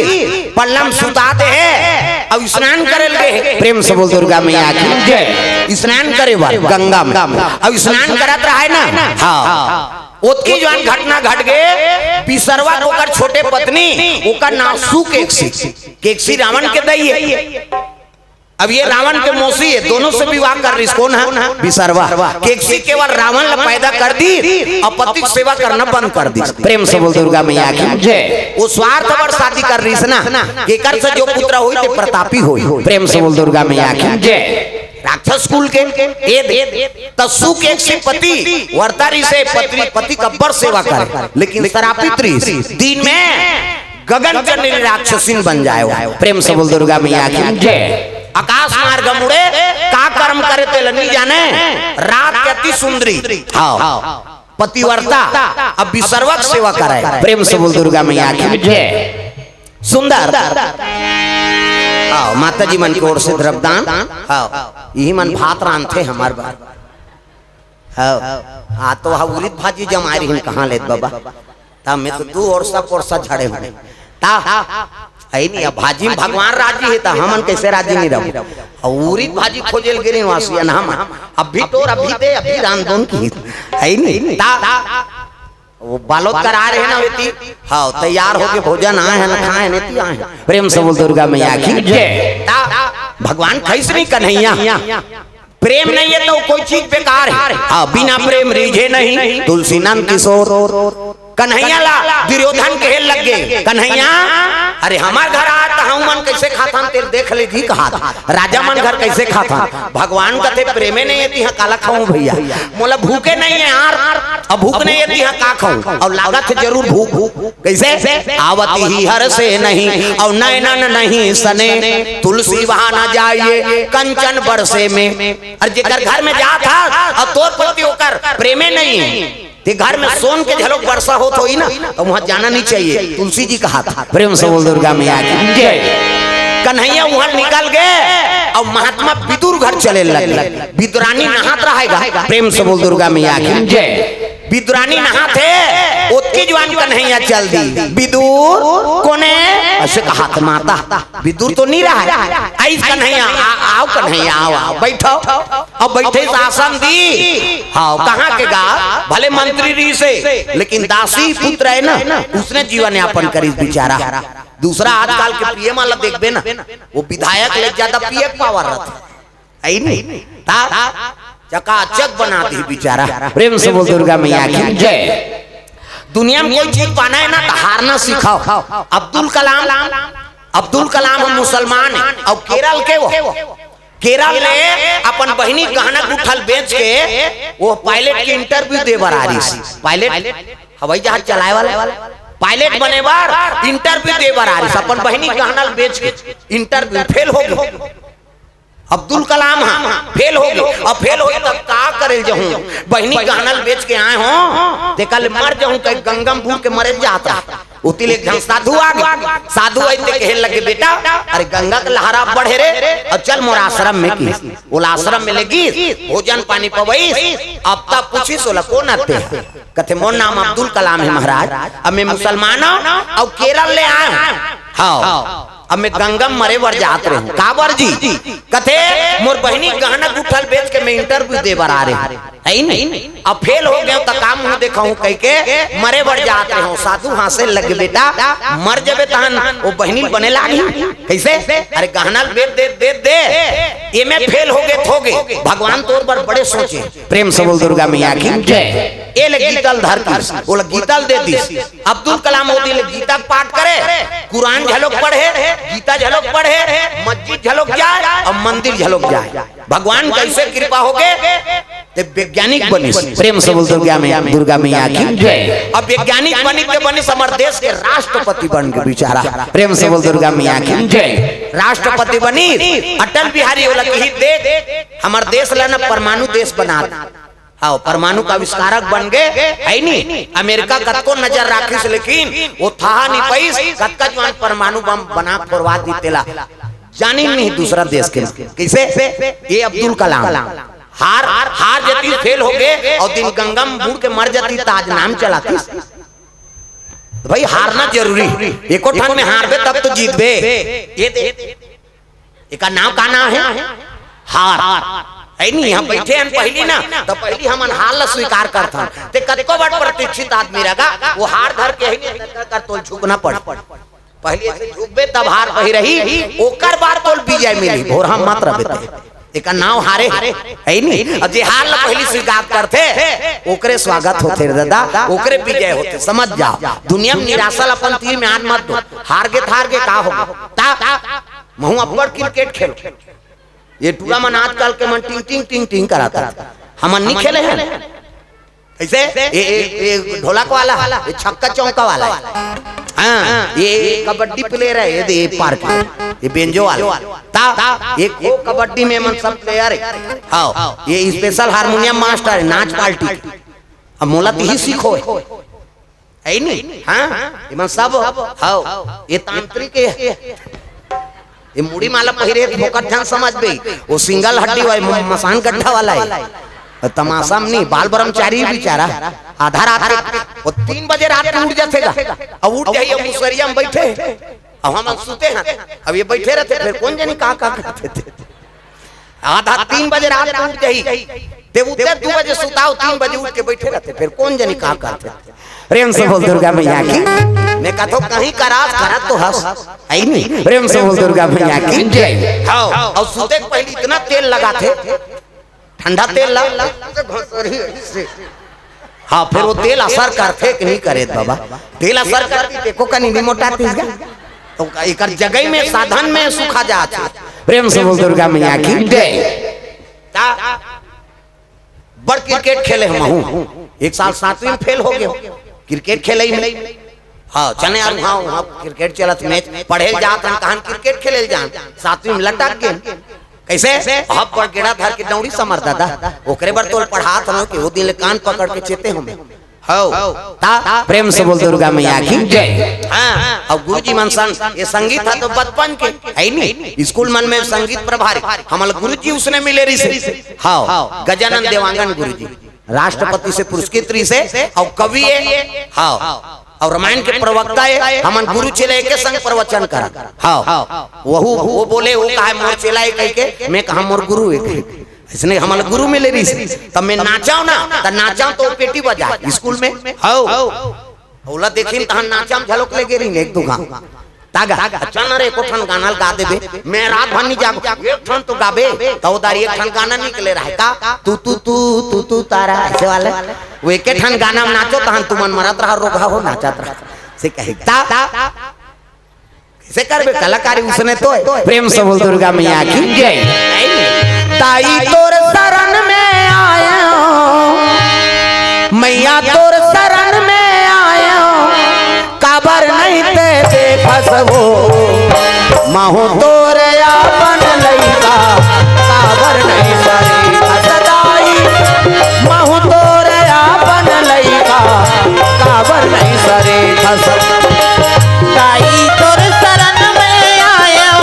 पल्लम सुता दे है अब स्नान करे लगे। प्रेम से बोल दुर्गा मैया की जय। स्नान करे बार गंगा में अब स्नान करत रहा है ना। हाँ ओतकी जवान घटना घट गए। पिसरवा ओकर छोटे पत्नी ओकर नाम केकसी रावण के दई है। अब ये रावण के मौसी है, दोनों से विवाह कर रही। कौन है? बिसरवा। केकसी केवल रावण ला पैदा कर दी और पति की सेवा करना बंद कर दी। प्रेम से बोल दुर्गा मैया की जय। वो स्वार्थ पर शादी कर रही है ना, केकर से जो पुत्र हुई थे प्रतापी हुई। प्रेम से बोल दुर्गा मैया की जय। राक्षस कुल के तस्सु के पति वर्तारी से पति कब्बर सेवा करे, लेकिन शरापित दिन में गगन चंडी राक्षसीन बन जाए। प्रेम से बोल दुर्गा मैया की जय। आकाश मार्ग मुड़े का कर्म करे ते नहीं जाने। रात के अति सुंदरी हाँ पतिवर्ता अब विसर्वक सेवा कराए। प्रेम से बोल दुर्गा मैया की जय। सुंदर हाँ माता जी मन की ओर से द्रव्यदान हाँ यही मन भात रांधते हमारे बार हाँ तो हाँ उरित भाजी जमारी हम कहाँ लेत बाबा ता मैं तो तू और सब झड़े हुए ता है नहीं। अब भाजी में भगवान राजी है ता हमन कैसे राजी नहीं रहो। उरित भाजी खोजेल गिरे वासी हम अभी तो अभी दे अभी रांधन की है नहीं। ता वो बालोद करा रहे ना वेती हाँ तैयार होके भोजन आए हैं ना खाए नहीं आए। प्रेम से बोल दुर्गा मैया की जय। भगवान कैसे नहीं कन्हैया प्रेम नहीं है तो कोई चीज बेकार है। हाँ बिना प्रेम रीझे नहीं। तुलसी नंद किशोर कन्हैया ला दुर्योधन के लग गए कन्हैया अरे हमार घर आ तो हम मन कैसे खाता तेरे देख ले जी कहा राजा मन घर कैसे खाता भगवान कथे प्रेमे नहीं यदि काला खाऊं भैया मोला भूखे नहीं है यार अब भूख नहीं यदि का खाऊं और लागत है जरूर भूख कैसे आवती ही हर से नहीं और नैनन नहीं सने तुलसी वहां ना जाइए कंचन बरसे में और जेकर घर में जा था अब तोर प्रति होकर प्रेमे नहीं है ते घर में सोन के झलक वर्षा होत होई ना तो वहां जाना नहीं चाहिए तुलसी जी कहा था प्रेम से बोल दुर्गा मैया की जय कन्हैया वहां निकल गए और महात्मा विदुर घर चले लगे विदुरानी नहात रहेगा प्रेम से बोल दुर्गा मैया की जय विदुरानी नहाते उसकी जवान कन्हैया चल दी विदुर कोने ऐसे कहा था माता विदुर तो नहीं रहा आई कन्हैया आओ कन्हैया आओ बैठो अब बैठे आसन दी हाँ कहाँ के गा भले मंत्री री से लेकिन दासी पुत्र है ना उसने जीवन यापन करी बेचारा दूसरा आजकल के पीएम वाला देखबे ना वो विधायक ले ज्यादा पीएम पावर रहता है नहीं चकाचक बना दी बेचारा प्रेम से बोल दुर्गा मैया की जय दुनिया में कोई चीज पाना है ना तो हारना सिखाओ अब्दुल कलाम हम मुसलमान है और केरल के वो केरल में अपन बहनी गहना गुठल बेच के वो पायलट के इंटरव्यू दे बर आ रही पायलट हवाई जहाज चलाए वाला पायलट बने बार इंटरव्यू दे बर आ रही अपन बहनी गहना बेच के इंटरव्यू फेल हो गए अब्दुल कलाम हाँ फेल हो गए अब फेल हो गए तब का करे जहूं बहनी गहनल बेच के आए हो ते कल मर जाऊं कहीं गंगम भूल के मरे जाता उतिल एक जन साधु आ गए साधु ऐसे कहे लगे बेटा अरे गंगा का लहरा बढ़े रे और चल मोर आश्रम में की वो आश्रम में लगी भोजन पानी पवई अब तब पूछी सोला कौन आते कथे मोर नाम अब्दुल कलाम है महाराज अब मैं मुसलमान हूं और केरल ले आया हूं हाँ अब मैं गंगम मरे वर जात रहे हूँ काबर जी कथे मोर बहनी गहना गुठल बेच के मैं इंटरव्यू दे बर आ रहे है नहीं अब फेल हो गए तो काम मुँह देखा हूँ कह के मरे वर जात रहे हूँ साधु हासे लगे बेटा मर जबे तहन वो बहनी बने लागी कैसे अरे गहना बेच दे दे दे ये में फेल हो गए भगवान तोर पर बड़े सोचे प्रेम से बोल दुर्गा मैया की जय ये ले गीतल धर की वो गीतल दे दी अब्दुल कलाम मोदी ले गीता पाठ करे कुरान झलक पढ़े गीता झलक पढ़े मस्जिद झलक जाए और मंदिर झलक जाए भगवान कैसे कृपा हो गए वैज्ञानिक बनी प्रेम से बोल दुर्गा मैया की जय अब वैज्ञानिक बनी के बनी समर देश के राष्ट्रपति बन के बेचारा प्रेम से बोल दुर्गा मैया की जय राष्ट्रपति बनी अटल बिहारी वाला कही देख हमार देश लेना परमाणु देश बना हाँ परमाणु का आविष्कारक बन गए है नहीं अमेरिका कतको नजर राखिस लेकिन वो था नहीं पैस कतका जवान परमाणु बम बना करवा दीतेला जानी नहीं दूसरा देश के कैसे ये अब्दुल कलाम हार जाती फेल हो गए और दिन गंगम बूढ़ के मर जाती ताज नाम चलाती भाई हारना जरूरी एको ठान में हारबे तब तो जीतबे ये का नाम का नाम है हार है नहीं हम बैठे हैं पहली ना तो पहली हम हार स्वीकार करता ते कतको बड़ प्रतीक्षित आदमी रहेगा वो हार धर के ही कर तोल झुकना पड़ पहले से झुकबे तब हार पही रही ओकर बार तोल विजय मिली भोर हम मात्र बेटे एक नाव हारे है नहीं अब जे हार ला पहली स्वीकार करते ओकरे स्वागत होते दादा ओकरे विजय होते समझ जाओ दुनिया में निराशा अपन तीर में हाथ मत दो हार के का होगा ता महू अब्बड़ क्रिकेट खेलो ये टूरा मन आजकल के मन टिंग टिंग कराता हम नहीं खेले हैं ऐसे ये ढोलक वाला ये छक्का चौका वाला हाँ ये कबड्डी प्लेयर है ये पार्क ये बेंजो वाला ता ये कबड्डी में मन सब प्लेयर है हाँ ये स्पेशल हारमोनियम मास्टर है नाच पार्टी अब मोला ही सीखो है नहीं हाँ ये मन सब हाँ ये तांत्रिक है ये मुड़ी माला पहिरे फोकट ध्यान समझ गई वो सिंगल हड्डी वाला मसान गड्ढा वाला है तमाशा में नहीं बाल ब्रह्मचारी बेचारा आधा रात वो 3 बजे रात में उठ जातेगा अब उठ जाइए मुसरिया में बैठे अब हम सोते हैं अब ये बैठे रहते फिर कौन जानी कहाँ करते थे आधा 3 बजे रात में उठ जाइए ते उठते 2 बजे सुताओ 3 बजे उठ के बैठे रहते फिर कौन जानी कहाँ करते प्रेम से बोल दुर्गा मैया की मैं कहता हूँ कहीं करा तो हंस आई नहीं प्रेम से बोल दुर्गा मैया की जय हाँ और सुते पहले इतना तेल लगाते ठंडा तेल हाँ फिर वो तेल असर करते कि नहीं करे बाबा, तेल असर करती देखो कहीं नहीं मोटाती तो एक जगह में साधन में सुखा जाते। प्रेम से बोल दुर्गा मैया की जय। बड़ क्रिकेट खेले हम हूँ, एक साल 7वीं में फेल हो गए क्रिकेट खेले ही। हाँ चने यार हाँ क्रिकेट चलत मैच पढ़े जात हम कहां क्रिकेट खेले जान 7वीं में लटक गए कैसे अब पर गेड़ा धर के दौड़ी समर दादा ओकरे बर तोल पढ़ात हम कि वो दिन कान पकड़ के चेते हमें हो ता प्रेम से बोल दुर्गा मैया की जय। हां अब गुरुजी मन सन ये संगीत था तो बचपन के है नहीं स्कूल मन में संगीत प्रभारी हमल गुरुजी उसने मिले रही से। हाँ गजानन देवांगन गुरुजी राष्ट्रपति से पुरस्कृत रही से और कवि है। हाँ और रामायण के प्रवक्ता है हमन गुरु चेला के संग प्रवचन कर। हाँ वो बोले वो कहा मोर चेला कह के मैं कहा मोर गुरु है इसने हमन गुरु मिले रही तब मैं नाचाऊ ना त नाचाऊ तो पेटी बजा स्कूल में। हां ओला देखिन तहन नाचाम झलक ले गेरी एक दुगा तागा अच्छा न रे कोठन गाना गा देबे मैं रात भर नहीं जाग एक ठन तो गाबे तो उधर एक ठन गाना निकले रहा का तू तू तू तू तू तारा ऐसे वाले वो एक ठन गाना में नाचो तहन तुमन मरत रहा रोगा हो नाचत रहा से कहे ता कैसे करबे कलाकारी उसने तो प्रेम से बोल दुर्गा मैया की जय। ताई तोर शरण में आया मैया तोर शरण में आया काबर नहीं ते देखसबो माहो तोर आपन लइका काबर नहीं सरी सदाई माहो तोर आपन लइका काबर नहीं सरी ताई तोर शरण में आयो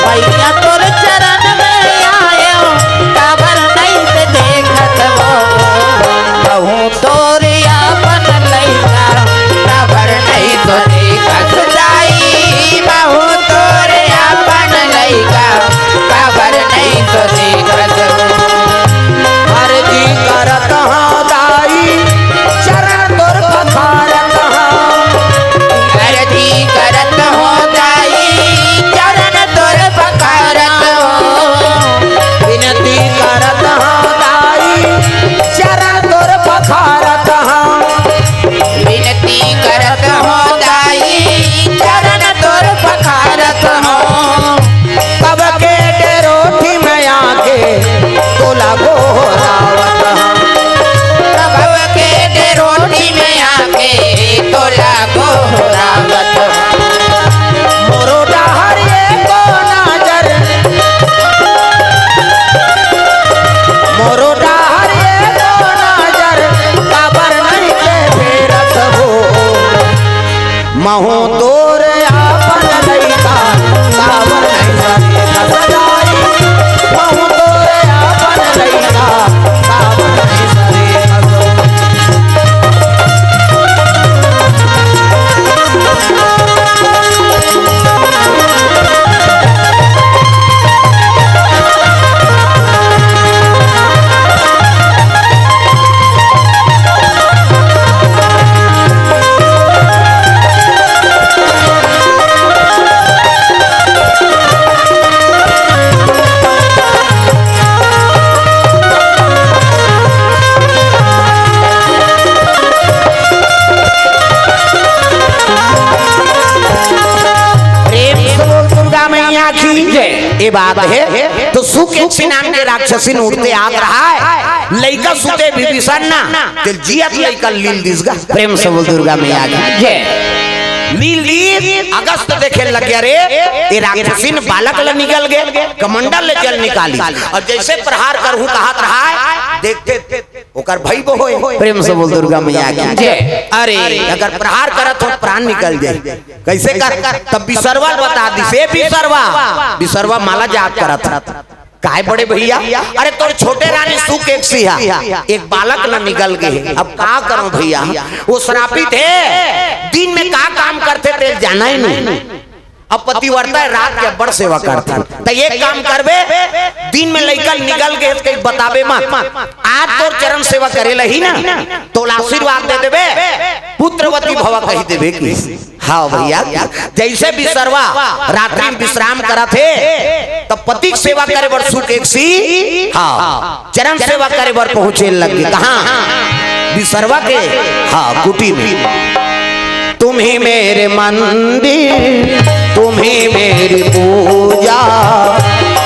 मैया तोर चरण में आयो काबर नहीं से देखत हो कहूँ तोर आपन लइका काबर नहीं तो देखत जाई बहु तोर आपन लइका काबर नहीं तो देखत हो अर्जी करत हाँ दाई चरण तोर पखारत अर्जी करत हो दाई चरण तोर पखारत हो विनती करत हाँ दाई चरण तोर पखारत विनती करत हो दाई चरण तोर पखारत हो कब के डेरोठी में आके तोला गोरावत कब के डेरोटी में आके तोला गोरावत मोरो डहर को नजर मोरो डहर को नजर काबर नहीं के फेरत हो महू तोर आपन लइका काबर नहीं सरी सदाई महू तोर आपन लइका काबर नहीं सरी ये बात है तो सुख एक नाम के राक्षसी उड़ते आ रहा है लइका सुते विभीषण ना तेल जियत लइका लील दिसगा प्रेम से बोल दुर्गा मैया की जय। लील अगस्त देखे लग गया रे ये राक्षसी बालक ल निकल गए कमंडल ले जल निकाली और जैसे प्रहार करहूं कहत रहा है देखते ओकर भई बो होए प्रेम से बोल दुर्गा मैया की जय। अरे अगर प्रहार करत हो प्राण निकल जाए कैसे कर तब बिसरवा बता दी से बिसरवा माला जाप करत काय बड़े भैया अरे तोर छोटे रानी सुख एक सिया एक बालक न निकल गए अब का करो भैया वो श्रापित है दिन में का काम करते थे जाना ही नहीं अब पतिवर्ता है रात के बड़ सेवा करता तो ये काम करबे दिन में लइका निकल गए कहीं बताबे मत आज तो चरण सेवा करेला ही ना तो आशीर्वाद दे देबे पुत्रवती भवा कही देबे की हाँ भैया जैसे बिसरवा रात्रि में विश्राम करा थे तब पति की सेवा करे बर सुख एक सी हाँ चरण सेवा करे बर पहुंचे लगे कहा विसर्वा के हाँ कुटी में। तुम ही मेरे मंदिर, तुम ही मेरी पूजा,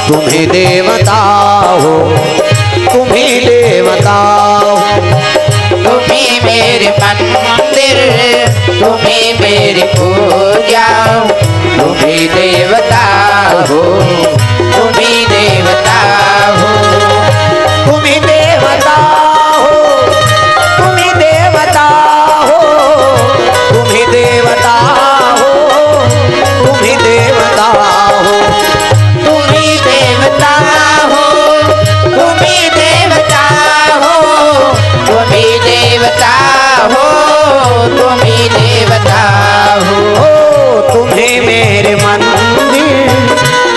तुम ही देवता हो, तुम ही देवता हो। तुम ही मेरे मंदिर, तुम ही मेरी पूजा, तुम ही देवता हो, तुम ही देवता हो। तुम ही देवता हो, तुम ही देवता हो, तुम ही देवता हो, तुम ही देवता हो। तुम ही देवता हो, तुम ही देवता हो, तुम ही देवता हो, तुम ही देवता हो। तुम ही मेरे मंदिर,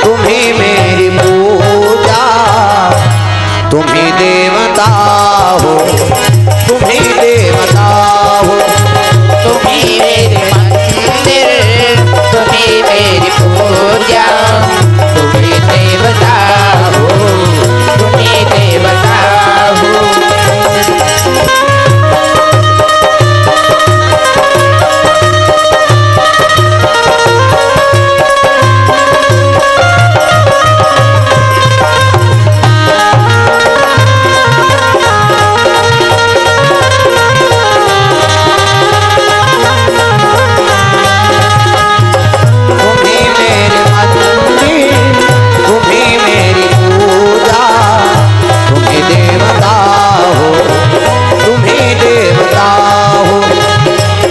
तुम ही मेरी पूजा, तुम ही देवता हो, तुम ही देवता हो। तुम ही मेरे मंदिर, तुम ही मेरी पूजा, तुम ही देवता हो, तुम ही देवता हो। तुम ही मेरे मंदिर, तुम ही मेरी पूजा, तुम ही देवता हो, तुम ही देवता हो।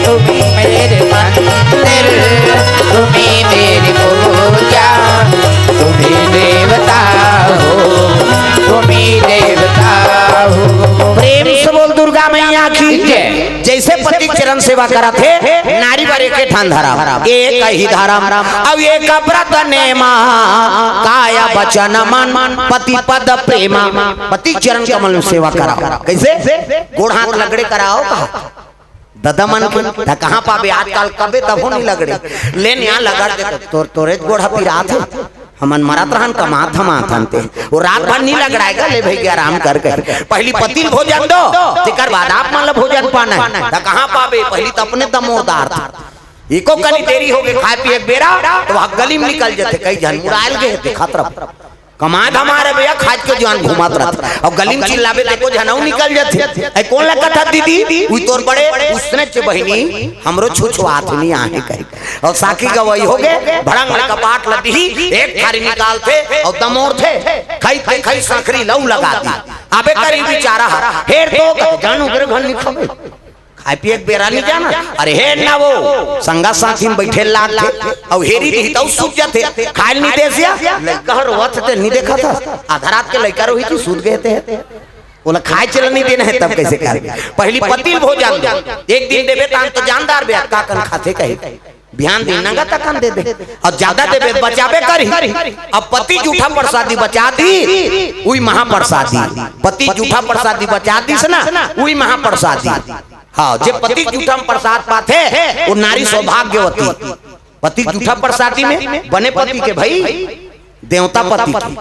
तुम ही मेरे मंदिर, तुम ही मेरी पूजा, तुम ही देवता हो, तुम ही देवता हो। प्रेम से बोल दुर्गा मैया की जय। जैसे पति चरण सेवा करा थे, नारी बारे के ठान धरा एक ही धारा। अब एक व्रत नेमा, काया वचन मन, पति पद प्रेमा। पति चरण कमल में सेवा करा कैसे? गोड़ हाथ लगड़े कराओ दादा मन के कहाँ पावे आजकल कबे तब नहीं लगड़े लेन यहाँ लगड़ दे तोरे गोड़ पिरा थे हमन मरत रहन कमात हम आथनते वो रात भर नहीं लगड़ाएगा ले भैया आराम कर पहली पति भोजन दो तेकर बाद आप मान भोजन पाना है कहाँ पावे पहली तो अपने दमोदार था एको कनी देरी हो गए खाए पिए बेरा तो वह गली में निकल जाते कई जन मुरायल गए थे खतरा कमाद हमारे भैया खाज के जान घुमात रहता और गली में चिल्लावे देखो जनऊ निकल जाते ऐ कौन लगा था दीदी उई तोर बड़े उसने च बहिनी हमरो छुछुआत नहीं आहे कही और साकी गवई हो गए भड़ंग कपाट लदी एक थारी निकालते और दमोर थे खई सांखरी लऊ लगा दी अबे करी बेचारा हेर तो जानू घर घर निकले खाए पिए बेरा नहीं जाना अरे हे ना वो संगा साथी में बैठे लाल थे और हेरी भी तो सूझ जाते खाए नहीं देसिया लड़का रोवत थे नहीं देखा था आधा रात के लड़का रोही थी सूझ गए थे बोला खाए चल नहीं देना है तब कैसे कर पहली पति भोजन एक दिन देवे तान तो जानदार बे का कन खाते कहे ध्यान देना का तकन दे दे और ज्यादा देवे बचावे करी अब पति जूठा प्रसादी बचा दी उई महाप्रसादी पति जूठा प्रसादी बचा दी ना उई महाप्रसादी हाँ जे पति जूठा प्रसाद पाते वो नारी सौभाग्यवती पति जूठा प्रसादी में बने पति के भाई देवता पति की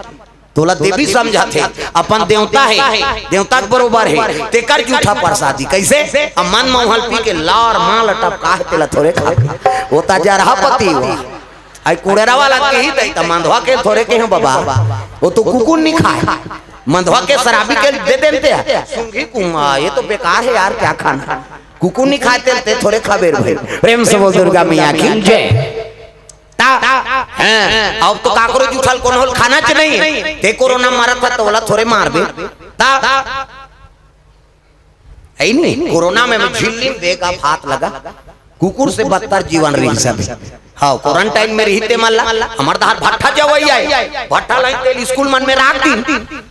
तोला देवी समझाते अपन देवता है देवता के बरोबर है तेकर जूठा प्रसादी कैसे अब मन मोहल पी के लार माल टपका है तेला थोड़े खा वो ताजा रहा पति हुआ आई कुड़ेरा वाला के ही दई त मंधवा के थोड़े के हैं बाबा वो तो कुकुर नहीं खाए मंधवा के शराबी के दे देते हैं सुंगी कुमा ये तो बेकार है यार क्या खाना कुकुर नहीं खाते थे थोड़े खाबेर भाई प्रेम से बोल दुर्गा मैया की जय अब तो काकरोच उठल कौन होल खाना च नहीं ते कोरोना मारा था तो बोला थोड़े मार दे है नहीं कोरोना में झिल्ली बेगा हाथ लगा कुकुर से बदतर जीवन रही सब हाँ क्वारंटाइन में रहते मल्ला हमार दार भट्ठा जवई आए भट्ठा लाइन तेल स्कूल मन में राख दी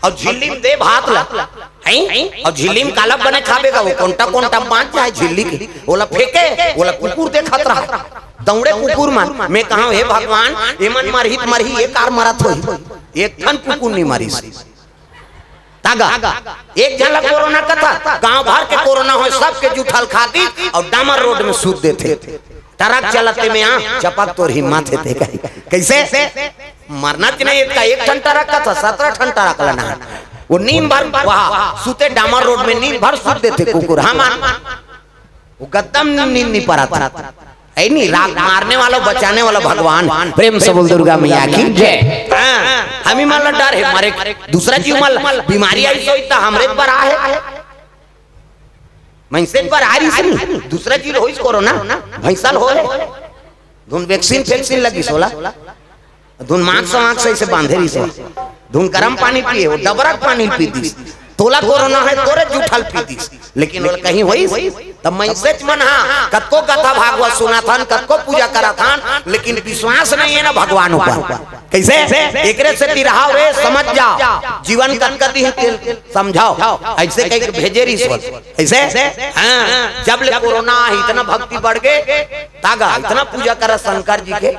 और झिल्ली में दे भात ला और झिल्ली में काला बने खाबेगा वो कोंटा बांध जाए झिल्ली की बोला फेंके बोला कुकुर देखत रहा दौड़े कुकुर मान मैं कहा हे भगवान एमन मरहित मरही एक कार मरत होई एक ठन कुकुर नहीं मरी तागा एक झलक कोरोना का था गांव भर के कोरोना हो सबके जूठल खाती और डामर रोड में सूत देते ट्रक चलाते में चपक तोर हिम्मत थे कैसे मरना नहीं का एक ठन ट्रक का था 17 ठन ट्रक लना वो नींद भर वहाँ सूते डामर रोड में नींद भर सूते थे कुकुर। हम वो गद्दम नींद नहीं पड़ा था। नहीं राग मारने वाला बचाने वाला भगवान। प्रेम से बोल दुर्गा मैया की जय। हम ही मान डर है मारे दूसरा जीव मान बीमारी आई सोचता हमरे पर आ है भैंसे पर आ रही से दूसरा चीज हो कोरोना भैंसल हो धुन वैक्सीन फैक्सीन लगी सोला धुन मास्क से बांधे रही सो धुन गर्म पानी पिए वो डबरक पानी पी दी तोला कोरोना है तोरे जूठल पी दी लेकिन वो कहीं होई तब मैसेज मन हाँ कतको कथा भागवत सुना था कतको पूजा करा था लेकिन विश्वास नहीं है ना भगवान ऊपर कैसे एकरे से तिरहाव रे समझ जाओ जीवन कनकती है समझाओ ऐसे कहीं भेजे रही सोच ऐसे हाँ जब ले कोरोना इतना भक्ति बढ़ गए तागा इतना पूजा करा शंकर जी के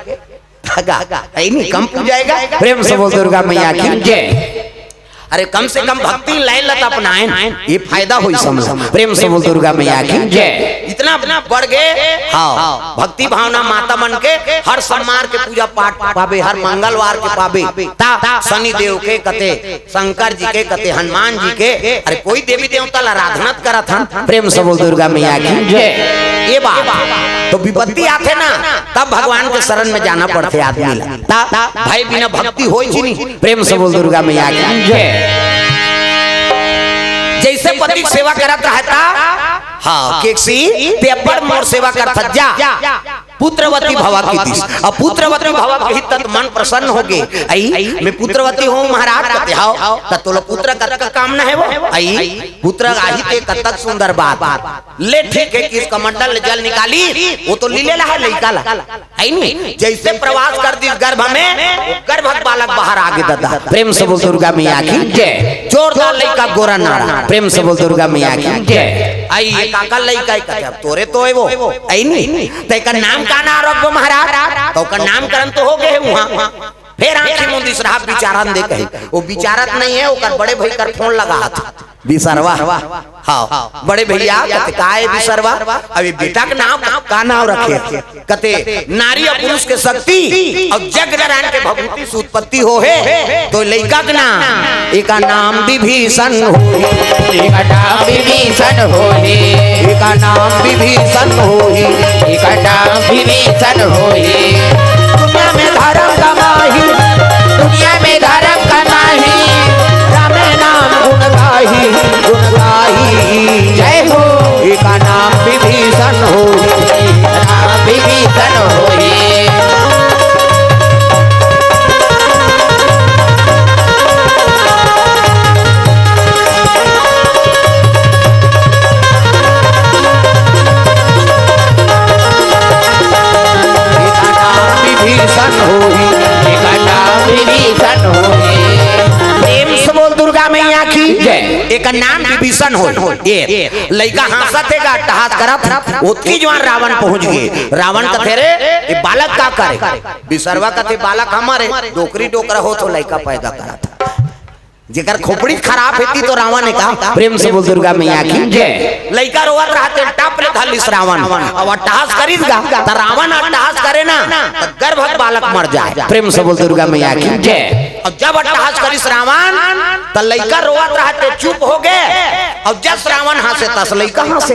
तागा नहीं कम पूजाएगा। प्रेम से बोल दुर्गा मैया की जय। अरे कम से कम भक्ति लाइन लता अपनाएं ये फायदा हुई समझ। प्रेम से बोल दुर्गा मैया की जय। इतना बढ़ गए हाँ भक्ति भावना माता मन के हर सोमवार के पूजा पाठ पावे हर मंगलवार के पावे ता शनि देव के कते शंकर जी के कते हनुमान जी के अरे कोई देवी देवता ला आराधना करा था। प्रेम से बोल दुर्गा मैया की जय। ये बात तो विपत्ति आते ना तब भगवान के शरण में जाना पड़ते आदमी ला भाई बिना भक्ति हो ही नहीं। प्रेम से बोल दुर्गा मैया की जय। जैसे पति सेवा करत रहता हाँ केक्सी पेपर मोर सेवा करता जा पुत्रवती भवा की दिस अब पुत्रवती भवा के तत् मन प्रसन्न हो गए आई मैं पुत्रवती हूँ महाराज कहते हाओ तत्तो पुत्र का कामना है वो आई पुत्र आही ते कतक सुंदर बात ले ठीक है कि इसका मंडल जल निकाली वो तो लीले ला है निकाला आई नहीं जैसे प्रवास कर दी गर्भ में गर्भक बालक बाहर आगे दादा। प्रेम से बोल दुर्गा मैया की जय। जोरदार लड़का गोरा नारा। प्रेम से बोल दुर्गा मैया की जय। आई काका लड़का कहते तोरे तो है वो आई नहीं तेका नाम का ना रखो महाराज तो का नामकरण तो हो गए वहाँ फिर आंखें मुंदी रहा विचारन दे कहे वो विचारत नहीं है वो बड़े भाई कर फोन लगा था बिसरवा हाँ बड़े भैया कहते का है बिसरवा अभी बेटा का नाम का नाम रखे कहते नारी और पुरुष के शक्ति और जग नारायण के भगवती से उत्पत्ति हो है तो लड़का का नाम एक नाम विभीषण हो एक नाम विभीषण हो एक नाम विभीषण हो एक नाम विभीषण हो दुनिया में धर्म कमाही दुनिया में धर्म कमाही राम नाम गुण गाही जय हो एक नाम विभीषण हो नाम विभीषण हो एक नाम विभीषण हो ये लड़का हंसतेगा टहास करत उसकी जवान रावण पहुंच गए रावण कथे रे ये बालक का करे बिसरवा कथे बालक हमारे डोकरी डोकरा हो तो लड़का पैदा करा था जेकर खोपड़ी खराब हेती तो रावण ने कहा। प्रेम से बोल दुर्गा मैया की जय। लड़का रोवत रहते टाप ले धलिस रावण अब अट्टहास करीगा तो रावण अट्टहास करे ना तो गर्भवत बालक मर जाए। प्रेम से बोल दुर्गा मैया की जय। और जब अट्टहास करिस रावण तो लड़का रोवत रहते चुप हो गए और जब रावण हंसे तस लड़का हंसे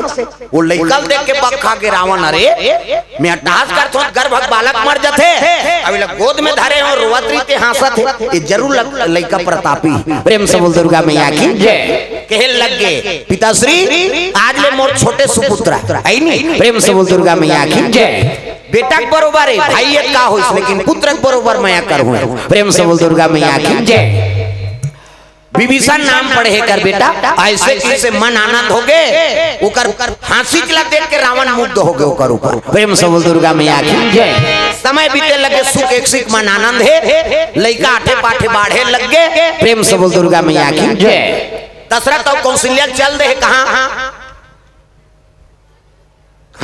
वो लड़का देख के बखा के रावण अरे मैं अट्टहास करत हूं गर्भवत बालक मर जाते अभी लग गोद में धरे हो रोवत रीते हंसत है ये जरूर लड़का प्रतापी। प्रेम से बोल दुर्गा मैया की जय। कहे लग गए पिताश्री आज ले मोर छोटे सुपुत्र आई नहीं। प्रेम से बोल दुर्गा मैया की जय। बेटा के बरोबर है भाई का हो लेकिन पुत्र के बरोबर मैं करूँ। प्रेम से बोल दुर्गा मैया की जय। विभीषण नाम पढ़े कर बेटा ऐसे किसे मन आनंद हो गए उकर फांसी चला देख के रावण मुग्ध हो गए उकर ऊपर। प्रेम से बोल दुर्गा मैया की जय। समय बीते लगे सुख एक सिख मन आनंद है लड़का आठे पाठे बाढ़े लग गए। प्रेम से बोल दुर्गा मैया की जय। दशरथ और कौशल्या चल दे कहाँ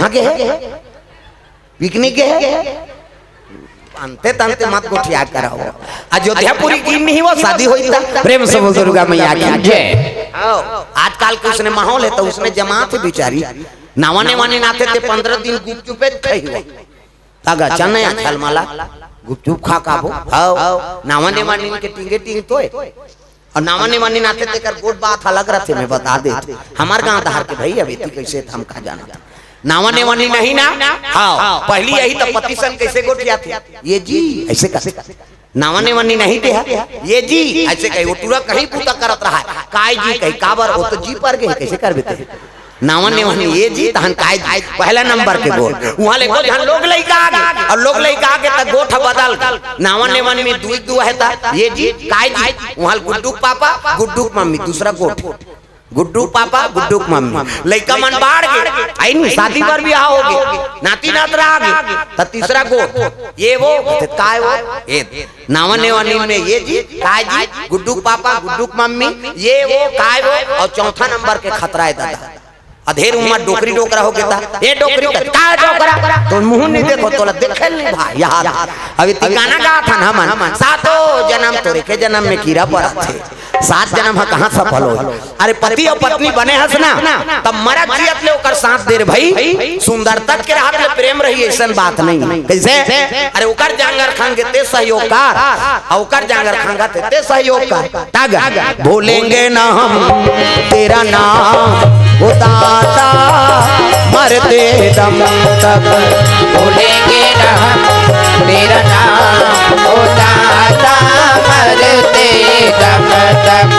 गए पिकनिक गए अंते तंते मत गोठिया कराओ अयोध्यापुरी की नहीं वो शादी हुई था। प्रेम से बोल दुर्गा मैया की जय। आजकल के उसने माहौल है तो उसमें जमात है बिचारी नावाने वाने नाते थे 15 दिन गुपचुपे खाई हुआ तागा चन्नया छलमाला गुपचुप खा काबो हां नावाने वाने के टिंगे टिंग तोय और नामन निमन नाते तेकर गोट बात अलग रहते मैं बता दे हमार गांव धार के भाई अभी कैसे हम कहा जाना था नामन निमन नहीं ना हाँ पहली यही तो पति सन कैसे गोटिया थे ये जी ऐसे कैसे नामन निमन नहीं थे ये जी ऐसे कहीं वो पूरा कहीं पूता करत रहा है काय जी कहीं काबर वो तो जी पर गए कैसे कर बेते नावन ने वही ये जी तहन काय पहला नंबर के गोल वहां ले गोल जहां लोग लइका आगे और लोग लइका आगे त गोठ बदल नावन ने वनी में दुई दु है ता ये जी काय जी वहां गुड्डू पापा गुड्डू मम्मी दूसरा गोठ गुड्डू पापा गुड्डू मम्मी लइका मन बाढ़ गए आई नहीं शादी पर भी आओगे नाती नातरा आगे त तीसरा गोठ ये वो काय वो ये नावन ने वनी में ये जी काय जी गुड्डू पापा गुड्डू मम्मी ये वो काय वो और चौथा नंबर के खतरा है दादा अधेर उम्र डोकरी डोकरा हो गया ये डोकरी का डोकरा तो मुंह नहीं देखो तोला देखेल नहीं भाई यार अभी गाना गा था ना मन सातों जन्म तोरे के जन्म में कीड़ा पड़ा थे 7 जन्म है कहाँ सफल हो अरे पति और पत्नी बने हस ना तब मरा जियत ले ओकर साथ देर भाई सुंदरता के हाथ में प्रेम रही ऐसा बात नहीं कैसे अरे ओकर जांगर खांगे ते सहयोगकार ओकर जांगर खांगा ते सहयोगकार तागा भूलेंगे ना हम तेरा नाम उताता मरते दम तक भूलेंगे ना हम तेरा नाम उताता मरते दम तक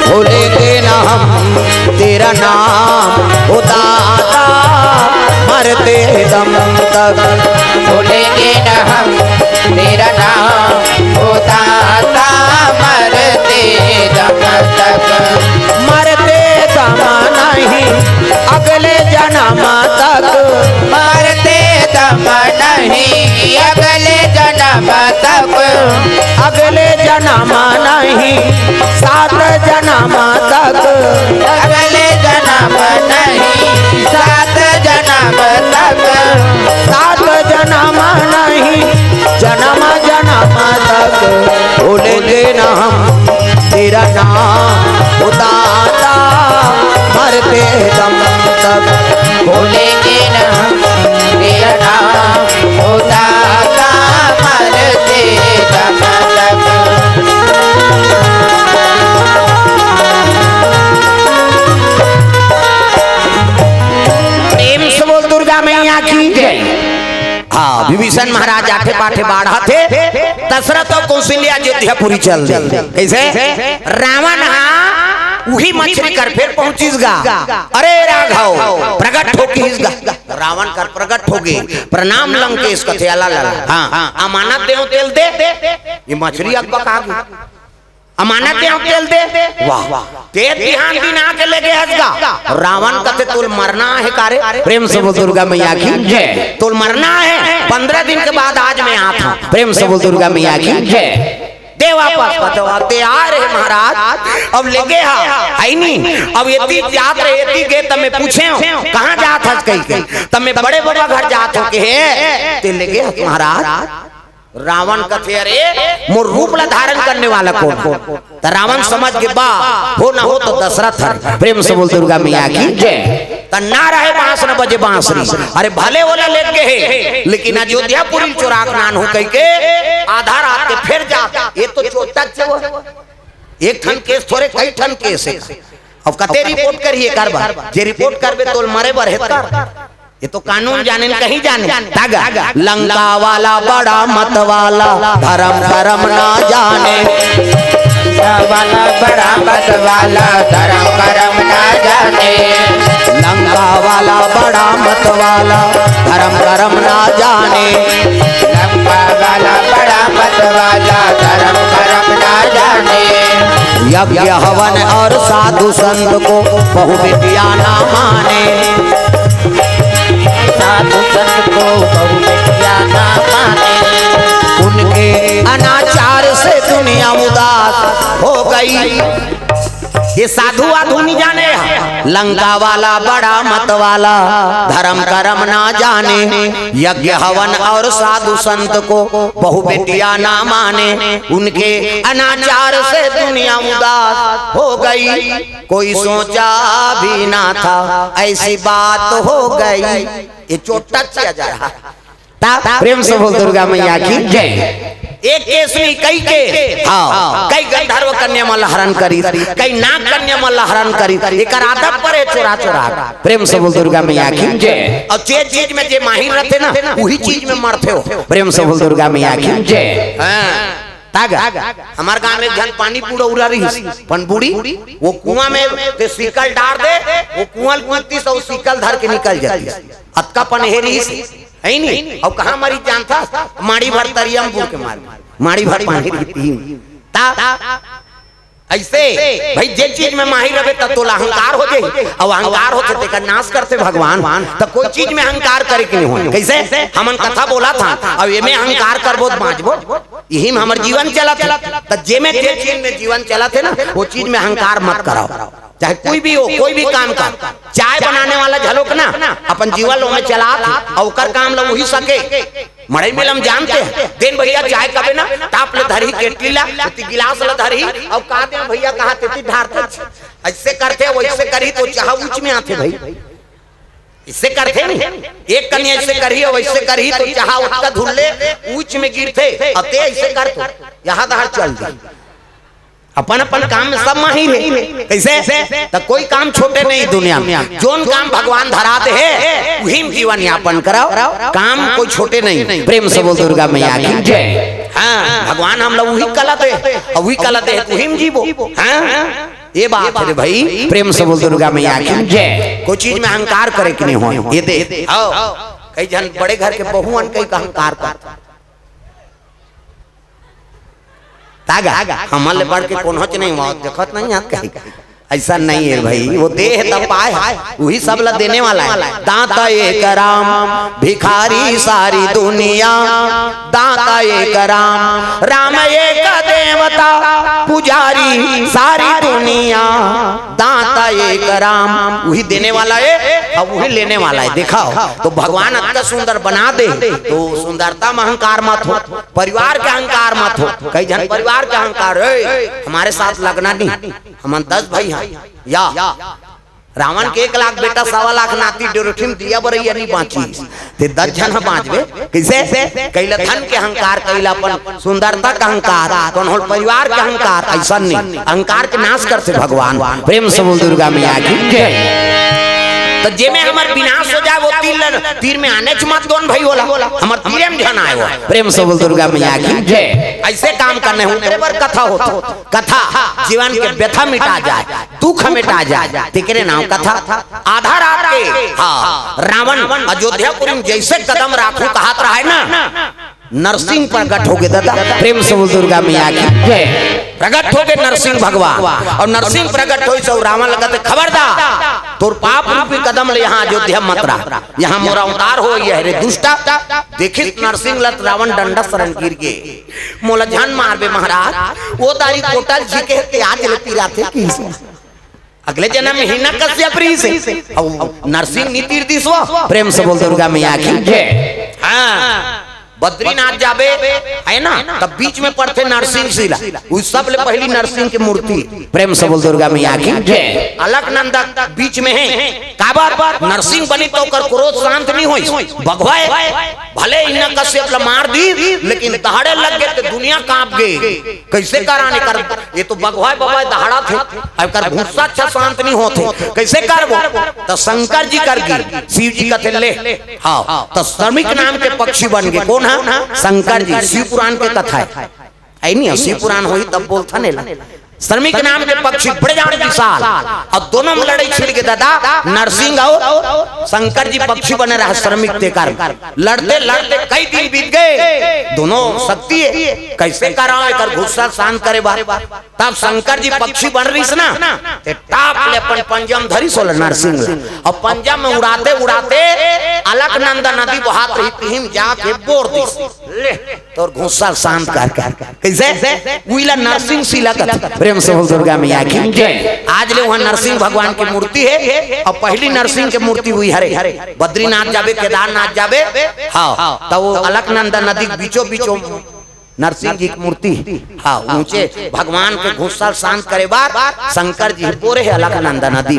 भूलेंगे ना हम तेरा नाम उताता मरते दम तक भूलेंगे ना हम तेरा नाम उताता मरते दम तक मरते दम नहीं अगले जन्म तक मरते दम नहीं अगले जन्म तक अगले जन्म नहीं 7 जन्म तक अगले जन्म नहीं 7 जन्म तक 7 जन्म नहीं जन्म जन्म तक भूलेंगे ना हम तेरा नाम उताता मरते दम तक भूलेंगे ना तेरा नाम उताता मरते दम तक प्रेम से बोल दुर्गा मैया की जय हाँ विभीषण महाराज आठे पाठे बाढ़ा थे दशरथ और कौशल्या अयोध्यापुरी चल दे कैसे रावण वही मछली कर फिर पहुंचीसगा अरे राघव प्रकट हो कीसगा रावण कर प्रकट हो गए प्रणाम लंकेश कथे अला हाँ अमानत देव तेल दे ये मछली अब पका गई अमानत देव तेल दे वाह ते ध्यान दिन आके लेके हंसगा रावण कथे तुल मरना है कारे प्रेम से बोल दुर्गा मैया की जय तुल मरना है 15 दिन के बाद आज मैं आता प्रेम से बोल दुर्गा मैया की जय दे वापस बतवा तैयार है महाराज अब लेके आई नहीं अब यति जात रहे यति गए तब मैं पूछे कहाँ जात हस कहीं तब मैं बड़े बड़ा घर जात हो के है ते लेके हस महाराज रावण कथे अरे मोर रूप ला धारण करने वाला कौन तो रावण समझ के बा हो ना हो तो दशरथ है प्रेम से बोल दुर्गा मैया की जय ना रहे बांस न बजे बांसुरी अरे भले वाला लेके है लेकिन अयोध्यापुरी चोराक नान हो कह के आधा रात के फिर जा ये तो छोटा एक ठन केस थोड़े कई ठन केस है अब कते रिपोर्ट करिए कारबार जे रिपोर्ट करबे तोल मरे बर हेतकार ये तो कानून जाने कहीं जाने तागा लंका वाला बड़ा मत वाला धर्म धर्म ना जाने वाला बड़ा मत वाला धर्म करम ना जाने लंका वाला बड़ा मत वाला धर्म धर्म ना जाने लंका वाला बड़ा मत वाला धर्म करम ना जाने यज्ञ हवन और साधु संत को बहु विद्या ना माने साधु संत को बहु विद्या ना माने उनके अनाचार से दुनिया उदास हो गई ये साधु आधु नहीं जाने लंका वाला बड़ा मत वाला धर्म कर्म ना जाने यज्ञ हवन और साधु संत को बहु बेटिया ना माने उनके अनाचार से दुनिया उदास हो गई कोई सोचा भी ना था ऐसी बात हो गई ये चोटा किया जा रहा प्रेम से बोल दुर्गा मैया की जय एक केस में कई के हाँ कई गंधर्व कन्या मल्ल हरण करी, कई नाग कन्या मल्ल हरण करी। एक आदत पर है चोरा चोरा। प्रेम से बोल दुर्गा मैया की जय। और जे चीज में जे माहिर रहते ना वही चीज में मरते हो। प्रेम से बोल दुर्गा मैया की जय। हमारे गांव में जन पानी पूरा उड़ा रही पन बूढ़ी वो कुआं में सिकल डाल दे, वो कुआं कुंती से सिकल धर के निकल जाती है। अतका पनहेरी है नहीं। और कहाँ मरी जान था माड़ी भर तरियम बुर के मार माड़ी भर पानी ऐसे भाई जे चीज में माहिर रहे तब तो अहंकार हो जाए। और अहंकार होते तेकर नाश करते भगवान। तो कोई चीज में अहंकार करे कि नहीं हो। कैसे हमन कथा बोला था अब ये में अहंकार करबो बाँचबो यही में हमार जीवन चला था। जे में जे चीज में जीवन चला थे ना वो चीज में अहंकार मत कराओ। चाहे कोई भी हो कोई भी काम कर। चाय बनाने वाला झलोक ना अपन जीवन में चला और काम लो वही सके। मड़ई में हम जानते हैं दिन भैया चाय कबे ना ताप ले धरी केटली ला गिलास ला धरी और कहा दे भैया कहा ते ढारते ऐसे करते वैसे करी तो चाह ऊंच में आते भाई। इससे करते नहीं एक कन्या ऐसे करी और वैसे करी तो चाह उसका धुल्ले ऊंच में गिरते अते ऐसे करते यहाँ दहाड़ चल जाए। अपन अपन काम में सब माहिर है। कैसे तो कोई काम छोटे नहीं दुनिया में। जोन काम भगवान धराते है वही जीवन यापन कराओ। काम कोई छोटे नहीं। प्रेम से बोल दुर्गा मैया की जय। हाँ भगवान हम लोग वही कला दे और वही कला दे वही जीवो। हाँ ये बात है भाई। प्रेम से बोल दुर्गा मैया की जय। कोई चीज में अहंकार करे कि नहीं हो। ये दे कई जन बड़े घर के बहुअन कई का अहंकार करता तागा हमले बढ़ के कोनोच नहीं हुआ देखत नहीं हाथ कहीं ऐसा नहीं है भाई। वो देह तब पाए वही सब ला देने वाला है। दाता एक राम भिखारी सारी दुनिया। दाता एक राम राम एक देवता पुजारी सारी दुनिया। दाता एक राम वही देने वाला है और वही लेने वाला है। दिखाओ तो भगवान इतना सुंदर बना दे तो सुंदरता में अहंकार मत हो। परिवार के अहंकार मत हो। कई जन परिवार के अहंकार हमारे साथ लगना नहीं हम 10 भाई हैं या रावण के 1 लाख बेटा 1.25 लाख नाती डेरोठिम दिया बरैया नहीं बाँची ते 10 जन बाँचबे कैसे। कैला धन के अहंकार कैलापन सुंदरता का अहंकार कौन हो परिवार के अहंकार ऐसा नहीं। अहंकार के नाश करते भगवान। प्रेम से बोल दुर्गा मैया की जय। तो जे में हमार विनाश हो जाए वो तीर में आने मत दोन भाई होला हमार तीरे में ध्यान आए। प्रेम से बोल दुर्गा मैया की जय। ऐसे काम करने हो तेरे पर कथा हो कथा जीवन के व्यथा मिटा जाए दुख मिटा जाए तिकरे नाम कथा। आधा रात के हाँ रावण अयोध्यापुरी जैसे कदम राखू कहत रहा है ना नरसिंह प्रकट हो गए दादा। प्रेम से बोल दुर्गा मैया की जय। प्रकट हो गए नरसिंह भगवान और नरसिंह प्रकट हो सब रावण लगते खबरदार तोर पाप रूपी कदम ले यहाँ अयोध्या मत रहा। यहाँ मोरा उतार हो यह रे दुष्टा। देखिस नरसिंह लत रावण डंडा शरण गिर गए मोला जान मारबे महाराज। वो तारी कोटल जी के आज ले पीरा थे अगले जन्म में हिना कश्यप री से नरसिंह नीतिर दिसवा। प्रेम से बोल दुर्गा मैया की जय। हाँ बद्रीनाथ जाबे है ना तब बीच में पड़ते नरसिंह शिला उस सब ले पहली नरसिंह की मूर्ति। प्रेम से बोल दुर्गा मैया की जय। अलकनंदा बीच में है काबर नरसिंह बनी तो कर क्रोध शांत नहीं हुई भगवाए भले इन्ना कश्यप ला मार दी लेकिन दहाड़े लग गए तो दुनिया कांप गई। कैसे कराने कर ये तो भगवाए बाबा दहाड़ा थे अब कर गुस्सा अच्छा शांत नहीं होते कैसे करबो। तो शंकर जी कर गई शिव जी का थे ले हाँ तो श्रमिक नाम के पक्षी बन गए। कौन शंकर जी शिव पुराण के कथा है नहीं शिव पुराण हुई तब बोलता नहीं। श्रमिक नाम के पक्षी बड़े जान विशाल और दोनों में लड़ाई छिड़ गए दादा। नरसिंह और शंकर जी पक्षी बने रहा श्रमिक के कारण लड़ते लड़ते कई दिन बीत गए। दोनों शक्ति है कैसे कराओ कर गुस्सा शांत करे बार तब शंकर जी पक्षी बन रही ना टाप ले अपन पंजम धरी सोल नरसिंह और पंजम में उड़ाते उड़ाते अलकनंदा नदी बहात रही हिम जाके बोर दी तो गुस्सा शांत कर कैसे उइला नरसिंह शिला का। प्रेम से बोल दुर्गा मैया की जय। आज ले वहाँ नरसिंह भगवान की मूर्ति है और पहली नरसिंह की मूर्ति हुई हरे बद्रीनाथ जाबे केदारनाथ जाबे हाँ तो वो अलकनंदा नदी बीचों बीचों नरसिंह जी की मूर्ति हाँ ऊंचे भगवान के घुसल शांत करे बार शंकर जी पूरे अलकनंदा नदी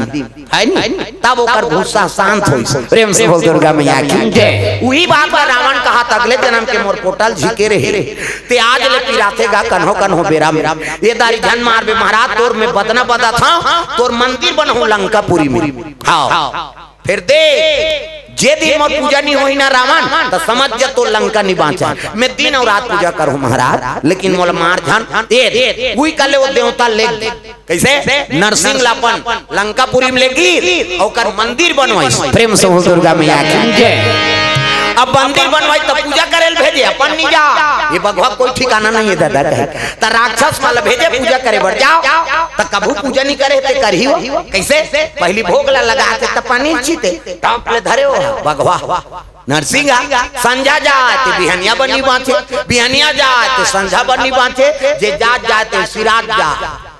है नी तब ओकर गुस्सा शांत होई। प्रेम से बोल दुर्गा मैया की जय। वही बात बा रावण कहा अगले जन्म के मोर पोटल झिके रहे ते आज ले पिराथेगा कन्हो कन्हो बेरा मेरा ये दारी धन मार बे महाराज तोर में बदना बदा था तोर मंदिर बनहु लंकापुरी में हाँ फिर दे जे दिन मोर पूजा नहीं होई ना रावण तो समझ जा तो लंका नहीं बांचा मैं दिन और रात पूजा करूं महाराज लेकिन मोल मार जान दे वही कले वो देवता ले कैसे नरसिंह लापन लंकापुरी में लेगी और मंदिर बनवाई। प्रेम से दुर्गा मैया की जय। अब मंदिर बनवाई तब पूजा करे भेजे अपन नहीं जा ये भगवा कोई ठिकाना नहीं है दादा कहे त राक्षस वाला भेजे पूजा करे बढ़ जाओ त कभू पूजा नहीं करे ते करही हो कैसे पहली भोग ला लगाते त पानी छीते टॉप ले धरे हो भगवा नरसिंह संझा जाते बिहनिया बनी बांचे बिहनिया जाते संझा बनी बांचे जे जात जाते सिरात जा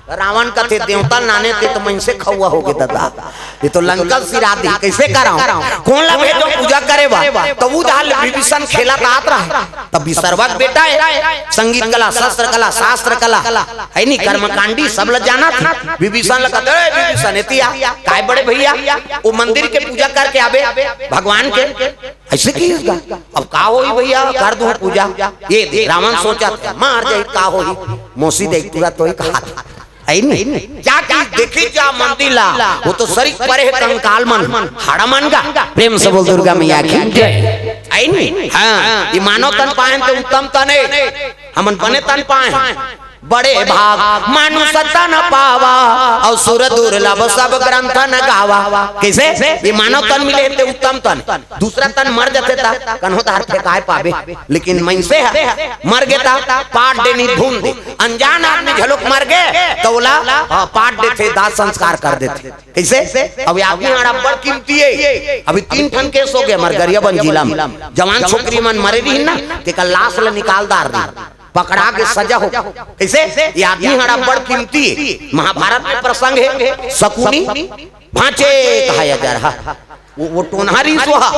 रावण का थे देवता नाने थे तो मन से खौआ हो गए दादा ये तो लंका सिरात दी कैसे कराऊं कौन ला भेजो पूजा करे बा तो वो दाल विभीषण खेला तात रहा तब विसर्वक बेटा है संगीत कला शास्त्र कला है नी कर्मकांडी सब ल जाना था विभीषण लगा विभीषण एतिया काय बड़े भैया वो मंदिर के पूजा करके आवे भगवान के ऐसे की अब का होई भैया कर दूं पूजा ये रावण सोचा मार जाए का होई मौसी देख पूरा तो ही कहा आई नहीं क्या देखी क्या मंदिर ला वो तो शरीर परे है कंकाल मन हाड़ा मन का। प्रेम से बोल दुर्गा मैया की जय। आई नहीं हाँ ये मानव तन पाए तो उत्तम तने हमन बने तन पाए बड़े भाग मानुष तन पावा और सुर दुर्लभ सब ग्रंथ न गावा कैसे ये मानव तन मिले थे उत्तम तन दूसरा तन मर जाते था कन्हो तार फेंकाए पावे लेकिन मन से मर गया पाट देनी धुन दे अनजान आदमी झलक मर गए तो बोला पाट देते दाह संस्कार कर देते कैसे अब आदमी बड़ कीमती है अभी 3 ठन केस हो गए मरगरिया बन जिला में जवान छोकरी मन मरे रही ना ते लाश ल निकालदार पकड़ा के सजा हो कैसे ये आदमी हड़ा बड़ कीमती महाभारत में प्रसंग है शकुनी भांचे कहा जा रहा वो टोनहारी सोहा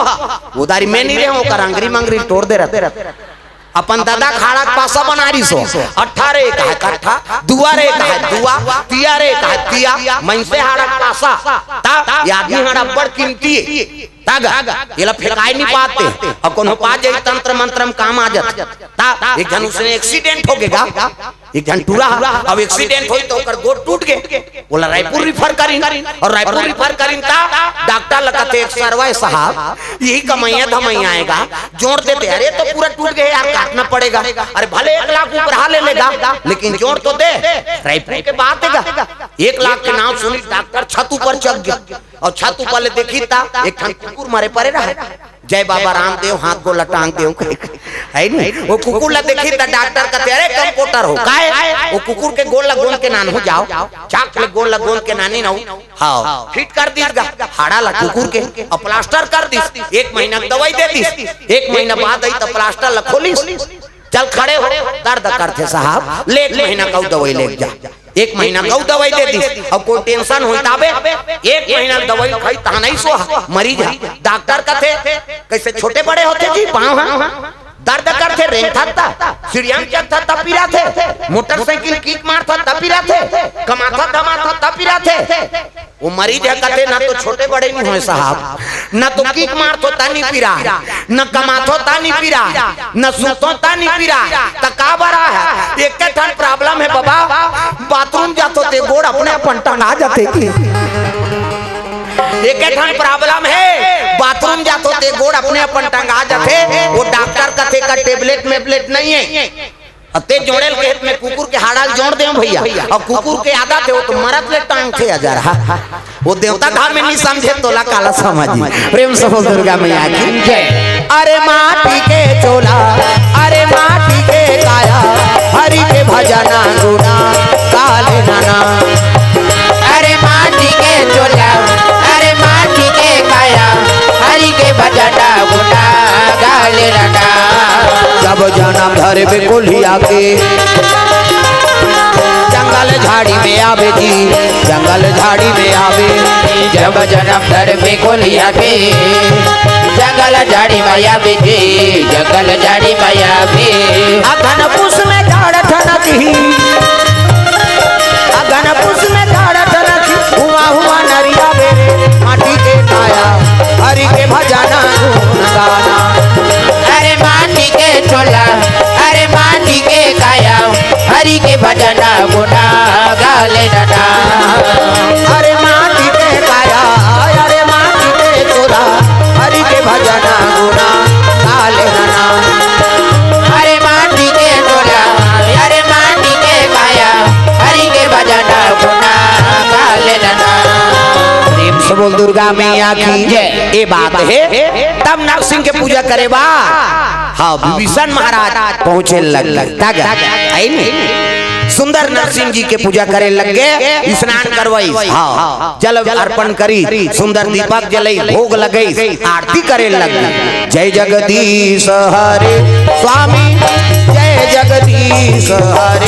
वो दारी में नहीं रहे होकर अंगरी मंगरी तोड़ दे रहते अपन दादा खाड़ा पासा बना रही सो 18 का है कट्ठा दुआरे का है दुआ तियारे का है तिया मनसे हाड़ा पासा ता ये आदमी हड़ा बड़ कीमती तागा ये ला फेकाई नहीं पाते और कोनो पा जाए तंत्र मंत्र में काम आ जाता ता एक जन उसने एक्सीडेंट हो गया एक जन टूरा अब एक्सीडेंट हुई तो ओकर गोड़ टूट गए बोला रायपुर रिफर करी और रायपुर रिफर करी ता डॉक्टर लगाते एक सरवाए साहब यही कमैया धमैया आएगा जोड़ देते अरे तो पूरा टूट गया यार काटना पड़ेगा अरे भले 1 लाख ऊपर ले लेगा लेकिन जोड़ तो दे रायपुर के बात है 1 लाख के नाम सुनी डॉक्टर छत ऊपर चढ़ गया और छत ऊपर देखी था एक कुकुर मारे पड़े रहा जय बाबा रामदेव हाथ को लटांग देव है नहीं वो कुकुर ला देखी था डॉक्टर कहते अरे कंप्यूटर हो काहे वो कुकुर के गोल लगोन के नान हो जाओ चाक ले गोल लगोन के नानी ना हां फिट कर दीसगा हाड़ा ला कुकुर के और प्लास्टर कर दीस 1 महीना दवाई दे दीस 1 महीना बाद आई तो प्लास्टर ला खोलिस चल खड़े हो दर्द करते साहब ले 1 महीना का दवाई ले जा 1 महीना का दवाई दे दी अब कोई टेंशन हो ताबे 1 महीना दवाई खाई ता नहीं सो मरीज डॉक्टर का थे कैसे छोटे बड़े होते जी पाँव दर्द करते रेंगता था सीढ़ियां चढ़ता तब पीरा थे मोटरसाइकिल किक मारता तब पीरा थे कमाता धमाता तब पीरा थे वो मरीज है कहते ना तो छोटे बड़े नहीं हुए साहब न तो किक मारतो तानी पीरा न कमातो तानी पीरा न सुतो तानी पीरा त का बरा है एक ठन प्रॉब्लम है बाबा बाथरूम जातो ते गोड़ अपने अपन टंगा जाते एक ठन प्रॉब्लम है बाथरूम जातो ते गोड़ अपने अपन टंगा जाते वो डॉक्टर कहते का टेबलेट मेबलेट नहीं है अते जोड़ेल खेत में कुकुर के हाड़ाल जोड़ दे भैया और कुकुर के आदत है वो तो मरद ले टांग थे हजार वो देवता घर में नहीं समझे तोला काला समझी। प्रेम से बोल दुर्गा मैया की जय। अरे माटी के चोला अरे माटी के काया हरि के भजना गुना काले नाना अरे माटी के चोला अरे माटी के काया हरि के भजना गुना गाले नाना जब जन्म धरे बेकुलिया के जंगल झाड़ी में आवे जी जंगल झाड़ी में आवे जब जन्म धरे बेकुलिया के जंगल झाड़ी में आवे जी जंगल झाड़ी में बे अगन पुष में झाड़ ठनकी अगन पुष में झाड़ ठनकी हुआ हुआ नरिया बेरे माटी के काया हरि के भजना गुण गाना अरे माटी के चोला अरे माटी के काया हरि के भजना गुना गाले नना अरे माटी के काया अरे माटी के चोला हरि के भजना गुना गाले नना अरे माटी के चोला अरे माटी के काया हरि के भजना गुना गाले नना प्रेम से बोल दुर्गा मैया की जय। ये बात है तब नरसिंह के पूजा करे बा हाँ विभीषण महाराज पहुंचे लग आई नहीं सुंदर नरसिंह जी के पूजा करे लग गए स्नान करवाई हाँ जल अर्पण करी सुंदर दीपक जलई भोग लगई आरती करे लग जय जगदीश हरे स्वामी जय जगदीश हरे